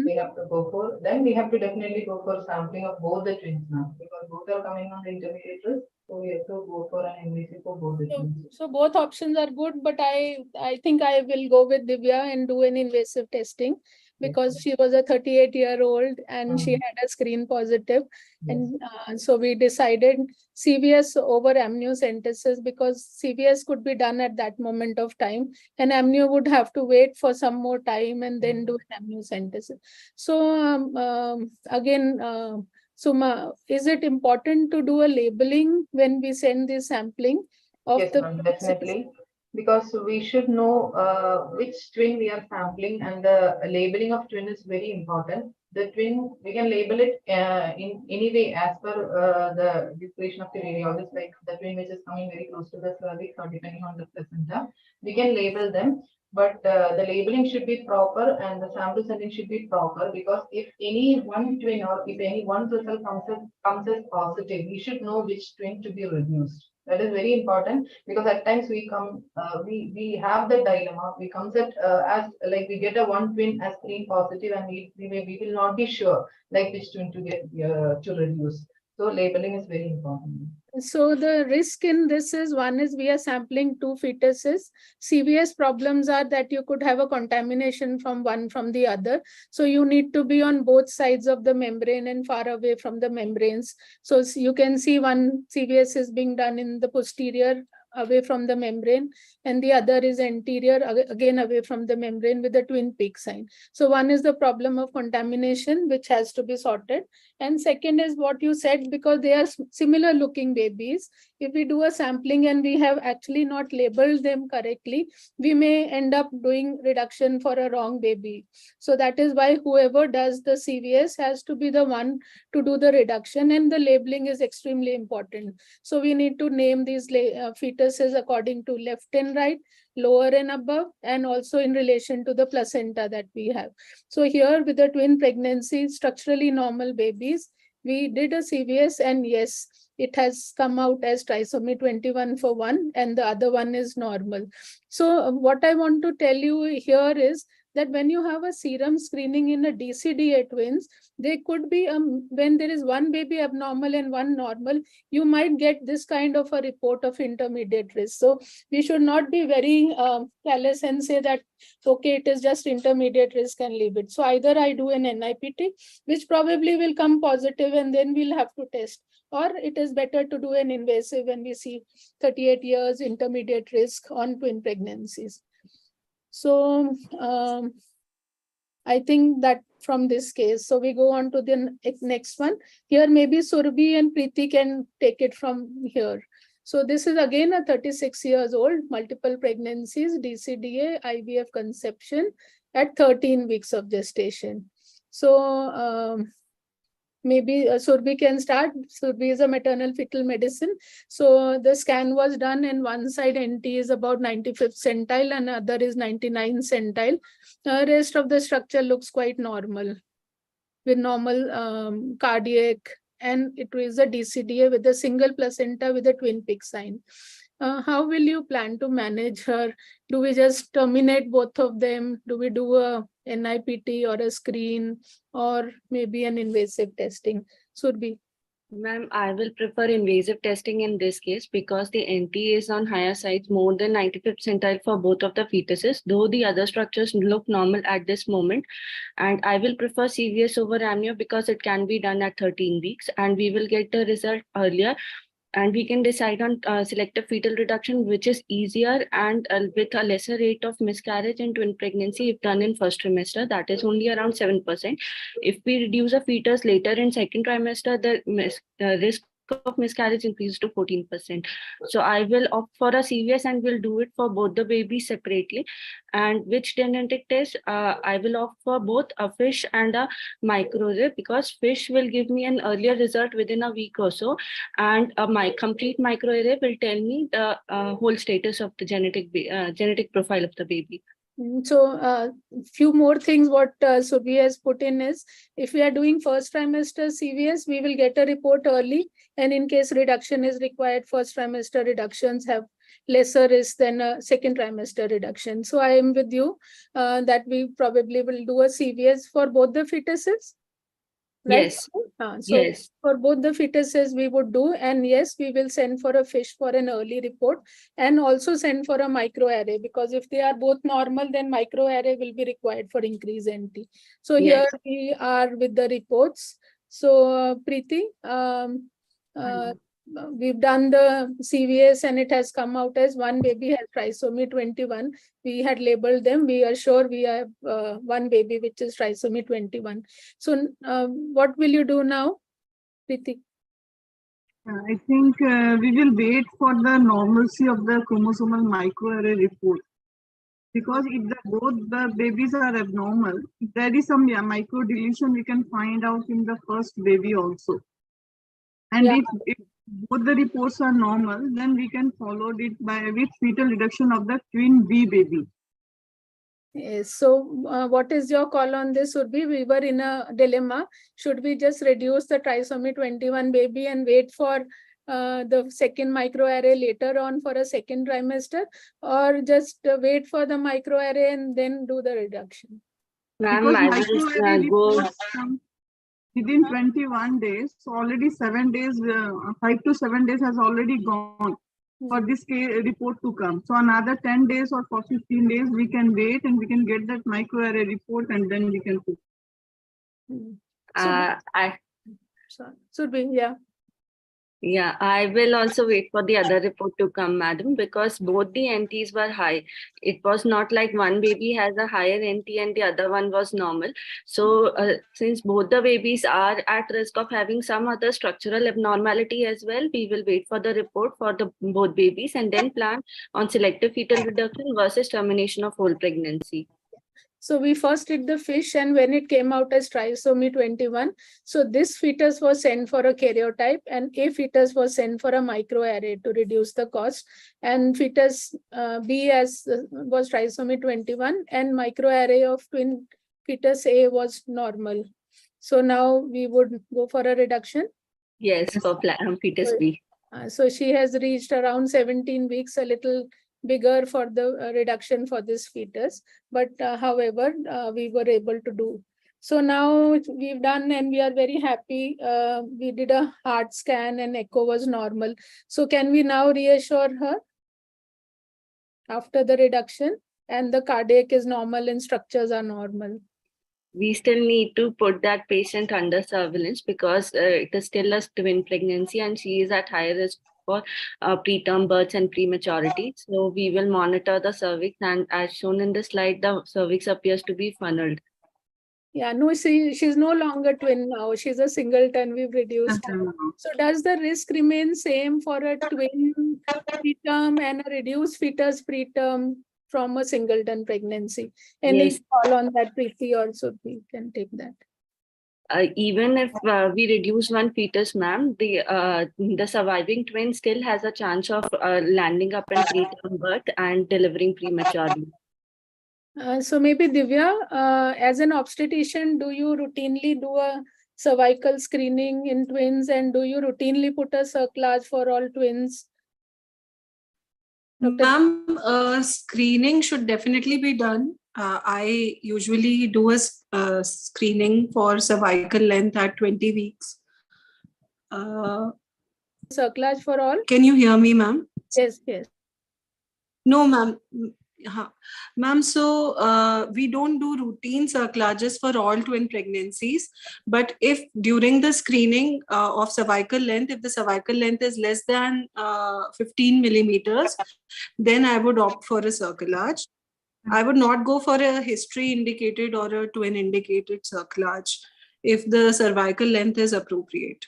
we have to go for, then we have to definitely go for sampling of both the twins now, because both are coming on the intermediate risk. So we have to go for an invasive for both the twins. So both options are good, but I think I will go with Divya and do an invasive testing, because she was a 38-year-old and she had a screen positive. And so we decided CVS over amniocentesis, because CVS could be done at that moment of time and amnio would have to wait for some more time and then do an amniocentesis. So again, Suma, is it important to do a labeling when we send this sampling of Yes, ma'am, definitely. Because we should know which twin we are sampling, and the labeling of twin is very important. The twin, we can label it in any way as per the description of the radiologist, like the twin which is coming very close to the cervix or depending on the placenta. We can label them, but the labeling should be proper and the sample sending should be proper, because if any one twin or if any one result comes as positive, we should know which twin to be reduced. That is very important, because at times we come, we have the dilemma. We comes at as like we get a one twin as screen positive, and we will not be sure like which twin to get to reduce. So labeling is very important. So the risk in this is, one is we are sampling 2 fetuses. CVS problems are that you could have a contamination from one from the other. So you need to be on both sides of the membrane and far away from the membranes. So you can see one CVS is being done in the posterior away from the membrane, and the other is anterior again away from the membrane with the twin peak sign. So one is the problem of contamination, which has to be sorted. And second is what you said, because they are similar looking babies. If we do a sampling and we have actually not labeled them correctly, we may end up doing reduction for a wrong baby. So that is why whoever does the CVS has to be the one to do the reduction, and the labeling is extremely important. So we need to name these fetuses according to left and right, lower and above, and also in relation to the placenta that we have. So here with the twin pregnancy, structurally normal babies, we did a CVS, and yes, it has come out as trisomy 21 for one, and the other one is normal. So what I want to tell you here is that when you have a serum screening in a DCDA twins, they could be, when there is one baby abnormal and one normal, you might get this kind of a report of intermediate risk. So we should not be very callous and say that, okay, it is just intermediate risk and leave it. So either I do an NIPT, which probably will come positive, and then we'll have to test, or it is better to do an invasive when we see 38 years intermediate risk on twin pregnancies. So I think that from this case, so we go on to the next one. Here maybe Surbhi and Preeti can take it from here. So this is again a 36 years old, multiple pregnancies, DCDA, IVF conception at 13 weeks of gestation. So maybe Surbhi can start. Surbhi is a maternal fetal medicine. So the scan was done, and one side NT is about 95th centile and other is 99 centile. The rest of the structure looks quite normal, with normal cardiac, and it is a DCDA with a single placenta with a twin peak sign. How will you plan to manage her? Do we just terminate both of them? Do we do a NIPT or a screen, or maybe an invasive testing? Surbhi. Ma'am, I will prefer invasive testing in this case, because the NT is on higher sides, more than 95th centile for both of the fetuses, though the other structures look normal at this moment. And I will prefer CVS over amnio, because it can be done at 13 weeks and we will get the result earlier. And we can decide on selective fetal reduction, which is easier and with a lesser rate of miscarriage in twin pregnancy if done in first trimester. That is only around 7%. If we reduce a fetus later in second trimester, the risk of miscarriage increases to 14%. So I will opt for a CVS and will do it for both the babies separately. And which genetic test? I will opt for both a fish and a microarray, because fish will give me an earlier result within a week or so, and my complete microarray will tell me the whole status of the genetic profile of the baby. So few more things what Surbhi has put in is, if we are doing first trimester CVS, we will get a report early. And in case reduction is required, first trimester reductions have lesser risk than a second trimester reduction. So I am with you that we probably will do a CVS for both the fetuses. Right? Yes. So Yes. for both the fetuses we would do, and yes, we will send for a fish for an early report, and also send for a microarray, because if they are both normal, then microarray will be required for increase NT. So here Yes. we are with the reports. So Preeti, we've done the CVS and it has come out as one baby has trisomy 21. We had labeled them. We are sure we have one baby which is trisomy 21. So what will you do now, Preeti? I think we will wait for the normalcy of the chromosomal microarray report. Because if both the babies are abnormal, if there is some micro deletion, we can find out in the first baby also. And if both the reports are normal, then we can follow it with fetal reduction of the twin B baby. Yes. So what is your call on this, Surbhi? We were in a dilemma. Should we just reduce the trisomy 21 baby and wait for the second microarray later on for a second trimester, or just wait for the microarray and then do the reduction? Ma'am, I will go. Within 21 days, so already 7 days, 5 to 7 days has already gone for this report to come. So another 10 days or for 15 days, we can wait and we can get that microarray report and then we can put. Surbhi, yeah. Yeah, I will also wait for the other report to come, madam, because both the NTs were high. It was not like one baby has a higher NT and the other one was normal. So since both the babies are at risk of having some other structural abnormality as well, we will wait for the report for the both babies and then plan on selective fetal reduction versus termination of whole pregnancy. So we first did the fish, and when it came out as trisomy 21, so this fetus was sent for a karyotype and a fetus was sent for a microarray to reduce the cost. And fetus B was trisomy 21 and microarray of twin fetus A was normal. So now we would go for a reduction. Yes, for fetus B. So she has reached around 17 weeks, a little bigger for the reduction for this fetus, but however we were able to do. So now we've done and we are very happy. We did a heart scan and echo was normal. So can we now reassure her after the reduction, and the cardiac is normal and structures are normal? We still need to put that patient under surveillance because it is still a twin pregnancy and she is at higher risk for preterm births and prematurity. So we will monitor the cervix, and as shown in the slide, the cervix appears to be funneled. Yeah, no, she's no longer twin now. She's a singleton. We've reduced. So does the risk remain same for a twin preterm and a reduced fetus preterm from a singleton pregnancy? Any Yes. call on that, Preeti, also we can take that. Even if we reduce one fetus, ma'am, the surviving twin still has a chance of landing up in preterm birth and delivering prematurely. So maybe Divya, as an obstetrician, do you routinely do a cervical screening in twins, and do you routinely put a cerclage for all twins? Ma'am, screening should definitely be done. I usually do a screening for cervical length at 20 weeks. Cerclage for all? Can you hear me, ma'am? Yes, yes. No, ma'am. Ma'am, so we don't do routine cerclages for all twin pregnancies, but if during the screening of cervical length, if the cervical length is less than 15 millimeters, then I would opt for a cerclage. I would not go for a history indicated or a twin indicated cerclage if the cervical length is appropriate.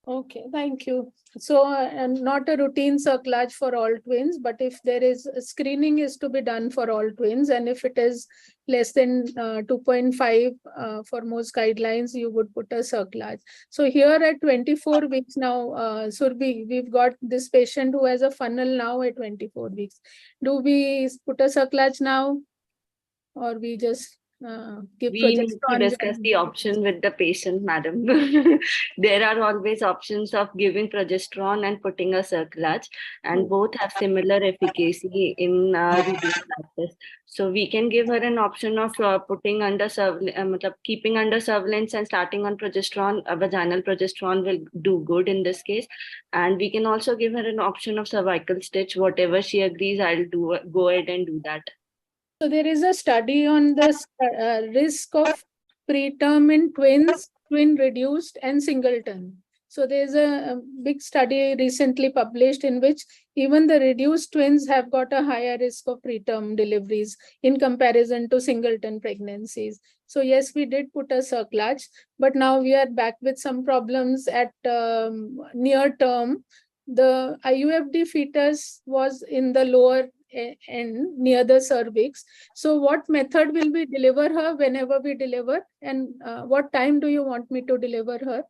Okay, thank you. So not a routine cerclage for all twins, but if there is screening is to be done for all twins, and if it is less than 2.5 for most guidelines, you would put a cerclage. So here at 24 weeks now, Surbhi, we've got this patient who has a funnel now at 24 weeks. Do we put a cerclage now, or we just give We need to progesterone? discuss the option with the patient, madam. There are always options of giving progesterone and putting a cerclage, and both have similar efficacy in routine practice. So we can give her an option of putting under keeping under surveillance and starting on progesterone. Vaginal progesterone will do good in this case, and we can also give her an option of cervical stitch. Whatever she agrees, I'll go ahead and do that. So there is a study on the risk of preterm in twins, twin reduced and singleton. So there's a big study recently published in which even the reduced twins have got a higher risk of preterm deliveries in comparison to singleton pregnancies. So yes, we did put a cerclage, but now we are back with some problems at near term. The IUFD fetus was in the lower end near the cervix. So what method will we deliver her whenever we deliver, and what time do you want me to deliver her?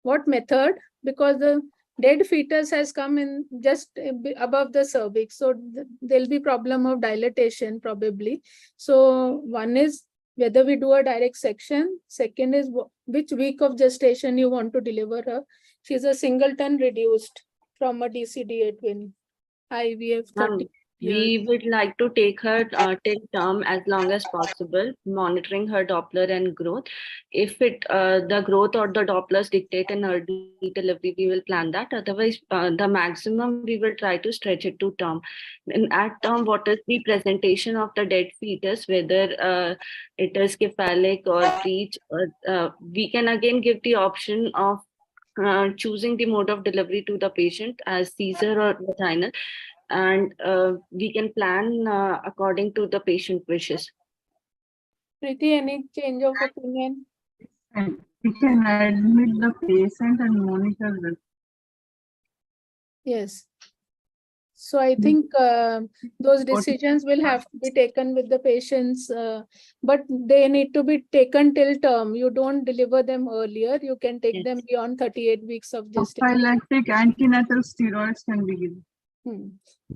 What method? Because the dead fetus has come in just above the cervix, so there'll be problem of dilatation probably. So one is whether we do a direct section. Second is which week of gestation you want to deliver her. She's a singleton reduced from a DCDA twin. IVF 30 We would like to take her till term as long as possible, monitoring her Doppler and growth. If the growth or the Dopplers dictate an early delivery, we will plan that. Otherwise, the maximum we will try to stretch it to term. And at term, what is the presentation of the dead fetus, whether it is cephalic or breech, or we can again give the option of choosing the mode of delivery to the patient as Caesar or vaginal, and we can plan according to the patient wishes. Preeti, any change of opinion? And we can admit the patient and monitor them. Yes. So I think those decisions will have to be taken with the patients, but they need to be taken till term. You don't deliver them earlier. You can take them beyond 38 weeks of gestation. Prophylactic antenatal steroids can be given.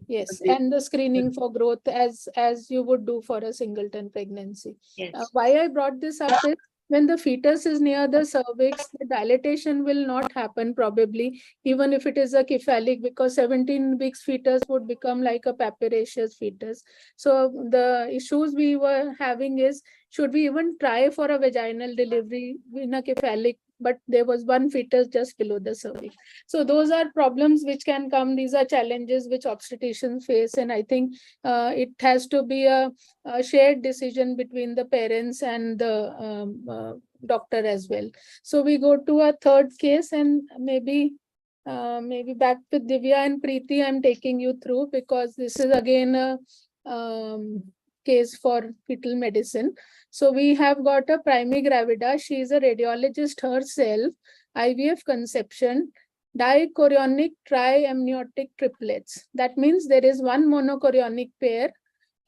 Yes, and the screening for growth as you would do for a singleton pregnancy. Yes. Why I brought this up is when the fetus is near the cervix, the dilatation will not happen probably, even if it is a cephalic, because 17 weeks fetus would become like a papyraceous fetus. So the issues we were having is, should we even try for a vaginal delivery in a cephalic, but there was one fetus just below the cervix. So those are problems which can come. These are challenges which obstetricians face. And I think it has to be a shared decision between the parents and the doctor as well. So we go to a third case, and maybe back with Divya and Preeti, I'm taking you through, because this is again a case for fetal medicine. So we have got a primigravida. She is a radiologist herself, IVF conception, dichorionic triamniotic triplets. That means there is one monochorionic pair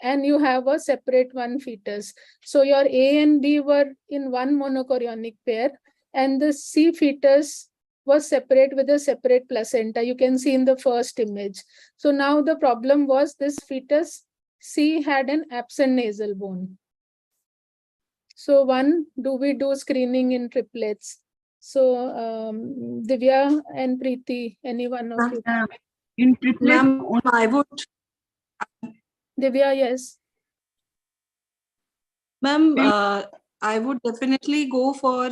and you have a separate one fetus. So your A and B were in one monochorionic pair, and the C fetus was separate with a separate placenta. You can see in the first image. So now the problem was this fetus C had an absent nasal bone. So one, do we do screening in triplets? So Divya and Preeti, any one of you? In triplets, I would. Divya, yes. Ma'am, I would definitely go for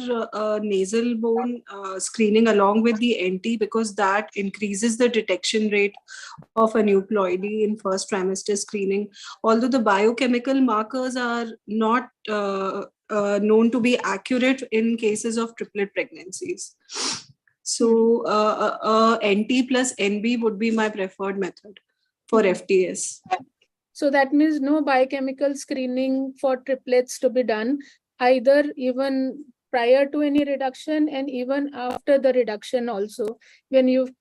nasal bone screening along with the NT, because that increases the detection rate of aneuploidy in first trimester screening. Although the biochemical markers are not known to be accurate in cases of triplet pregnancies. So NT plus NB would be my preferred method for FTS. So that means no biochemical screening for triplets to be done, either even prior to any reduction and even after the reduction also. When you've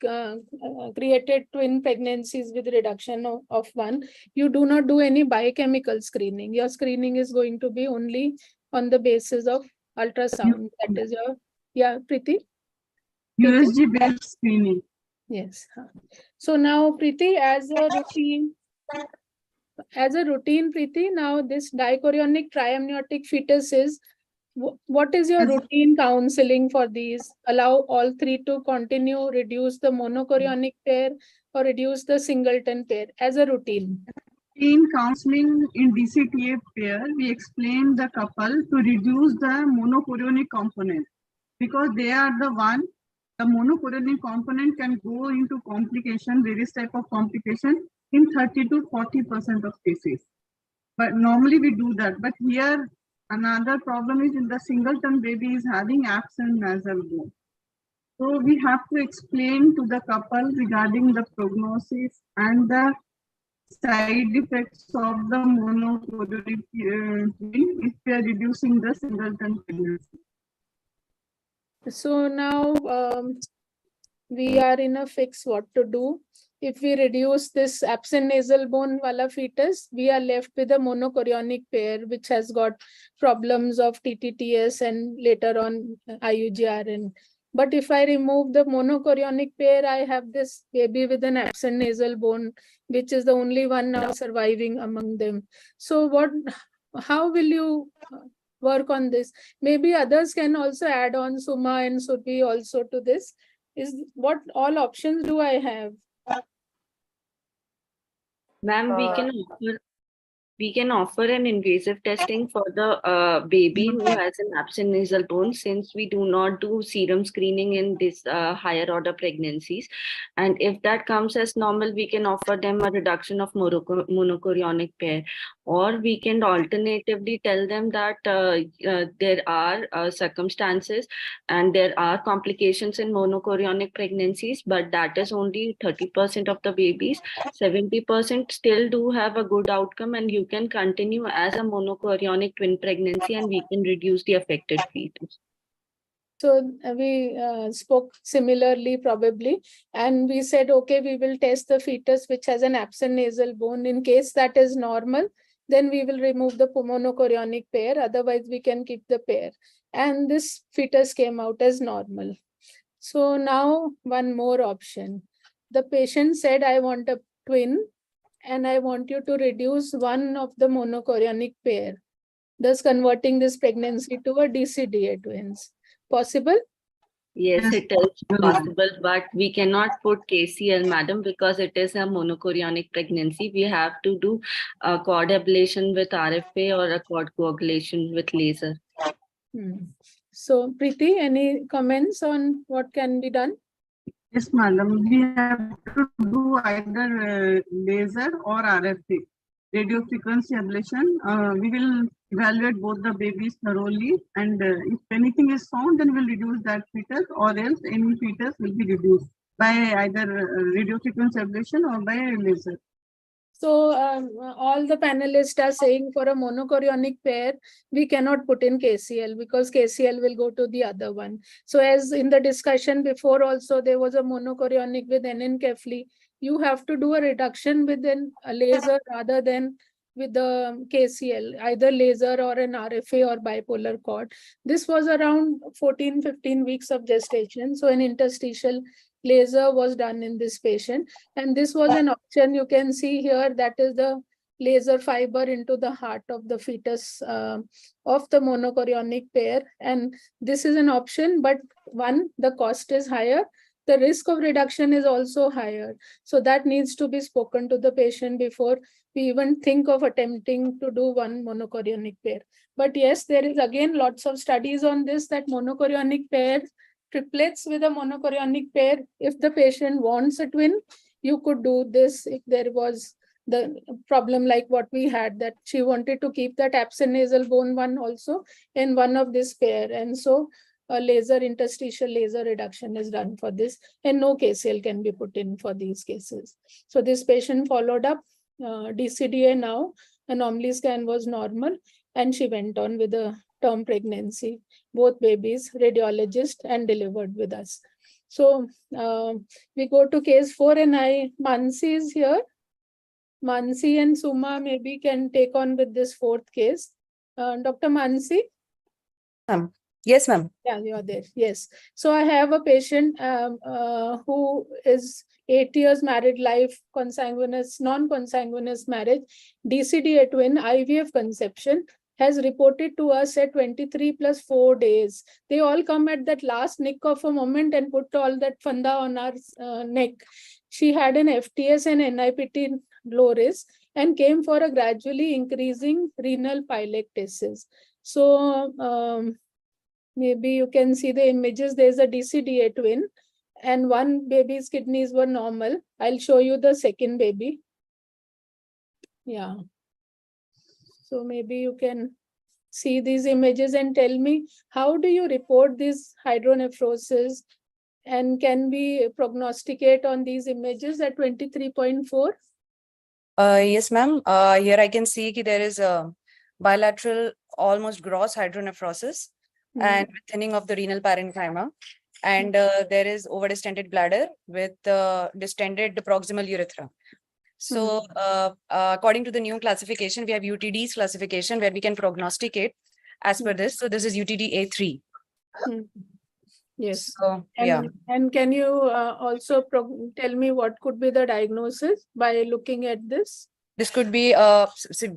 created twin pregnancies with reduction of one, you do not do any biochemical screening. Your screening is going to be only on the basis of ultrasound. That is your, yeah, Preeti? USG based screening. Yes. So now, Preeti, as a routine, Preeti, now this dichorionic triamniotic fetuses, what is your routine counseling for these? Allow all three to continue, reduce the monochorionic pair, or reduce the singleton pair as a routine? In counseling in DCTA pair, we explain the couple to reduce the monochorionic component because they are the one, the monochorionic component can go into complication, various type of complication in 30 to 40% of cases. But normally we do that. But here another problem is in the singleton baby is having absent nasal bone. So we have to explain to the couple regarding the prognosis and the side effects of the monochorionic if we are reducing the singleton pregnancy. So now we are in a fix what to do. If we reduce this absent nasal bone wala fetus, we are left with a monochorionic pair, which has got problems of TTTS and later on IUGRN. But if I remove the monochorionic pair, I have this baby with an absent nasal bone, which is the only one now surviving among them. So how will you work on this? Maybe others can also add on, Suma and Surbhi also to this. Is what all options do I have? Ma'am, we can offer an invasive testing for the baby who has an absent nasal bone, since we do not do serum screening in this higher order pregnancies. And if that comes as normal, we can offer them a reduction of monochorionic pair. Or we can alternatively tell them that there are circumstances and there are complications in monochorionic pregnancies, but that is only 30% of the babies. 70% still do have a good outcome, and you can continue as a monochorionic twin pregnancy, and we can reduce the affected fetus. So we spoke similarly probably, and we said, okay, we will test the fetus which has an absent nasal bone. In case that is normal, then we will remove the monochorionic pair. Otherwise, we can keep the pair. And this fetus came out as normal. So now one more option. The patient said, I want a twin and I want you to reduce one of the monochorionic pair, thus converting this pregnancy to a DCDA twins. Possible? Yes, it is possible, but we cannot put KCL, madam, because it is a monochorionic pregnancy. We have to do a cord ablation with RFA or a cord coagulation with laser. So, Preeti, any comments on what can be done? Yes, madam. We have to do either laser or RFA, radio frequency ablation. We will evaluate both the babies thoroughly, and if anything is found, then we'll reduce that fetus, or else any fetus will be reduced by either radio frequency ablation or by laser. So all the panelists are saying for a monochorionic pair, we cannot put in KCL because KCL will go to the other one. So as in the discussion before also, there was a monochorionic with anencephaly. You have to do a reduction with a laser rather than with the KCL, either laser or an RFA or bipolar cord. This was around 14-15 weeks of gestation. So an interstitial laser was done in this patient, and this was an option. You can see here, that is the laser fiber into the heart of the fetus of the monochorionic pair, and this is an option, but one, the cost is higher, the risk of reduction is also higher, so that needs to be spoken to the patient before we even think of attempting to do one monochorionic pair. But yes, there is again lots of studies on this, that monochorionic pairs, triplets with a monochorionic pair, if the patient wants a twin, you could do this. If there was the problem like what we had, that she wanted to keep that absent nasal bone one also in one of this pair, and so a laser, interstitial laser reduction is done for this, and no KCL can be put in for these cases. So this patient followed up DCDA now, anomaly scan was normal. and she went on with a term pregnancy. Both babies, radiologist, and delivered with us. So we go to case 4, and Mansi is here. Mansi and Suma maybe can take on with this 4th case. Dr. Mansi? Yes, ma'am. Yeah, you are there. Yes. So I have a patient who is 8 years married life, consanguineous, non-consanguineous marriage, DCDA twin, IVF conception, has reported to us at 23 plus 4 days. They all come at that last nick of a moment and put all that funda on our neck. She had an FTS and NIPT low risk and came for a gradually increasing renal pylectasis. So maybe you can see the images. There's a DCDA twin and one baby's kidneys were normal. I'll show you the second baby. Yeah. So maybe you can see these images and tell me, how do you report this hydronephrosis, and can we prognosticate on these images at 23.4? Yes, ma'am. Here I can see there is a bilateral, almost gross hydronephrosis and thinning of the renal parenchyma. And there is overdistended bladder with distended proximal urethra. So according to the new classification, we have UTD's classification where we can prognosticate as per this. So this is UTD A3. Yes. So, And can you also tell me what could be the diagnosis by looking at this? This could be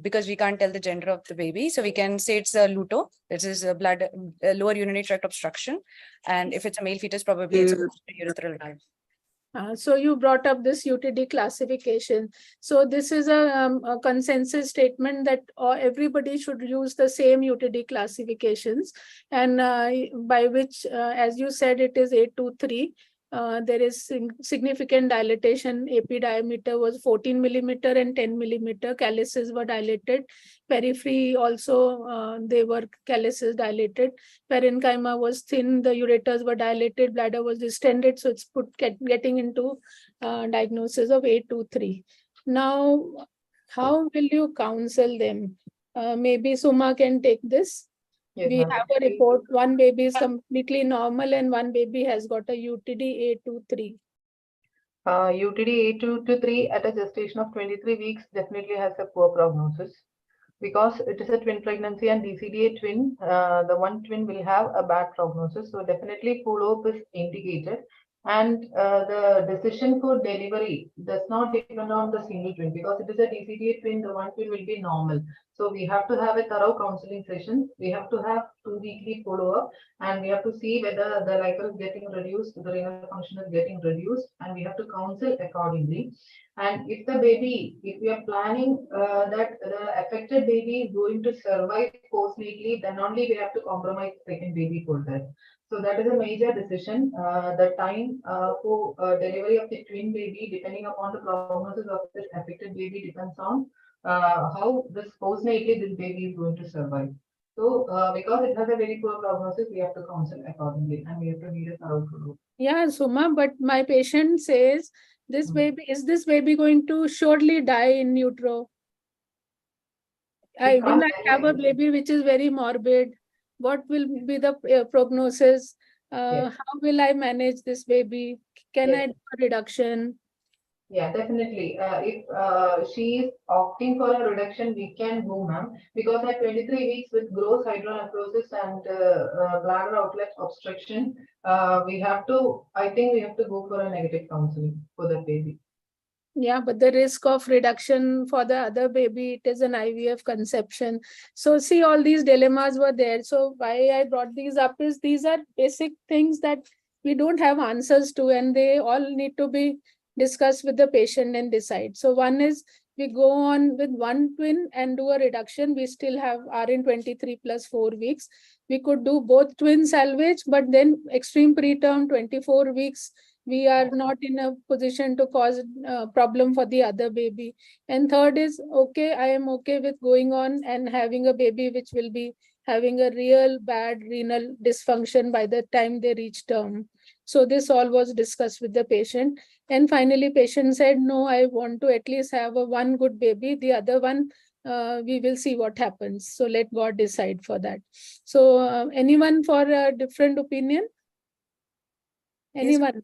because we can't tell the gender of the baby, so we can say it's a LUTO. This is a bladder, lower urinary tract obstruction, and if it's a male fetus, probably it's a urethral valve. So you brought up this UTD classification. So this is a consensus statement that everybody should use the same UTD classifications, and by which, as you said, it is 823. There is significant dilatation. AP diameter was 14 millimeter and 10 millimeter. Calyces were dilated. Periphery also, they were calyces dilated. Parenchyma was thin. The ureters were dilated. Bladder was distended. So it's getting into diagnosis of 823. Now, how will you counsel them? Maybe Suma can take this. Yes, we have a report, one baby is completely normal and one baby has got a UTD A23. UTD A2 to 3 at a gestation of 23 weeks definitely has a poor prognosis because it is a twin pregnancy and DCDA twin. The one twin will have a bad prognosis. So definitely follow-up is indicated. And the decision for delivery does not depend on the single twin because it is a DCDA twin, the one twin will be normal. So we have to have a thorough counseling session. We have to have 2 weekly follow-up and we have to see whether the liver is getting reduced, the renal function is getting reduced, and we have to counsel accordingly. And if the baby, if we are planning that the affected baby is going to survive postnatally, then only we have to compromise second baby for that. So that is a major decision. The time for delivery of the twin baby, depending upon the prognosis of this affected baby, depends on how this postnatally this baby is going to survive. So because it has a very poor prognosis, we have to counsel accordingly and we have to need a thorough follow-up. Yeah, Suma, but my patient says this baby, is this baby going to surely die in utero? Will I have a baby which is very morbid? What will be the prognosis? How will I manage this baby? Can I do a reduction? Yeah, definitely. If she is opting for a reduction, we can go, ma'am, because at 23 weeks with gross hydronephrosis and bladder outlet obstruction, we have to, I think we have to go for a negative counseling for the baby. Yeah, but the risk of reduction for the other baby, it is an IVF conception. So see, all these dilemmas were there. So why I brought these up is these are basic things that we don't have answers to, and they all need to be discussed with the patient and decide. So one is we go on with one twin and do a reduction. We still have RN 23 plus 4 weeks. We could do both twin salvage, but then extreme preterm 24 weeks. We are not in a position to cause a problem for the other baby. And third is, okay, I am okay with going on and having a baby which will be having a real bad renal dysfunction by the time they reach term. So this all was discussed with the patient. And finally, patient said, no, I want to at least have one good baby. The other one we will see what happens. So let God decide for that. So anyone for a different opinion? Anyone?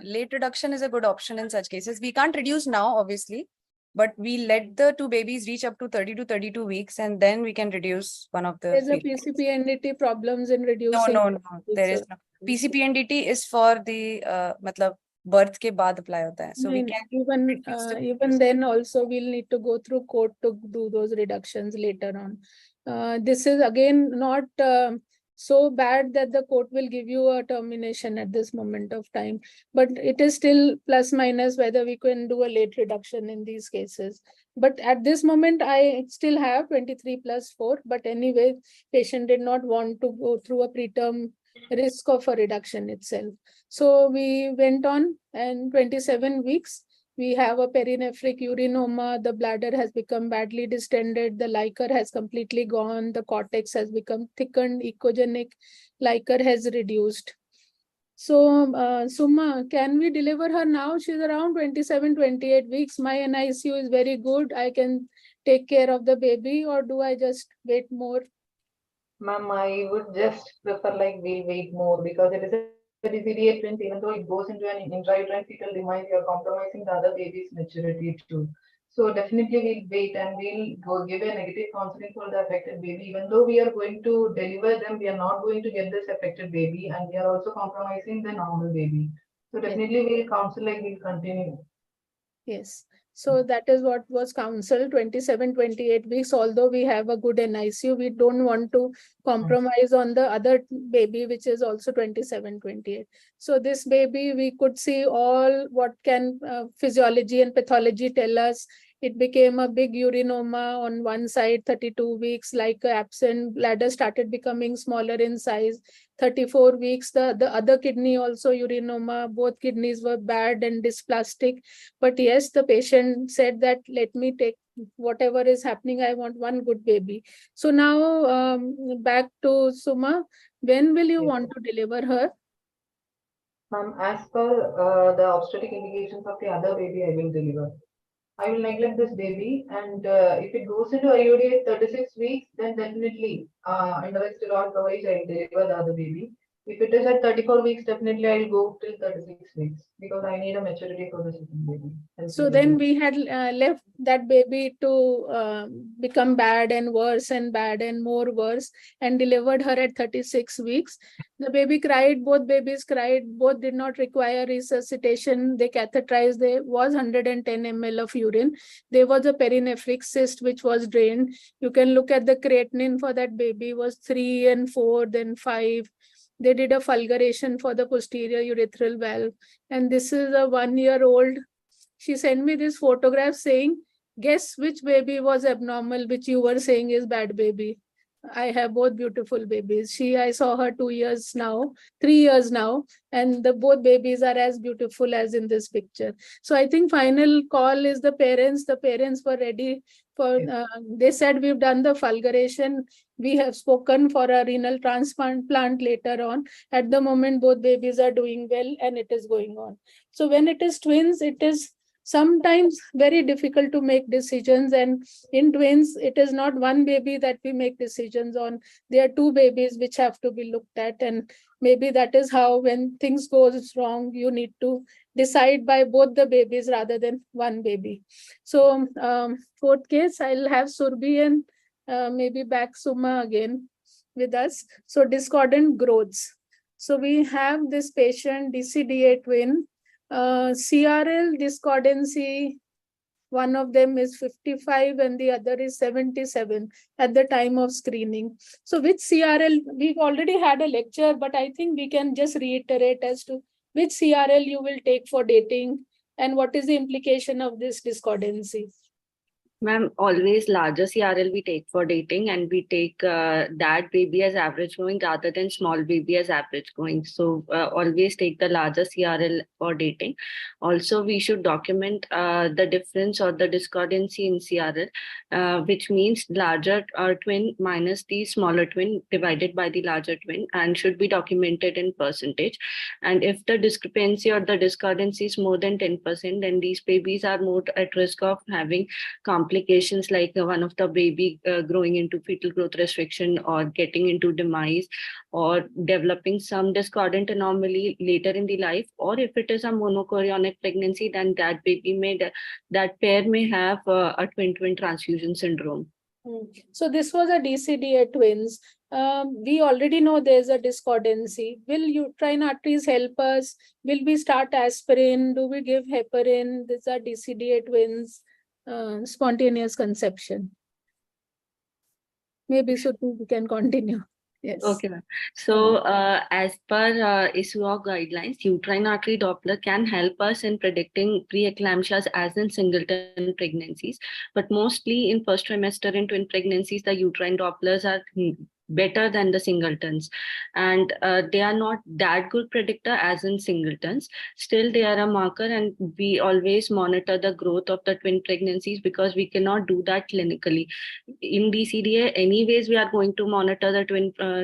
Late reduction is a good option in such cases. We can't reduce now, obviously, but we let the two babies reach up to 30 to 32 weeks, and then we can reduce one of the. There's a PCP-NDT problems in reducing. No. There is no. PCP-NDT is for the matlab birth ke baad apply hota hai. So we can even then also we'll need to go through court to do those reductions later on. This is again not so bad that the court will give you a termination at this moment of time, but it is still plus minus whether we can do a late reduction in these cases. But at this moment, I still have 23 plus 4, but anyway, patient did not want to go through a preterm risk of a reduction itself. So we went on, and 27 weeks, we have a perinephric urinoma, the bladder has become badly distended, the liquor has completely gone, the cortex has become thickened, echogenic liquor has reduced. So, Suma, can we deliver her now? She's around 27, 28 weeks. My NICU is very good. I can take care of the baby, or do I just wait more? Ma'am, I would just prefer like we'll wait more because it is a DCDA twins, even though it goes into an intrauterine fetal demise, you're compromising the other baby's maturity too. So definitely we'll wait and we'll go give a negative counseling for the affected baby. Even though we are going to deliver them, we are not going to get this affected baby, and we are also compromising the normal baby. So definitely we'll counsel like we'll continue. Yes. So that is what was counseled, 27, 28 weeks. Although we have a good NICU, we don't want to compromise on the other baby, which is also 27, 28. So this baby, we could see all what can physiology and pathology tell us. It became a big urinoma on one side, 32 weeks, like absent, bladder started becoming smaller in size. 34 weeks, the other kidney also urinoma, both kidneys were bad and dysplastic. But yes, the patient said that, let me take whatever is happening, I want one good baby. So now back to Suma, when will you want to deliver her? As per the obstetric indications of the other baby, I will deliver. I will neglect this baby, and if it goes into IOD at 36 weeks, then definitely under steroid coverage, I will deliver the other baby. If it is at 34 weeks, definitely I will go till 36 weeks because I need a maturity for the second baby. So then we had left that baby to become bad and worse and bad and more worse, and delivered her at 36 weeks. The baby cried, both babies cried, both did not require resuscitation. They catheterized, there was 110 ml of urine. There was a perinephric cyst which was drained. You can look at the creatinine for that baby was 3 and 4, then 5. They did a fulguration for the posterior urethral valve. And this is a 1-year-old. She sent me this photograph saying, guess which baby was abnormal, which you were saying is bad baby. I have both beautiful babies. I saw her 2 years now, 3 years now, and both babies are as beautiful as in this picture. So I think final call is the parents. The parents were ready for, they said we've done the fulguration. We have spoken for a renal transplant later on. At the moment, both babies are doing well and it is going on. So when it is twins, it is sometimes very difficult to make decisions, and in twins it is not one baby that we make decisions on. There are two babies which have to be looked at, and maybe that is how when things goes wrong you need to decide by both the babies rather than one baby. So fourth case, I'll have Surbi and maybe back Suma again with us. So discordant growths. So we have this patient DCDA twin. CRL discordancy, one of them is 55 and the other is 77 at the time of screening. So which CRL, we've already had a lecture, but I think we can just reiterate as to which CRL you will take for dating and what is the implication of this discordancy. Ma'am, always larger CRL we take for dating, and we take that baby as average going rather than small baby as average going. So always take the larger CRL for dating. Also, we should document the difference or the discordancy in CRL, which means larger twin minus the smaller twin divided by the larger twin, and should be documented in percentage. And if the discrepancy or the discordancy is more than 10%, then these babies are more at risk of having complications complications like one of the baby growing into fetal growth restriction or getting into demise or developing some discordant anomaly later in the life, or if it is a monochorionic pregnancy, then that that pair may have a twin transfusion syndrome. So this was a DCDA twins. We already know there's a discordancy. Will uterine arteries help us? Will we start aspirin? Do we give heparin? These are DCDA twins, spontaneous conception. Maybe so too, we can continue. Yes. Okay, ma'am. So as per ISUOC guidelines, uterine artery Doppler can help us in predicting preeclampsias as in singleton pregnancies. But mostly in first trimester in twin pregnancies, the uterine Dopplers are better than the singletons, and they are not that good predictor as in singletons. Still, they are a marker, and we always monitor the growth of the twin pregnancies because we cannot do that clinically. In DCDA, anyways, we are going to monitor the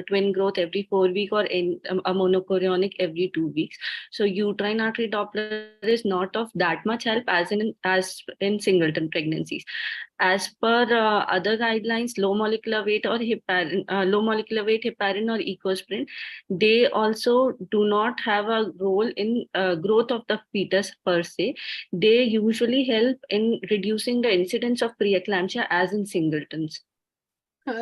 twin growth every 4 weeks or in a monochorionic every 2 weeks. So uterine artery Doppler is not of that much help as in singleton pregnancies. As per other guidelines, low molecular weight heparin or ecosprin, they also do not have a role in growth of the fetus per se. They usually help in reducing the incidence of preeclampsia as in singletons.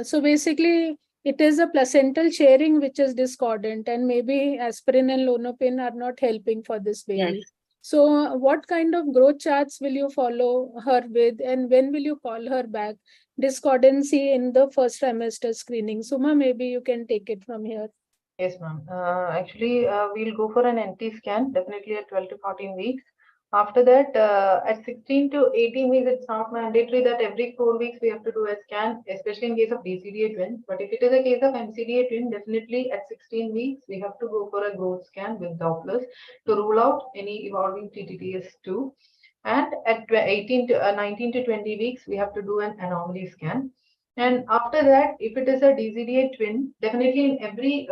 So basically, it is a placental sharing which is discordant, and maybe aspirin and lonopin are not helping for this baby. Yes. So what kind of growth charts will you follow her with, and when will you call her back? Discordancy in the first trimester screening. Suma, maybe you can take it from here. Yes, ma'am. Actually, we'll go for an NT scan, definitely at 12 to 14 weeks. After that, at 16 to 18 weeks, it's not mandatory that every 4 weeks we have to do a scan, especially in case of DCDA twin. But if it is a case of MCDA twin, definitely at 16 weeks, we have to go for a growth scan with Dopplers to rule out any evolving TTTS2. And at 19 to 20 weeks, we have to do an anomaly scan. And after that, if it is a DCDA twin, definitely in every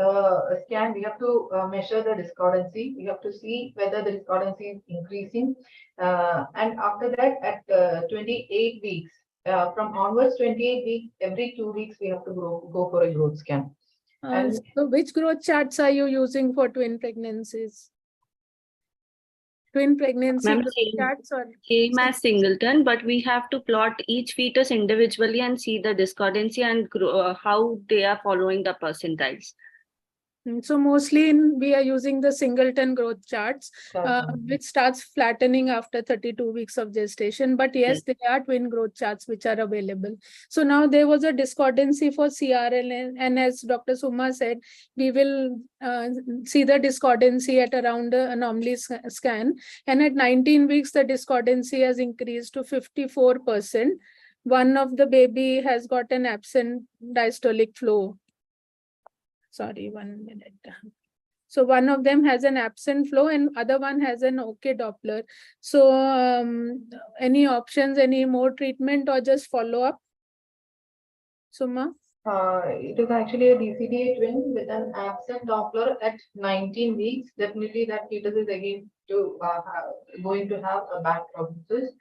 scan, we have to measure the discordancy. We have to see whether the discordancy is increasing. And after that, at 28 weeks, from onwards 28 weeks, every 2 weeks, we have to go for a growth scan. So which growth charts are you using for twin pregnancies? Twin pregnancy charts or same as singleton, but we have to plot each fetus individually and see the discordancy and how they are following the percentiles. So mostly we are using the singleton growth charts, which starts flattening after 32 weeks of gestation. But yes, there are twin growth charts which are available. So now there was a discordancy for CRL, and as Dr. Suma said, we will see the discordancy at around the anomaly scan. And at 19 weeks, the discordancy has increased to 54%. One of the baby has got an absent diastolic flow. Sorry, 1 minute. So one of them has an absent flow and other one has an okay Doppler. So any options, any more treatment or just follow up? Suma? It is actually a DCDA twin with an absent Doppler at 19 weeks. Definitely that fetus is again going to have a bad prognosis.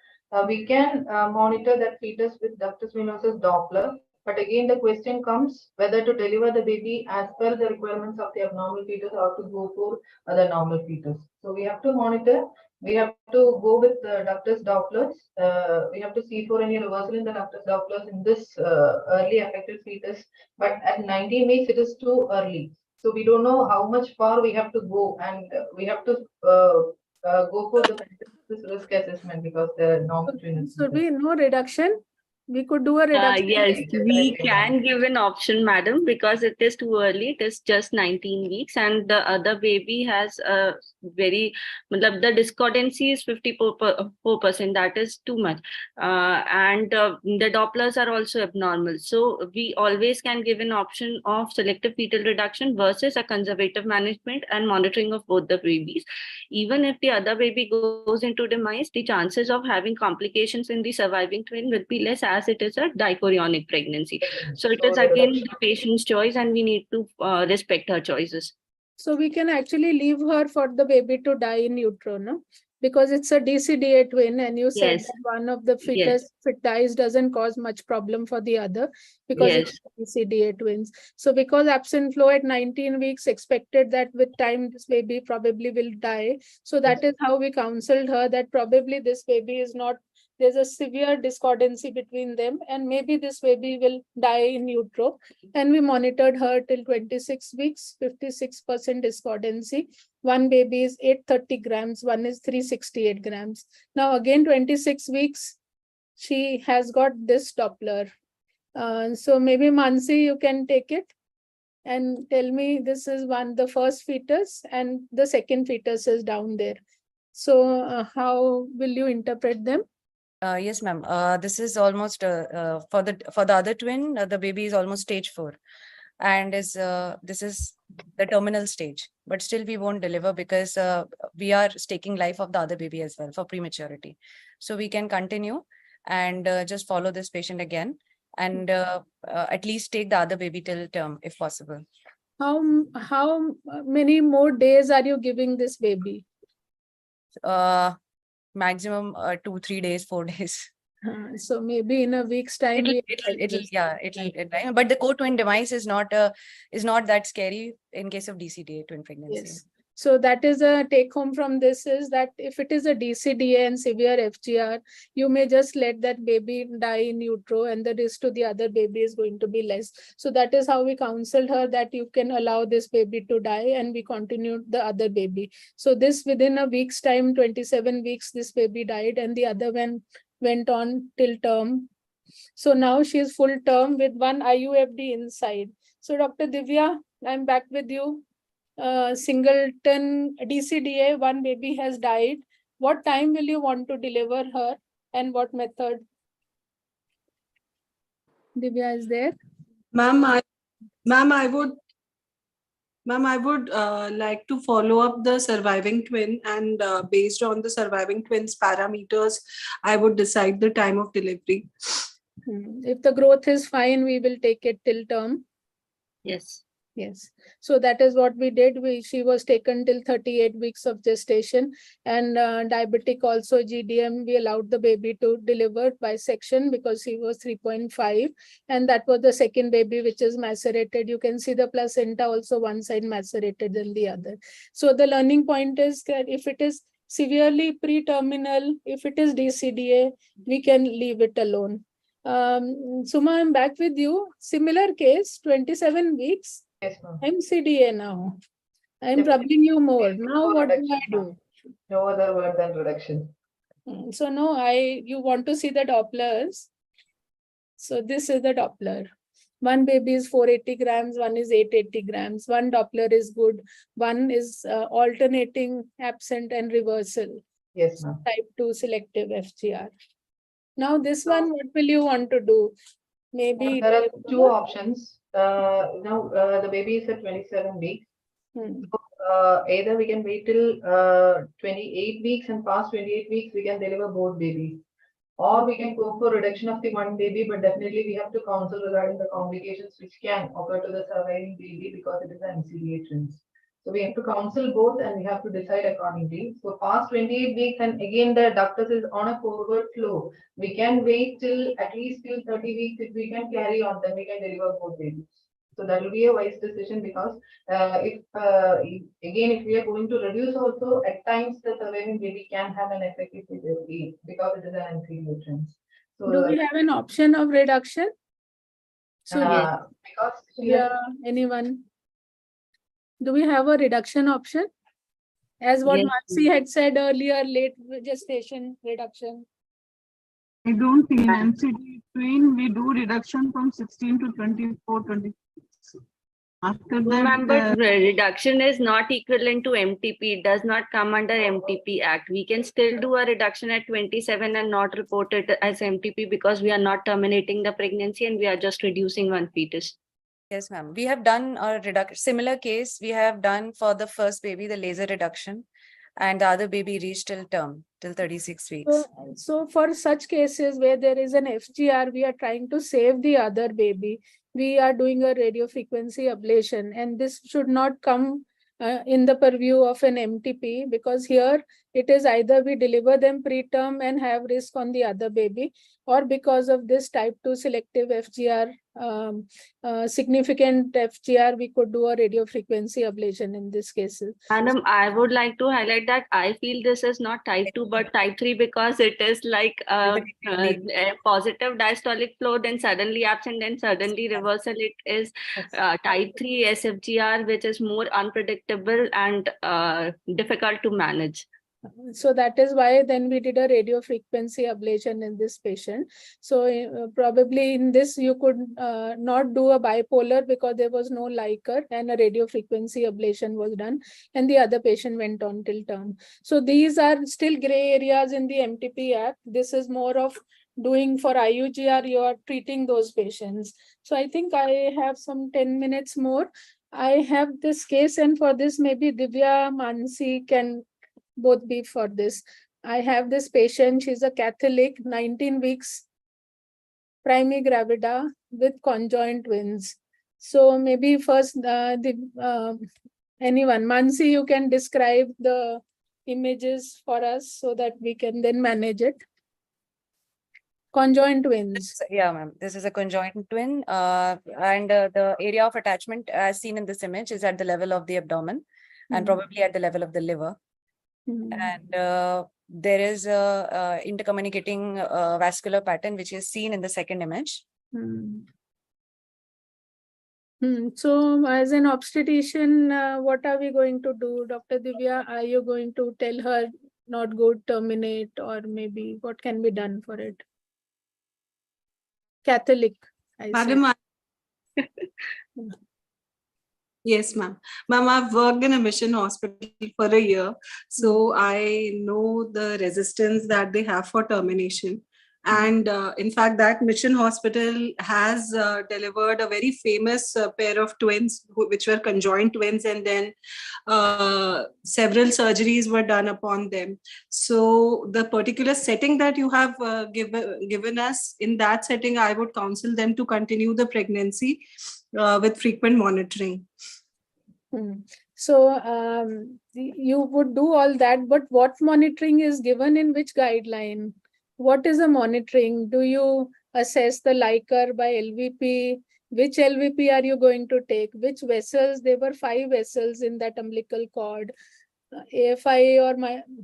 We can monitor that fetus with ductus venosus Doppler. But again, the question comes whether to deliver the baby as per the requirements of the abnormal fetus or to go for the normal fetus. So we have to monitor. We have to go with the ductus Dopplers. We have to see for any reversal in the ductus Dopplers in this early affected fetus. But at 19 weeks, it is too early. So we don't know how much far we have to go, and we have to go for the risk assessment because the normal twin. So we no reduction. We could do a reduction. Yes, we can give an option, madam, because it is too early. It is just 19 weeks and the other baby has a very, the discordancy is 54%. That is too much. And the Dopplers are also abnormal. So we always can give an option of selective fetal reduction versus a conservative management and monitoring of both the babies. Even if the other baby goes into demise, the chances of having complications in the surviving twin will be less as it is a dichorionic pregnancy. So it is again the patient's choice and we need to respect her choices. So we can actually leave her for the baby to die in utero, no? because it's a DCDA twin, and you said Yes. that one of the fetus, Yes. if it dies, doesn't cause much problem for the other because Yes. it's DCDA twins. So because absent flow at 19 weeks expected that with time this baby probably will die. So that is how we counseled her that probably this baby is not, there's a severe discordancy between them, and maybe this baby will die in utero. And we monitored her till 26 weeks, 56% discordancy. One baby is 830 grams, one is 368 grams. Now again, 26 weeks, she has got this Doppler. So maybe Mansi, you can take it and tell me, this is the first fetus, and the second fetus is down there. So how will you interpret them? Yes, ma'am. This is almost for the other twin, the baby is almost stage 4, and this is the terminal stage. But still, we won't deliver because we are taking life of the other baby as well for prematurity. So we can continue and just follow this patient again, and at least take the other baby till term if possible. How many more days are you giving this baby? Maximum 2-3 days, 4 days. So maybe in a week's time. It'll but the co-twin device is not that scary in case of DCDA twin pregnancy. Yes. So that is a take home from this, is that if it is a DCDA and severe FGR, you may just let that baby die in utero, and the risk to the other baby is going to be less. So that is how we counseled her, that you can allow this baby to die, and we continued the other baby. So this, within a week's time, 27 weeks, this baby died, and the other one went on till term. So now she is full term with one IUFD inside. So Dr. Divya, I'm back with you. Singleton DCDA, one baby has died. What time will you want to deliver her, and what method? Divya is there. Ma'am, I would like to follow up the surviving twin, and based on the surviving twin's parameters, I would decide the time of delivery. If the growth is fine, we will take it till term. Yes. Yes. So that is what we did. She was taken till 38 weeks of gestation, and diabetic also GDM, we allowed the baby to deliver by section because he was 3.5. And that was the second baby which is macerated. You can see the placenta also one side macerated than the other. So the learning point is that if it is severely pre-terminal, if it is DCDA, we can leave it alone. Suma, I'm back with you. Similar case, 27 weeks. Yes, ma'am. MCDA now. I'm troubling you more. Now what do I do? No other word than reduction. So no, you want to see the Dopplers. So this is the Doppler. One baby is 480 grams, one is 880 grams. One Doppler is good. One is alternating absent and reversal. Yes, ma'am. Type 2 selective FGR. Now this one, what will you want to do? Maybe there are two options. Now the baby is at 27 weeks. So, either we can wait till 28 weeks, and past 28 weeks we can deliver both babies, or we can go for reduction of the one baby, but definitely we have to counsel regarding the complications which can occur to the surviving baby because it is an MCDA twins. So we have to counsel both, and we have to decide accordingly. So past 28 weeks, and again the ductus is on a forward flow. We can wait till at least till 30 weeks. If we can carry on, then we can deliver both babies. So that will be a wise decision, because if we are going to reduce also, at times the surviving baby can have an effect because it is an MCDA twins. So do we have an option of reduction? So because anyone? Do we have a reduction option? As what Mansi had said earlier, late gestation reduction. I don't think in MCD twin we do reduction from 16 to 24, 26. After that, But reduction is not equivalent to MTP. It does not come under MTP Act. We can still do a reduction at 27 and not report it as MTP because we are not terminating the pregnancy and we are just reducing one fetus. Yes, ma'am. We have done a similar case. We have done for the first baby, the laser reduction, and the other baby reached till term, till 36 weeks. So for such cases where there is an FGR, we are trying to save the other baby. We are doing a radio frequency ablation, and this should not come in the purview of an MTP, because here it is either we deliver them preterm and have risk on the other baby, or because of this type 2 selective FGR, significant FGR, we could do a radiofrequency ablation in this cases. Madam, I would like to highlight that I feel this is not type 2 but type 3, because it is like a positive diastolic flow, then suddenly absent, then suddenly reversal. It is type 3 SFGR, which is more unpredictable and difficult to manage. So that is why then we did a radiofrequency ablation in this patient. So probably in this you could not do a bipolar because there was no Liker, and a radiofrequency ablation was done, and the other patient went on till term. So these are still gray areas in the MTP Act. This is more of doing for IUGR, you are treating those patients. So I think I have some 10 minutes more. I have this case, and for this maybe Divya, Mansi can both be for this. I have this patient, she's a Catholic, 19 weeks, primigravida with conjoined twins. So maybe first anyone, Mansi, you can describe the images for us so that we can then manage it. Conjoined twins. Yeah, ma'am. This is a conjoined twin, and the area of attachment as seen in this image is at the level of the abdomen and probably at the level of the liver. And there is a intercommunicating vascular pattern which is seen in the second image. So as an obstetrician, what are we going to do? Dr. Divya, are you going to tell her not go terminate, or maybe what can be done for it? Catholic, Madam, yes, ma'am. Ma'am, I've worked in a mission hospital for a year, so I know the resistance that they have for termination. And in fact, that mission hospital has delivered a very famous pair of twins, which were conjoined twins, and then several surgeries were done upon them. So the particular setting that you have given us, in that setting, I would counsel them to continue the pregnancy with frequent monitoring. So you would do all that, but what monitoring is given in which guideline? What is the monitoring? Do you assess the Liker by LVP? Which LVP are you going to take? Which vessels? There were 5 vessels in that umbilical cord. AFI or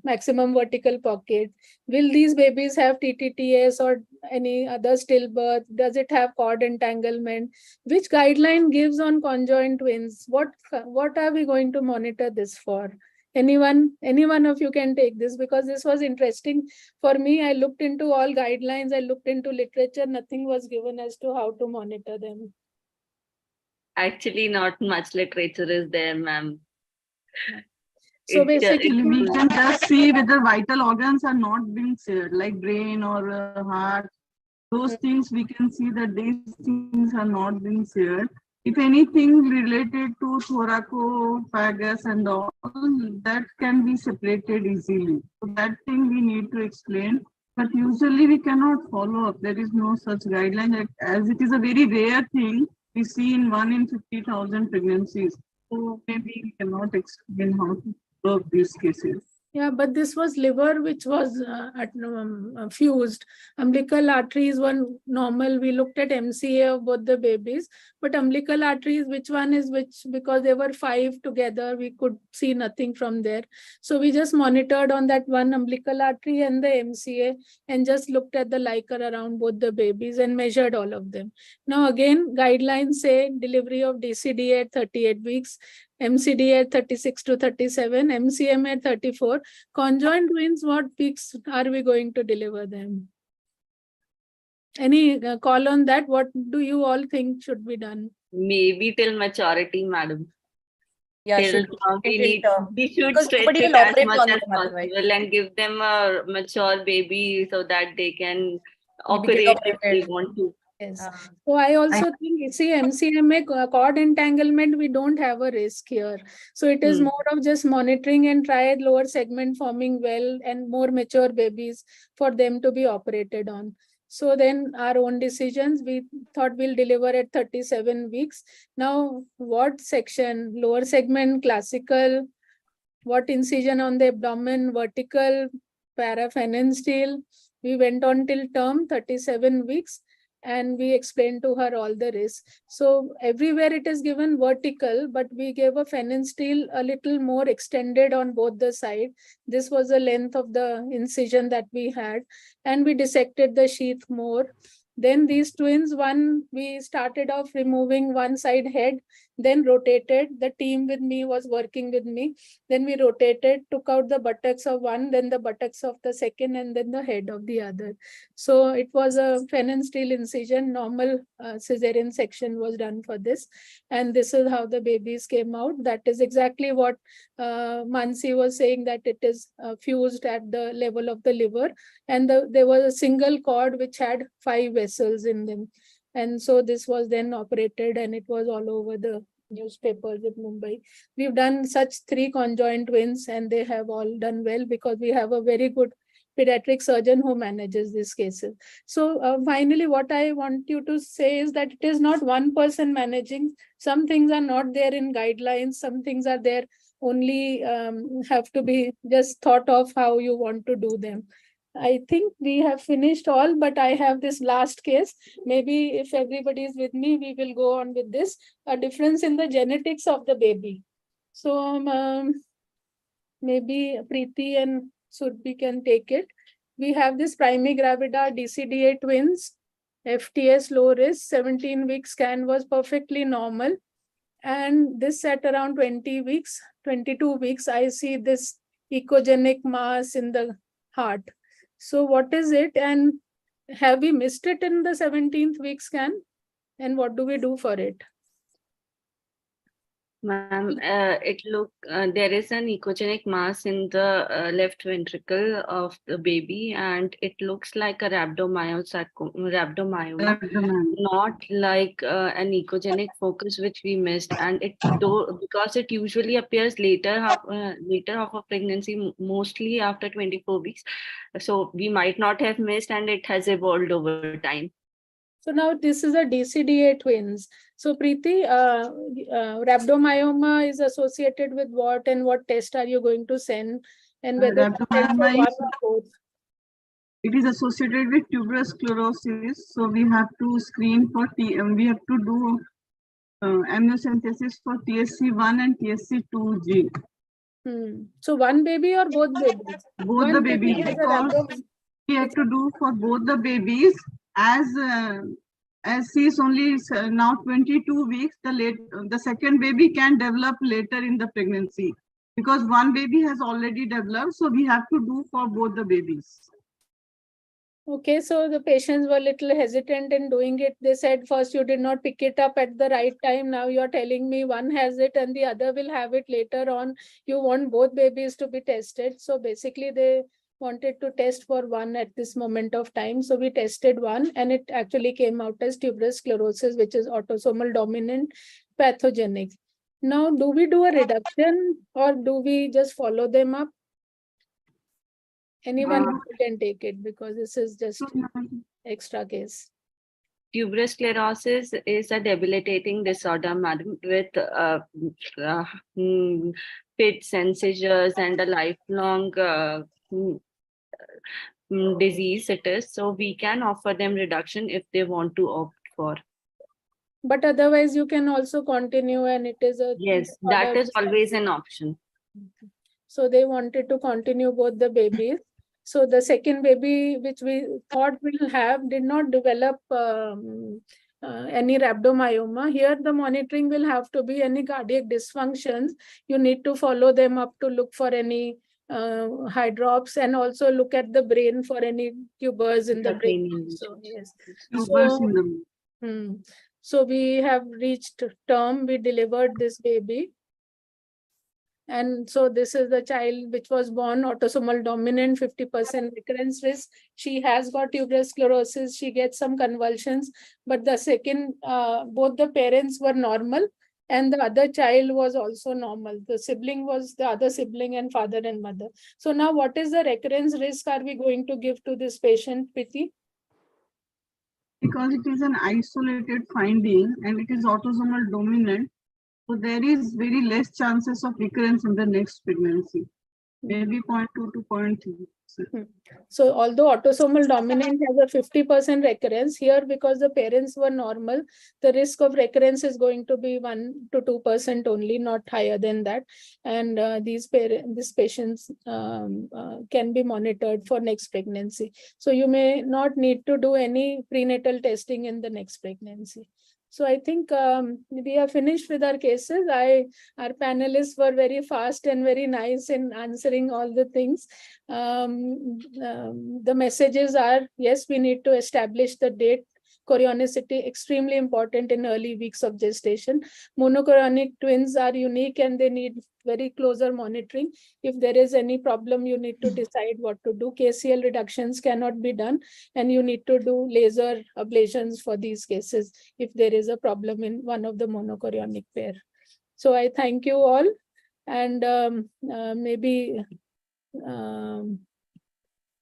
maximum vertical pocket. Will these babies have TTTS or any other stillbirth? Does it have cord entanglement? Which guideline gives on conjoined twins? What are we going to monitor this for? Any one of you can take this, because this was interesting for me. I looked into all guidelines, I looked into literature, nothing was given as to how to monitor them. Actually, not much literature is there, ma'am. So basically, we can just see whether vital organs are not being seared, like brain or heart. Those things we can see that these things are not being seared. If anything related to thoracophagus and all, that can be separated easily. So that thing we need to explain. But usually we cannot follow up. There is no such guideline, as it is a very rare thing we see in 1 in 50,000 pregnancies. So maybe we cannot explain how to follow up these cases. Yeah, but this was liver which was fused. Umbilical arteries were normal. We looked at MCA of both the babies, but umbilical arteries, which one is which? Because there were 5 together, we could see nothing from there. So we just monitored on that one umbilical artery and the MCA, and just looked at the Liker around both the babies and measured all of them. Now again, guidelines say delivery of DCD at 38 weeks. MCD at 36 to 37, MCM at 34. Conjoined twins, what weeks are we going to deliver them? Any call on that? What do you all think should be done? Maybe till maturity, madam. Yeah, we should stretch nobody it will as operate much on as them otherwise. possible and give them a mature baby so that they can Maybe get operate if they operated. want to. Yes. So I also think, see, MCMA cord entanglement, we don't have a risk here. So it is more of just monitoring and try lower segment forming well and more mature babies for them to be operated on. So then our own decisions, we thought we'll deliver at 37 weeks. Now, what section? Lower segment, classical, what incision on the abdomen, vertical, paraffin steel. We went on till term 37 weeks and we explained to her all the risks. So everywhere it is given vertical, but we gave a Fenton steel a little more extended on both the sides. This was the length of the incision that we had, and we dissected the sheath more. Then these twins, one, we started off removing one side head, then rotated. The team with me was working with me. Then we rotated, took out the buttocks of one, then the buttocks of the second, and then the head of the other. So it was a Fenton steel incision. Normal cesarean section was done for this. And this is how the babies came out. That is exactly what Mansi was saying, that it is fused at the level of the liver. And there was a single cord which had 5 vessels in them. And so this was then operated and it was all over the newspapers in Mumbai. We've done such 3 conjoined twins and they have all done well because we have a very good pediatric surgeon who manages these cases. So finally, what I want you to say is that it is not one person managing. Some things are not there in guidelines. Some things are there only have to be just thought of how you want to do them. I think we have finished all, but I have this last case. Maybe if everybody is with me, we will go on with this. A difference in the genetics of the baby. So maybe Preeti and Surbhi can take it. We have this primigravida DCDA twins, FTS low risk, 17-week scan was perfectly normal. And this at around 20 weeks, 22 weeks, I see this echogenic mass in the heart. So what is it? And have we missed it in the 17th week scan? And what do we do for it? Ma'am, there is an echogenic mass in the left ventricle of the baby, and it looks like a rhabdomyoma, not like an echogenic focus, which we missed. And it because it usually appears later half of pregnancy, mostly after 24 weeks. So we might not have missed, and it has evolved over time. So now this is a DCDA twins. So Preeti, rhabdomyoma is associated with what, and what test are you going to send? And whether it is associated with tuberous sclerosis. So we have to screen for we have to do amniocentesis for TSC1 and TSC2G. So one baby or both babies? Both the babies, because we have to do for both the babies as she is only now 22 weeks. The second baby can develop later in the pregnancy because one baby has already developed. So we have to do for both the babies. Okay, so the patients were a little hesitant in doing it. They said first you did not pick it up at the right time. Now you're telling me one has it and the other will have it later on. You want both babies to be tested. So basically they wanted to test for one at this moment of time. So we tested one and it actually came out as tuberous sclerosis, which is autosomal dominant pathogenic. Now, do we do a reduction or do we just follow them up? Anyone can take it because this is just extra case. Tuberous sclerosis is a debilitating disorder, madam, with fits and seizures and a lifelong disease it is. So we can offer them reduction if they want to opt for. But otherwise you can also continue and it is a... Yes, that is always an option. So they wanted to continue both the babies. So the second baby, which we thought we'll have, did not develop any rhabdomyoma. Here the monitoring will have to be any cardiac dysfunctions. You need to follow them up to look for any hydrops and also look at the brain for any tubers in the brain. So yes. So we have reached term. We delivered this baby. And so this is the child which was born autosomal dominant, 50% recurrence risk. She has got tuberous sclerosis. She gets some convulsions, but the second, both the parents were normal and the other child was also normal. The sibling was the other sibling and father and mother. So now what is the recurrence risk are we going to give to this patient, Preeti? because it is an isolated finding and it is autosomal dominant. So there is very less chances of recurrence in the next pregnancy, maybe 0.2 to 0.3%. So although autosomal dominant has a 50% recurrence, here because the parents were normal, the risk of recurrence is going to be 1 to 2% only, not higher than that. And these patients can be monitored for next pregnancy. So you may not need to do any prenatal testing in the next pregnancy. So I think we are finished with our cases. Our panelists were very fast and very nice in answering all the things. The messages are, yes, we need to establish the date. Chorionicity, extremely important in early weeks of gestation. Monochorionic twins are unique and they need very closer monitoring. If there is any problem, you need to decide what to do. KCL reductions cannot be done, and you need to do laser ablations for these cases if there is a problem in one of the monochorionic pair. So I thank you all, and maybe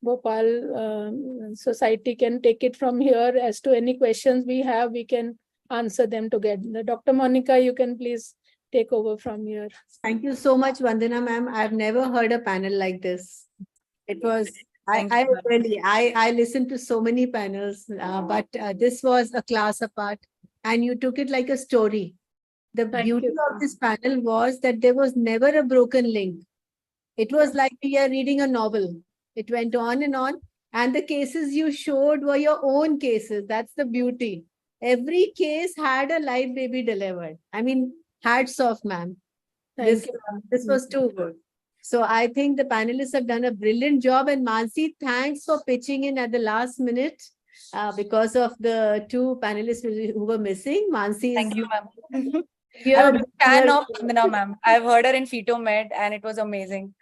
Bhopal Society can take it from here. As to any questions we have, we can answer them together. Dr. Monica, you can please take over from here. Thank you so much, Vandana ma'am. I've never heard a panel like this. It was, I listened to so many panels, but this was a class apart, and you took it like a story. The beauty of this panel was that there was never a broken link. It was like we are reading a novel. It went on, and the cases you showed were your own cases. That's the beauty. Every case had a live baby delivered. I mean, hats off, ma'am. This was too good. So I think the panelists have done a brilliant job. And Mansi, thanks for pitching in at the last minute because of the two panelists who were missing. Mansi, thank you, ma'am. I'm a big fan of Vandana, ma'am. I've heard her in Feto Med and it was amazing.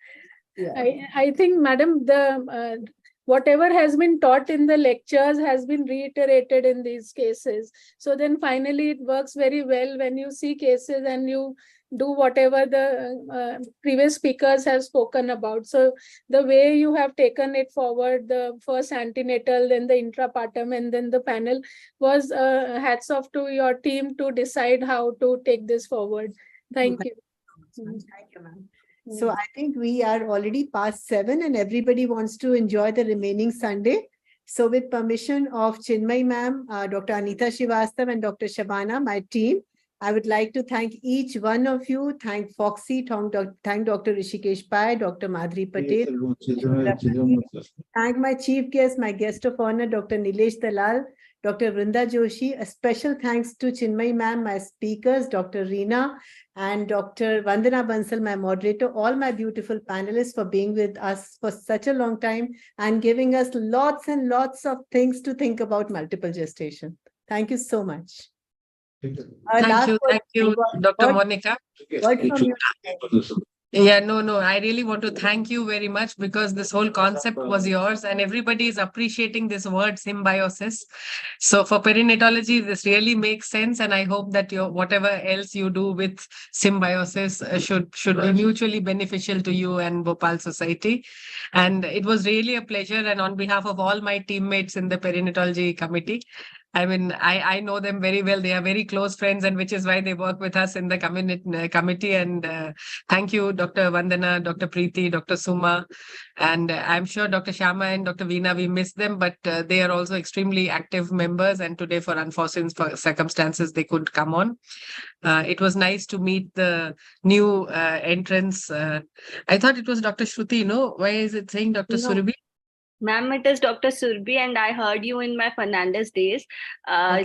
Yeah. I think, madam, the whatever has been taught in the lectures has been reiterated in these cases. So then finally it works very well when you see cases and you do whatever the previous speakers have spoken about. So the way you have taken it forward, the first antenatal, then the intrapartum, and then the panel, was hats off to your team to decide how to take this forward. Thank you. Thank you, ma'am. So I think we are already past 7 and everybody wants to enjoy the remaining Sunday. So with permission of Chinmay ma'am, Dr. Anita Srivastav and Dr. Shabana, my team, I would like to thank each one of you. Thank Foxy, thank Dr. Rishikesh Pai, Dr. Madhuri Patel. Thank my chief guest, my guest of honor, Dr. Nilesh Dalal, Dr. Vrinda Joshi. A special thanks to Chinmay ma'am, my speakers, Dr. Reena and Dr. Vandana Bansal, my moderator, all my beautiful panelists for being with us for such a long time and giving us lots and lots of things to think about multiple gestation. Thank you so much. Thank you, Dr. Monica. Yeah, no, I really want to thank you very much because this whole concept was yours and everybody is appreciating this word symbiosis. So for perinatology, this really makes sense. And I hope that whatever else you do with symbiosis should be mutually beneficial to you and Bhopal Society. And it was really a pleasure. And on behalf of all my teammates in the perinatology committee, I mean, I know them very well. They are very close friends, and which is why they work with us in the committee. And thank you, Dr. Vandana, Dr. Preeti, Dr. Suma, and I'm sure Dr. Shama and Dr. Veena, we miss them, but they are also extremely active members. And today, for unforeseen circumstances, they could come on. It was nice to meet the new entrants. I thought it was Dr. Shruti, no? Why is it saying Dr. Surabhi? Ma'am, it is Dr. Surbi, and I heard you in my Fernandez days. My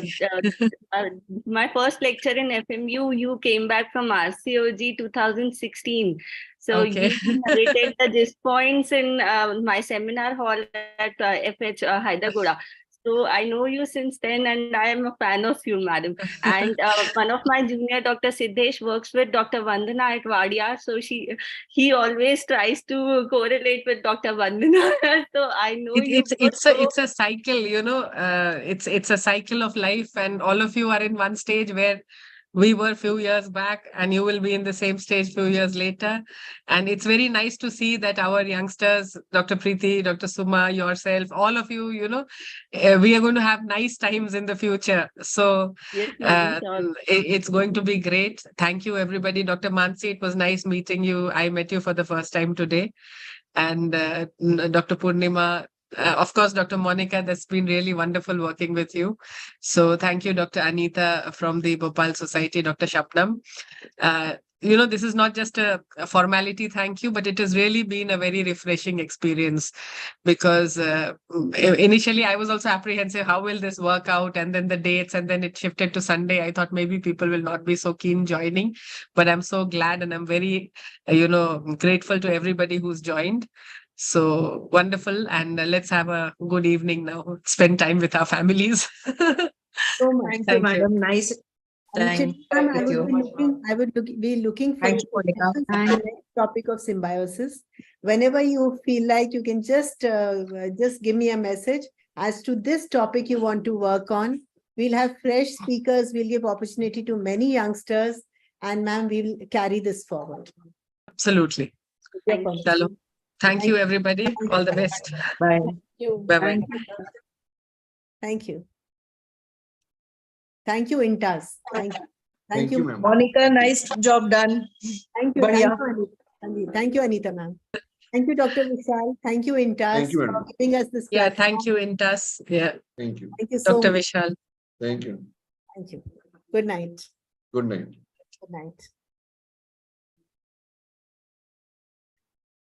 first lecture in FMU, you came back from RCOG 2016. So you narrated the gist points in my seminar hall at FH Hyderabad. So I know you since then, and I am a fan of you, madam. And one of my junior, Dr. Siddesh, works with Dr. Vandana at Wadia. So he always tries to correlate with Dr. Vandana. So I know it's a cycle, you know. It's a cycle of life, and all of you are in one stage where we were a few years back, and you will be in the same stage few years later. And it's very nice to see that our youngsters, Dr. Preeti, Dr. Suma, yourself, all of you, we are going to have nice times in the future. So Yes, madam. it's going to be great. Thank you, everybody. Dr. Mansi, it was nice meeting you. I met you for the first time today. And Dr. Purnima, of course, Dr. Monica, that's been really wonderful working with you. So thank you, Dr. Anita from the Bhopal Society, Dr. Shapnam. This is not just a formality, thank you, but it has really been a very refreshing experience, because initially I was also apprehensive, how will this work out? And then the dates, and then it shifted to Sunday. I thought maybe people will not be so keen joining, but I'm so glad, and I'm very, grateful to everybody who's joined. So wonderful. And let's have a good evening now. Spend time with our families. So much. Thank you, madam. Nice time with you. I would be looking for Thank you, Monica. the next topic of symbiosis. Whenever you feel like, you can just give me a message as to this topic you want to work on. We'll have fresh speakers. We'll give opportunity to many youngsters, and ma'am, we'll carry this forward. Absolutely. Thank you, everybody. All the best. Bye. Bye-bye. Thank you. Thank you, Intas. Thank you, ma'am. Monica, nice job done. Thank you. Badhiya. Thank you, Anita, ma'am. Thank you, Dr. Vishal. Thank you, Intas, Thank you, for madam. giving us this Yeah, platform. thank you, Intas. Yeah. Thank you. Thank you so Dr. much. Vishal. Thank you. Thank you. Good night. Good night. Good night.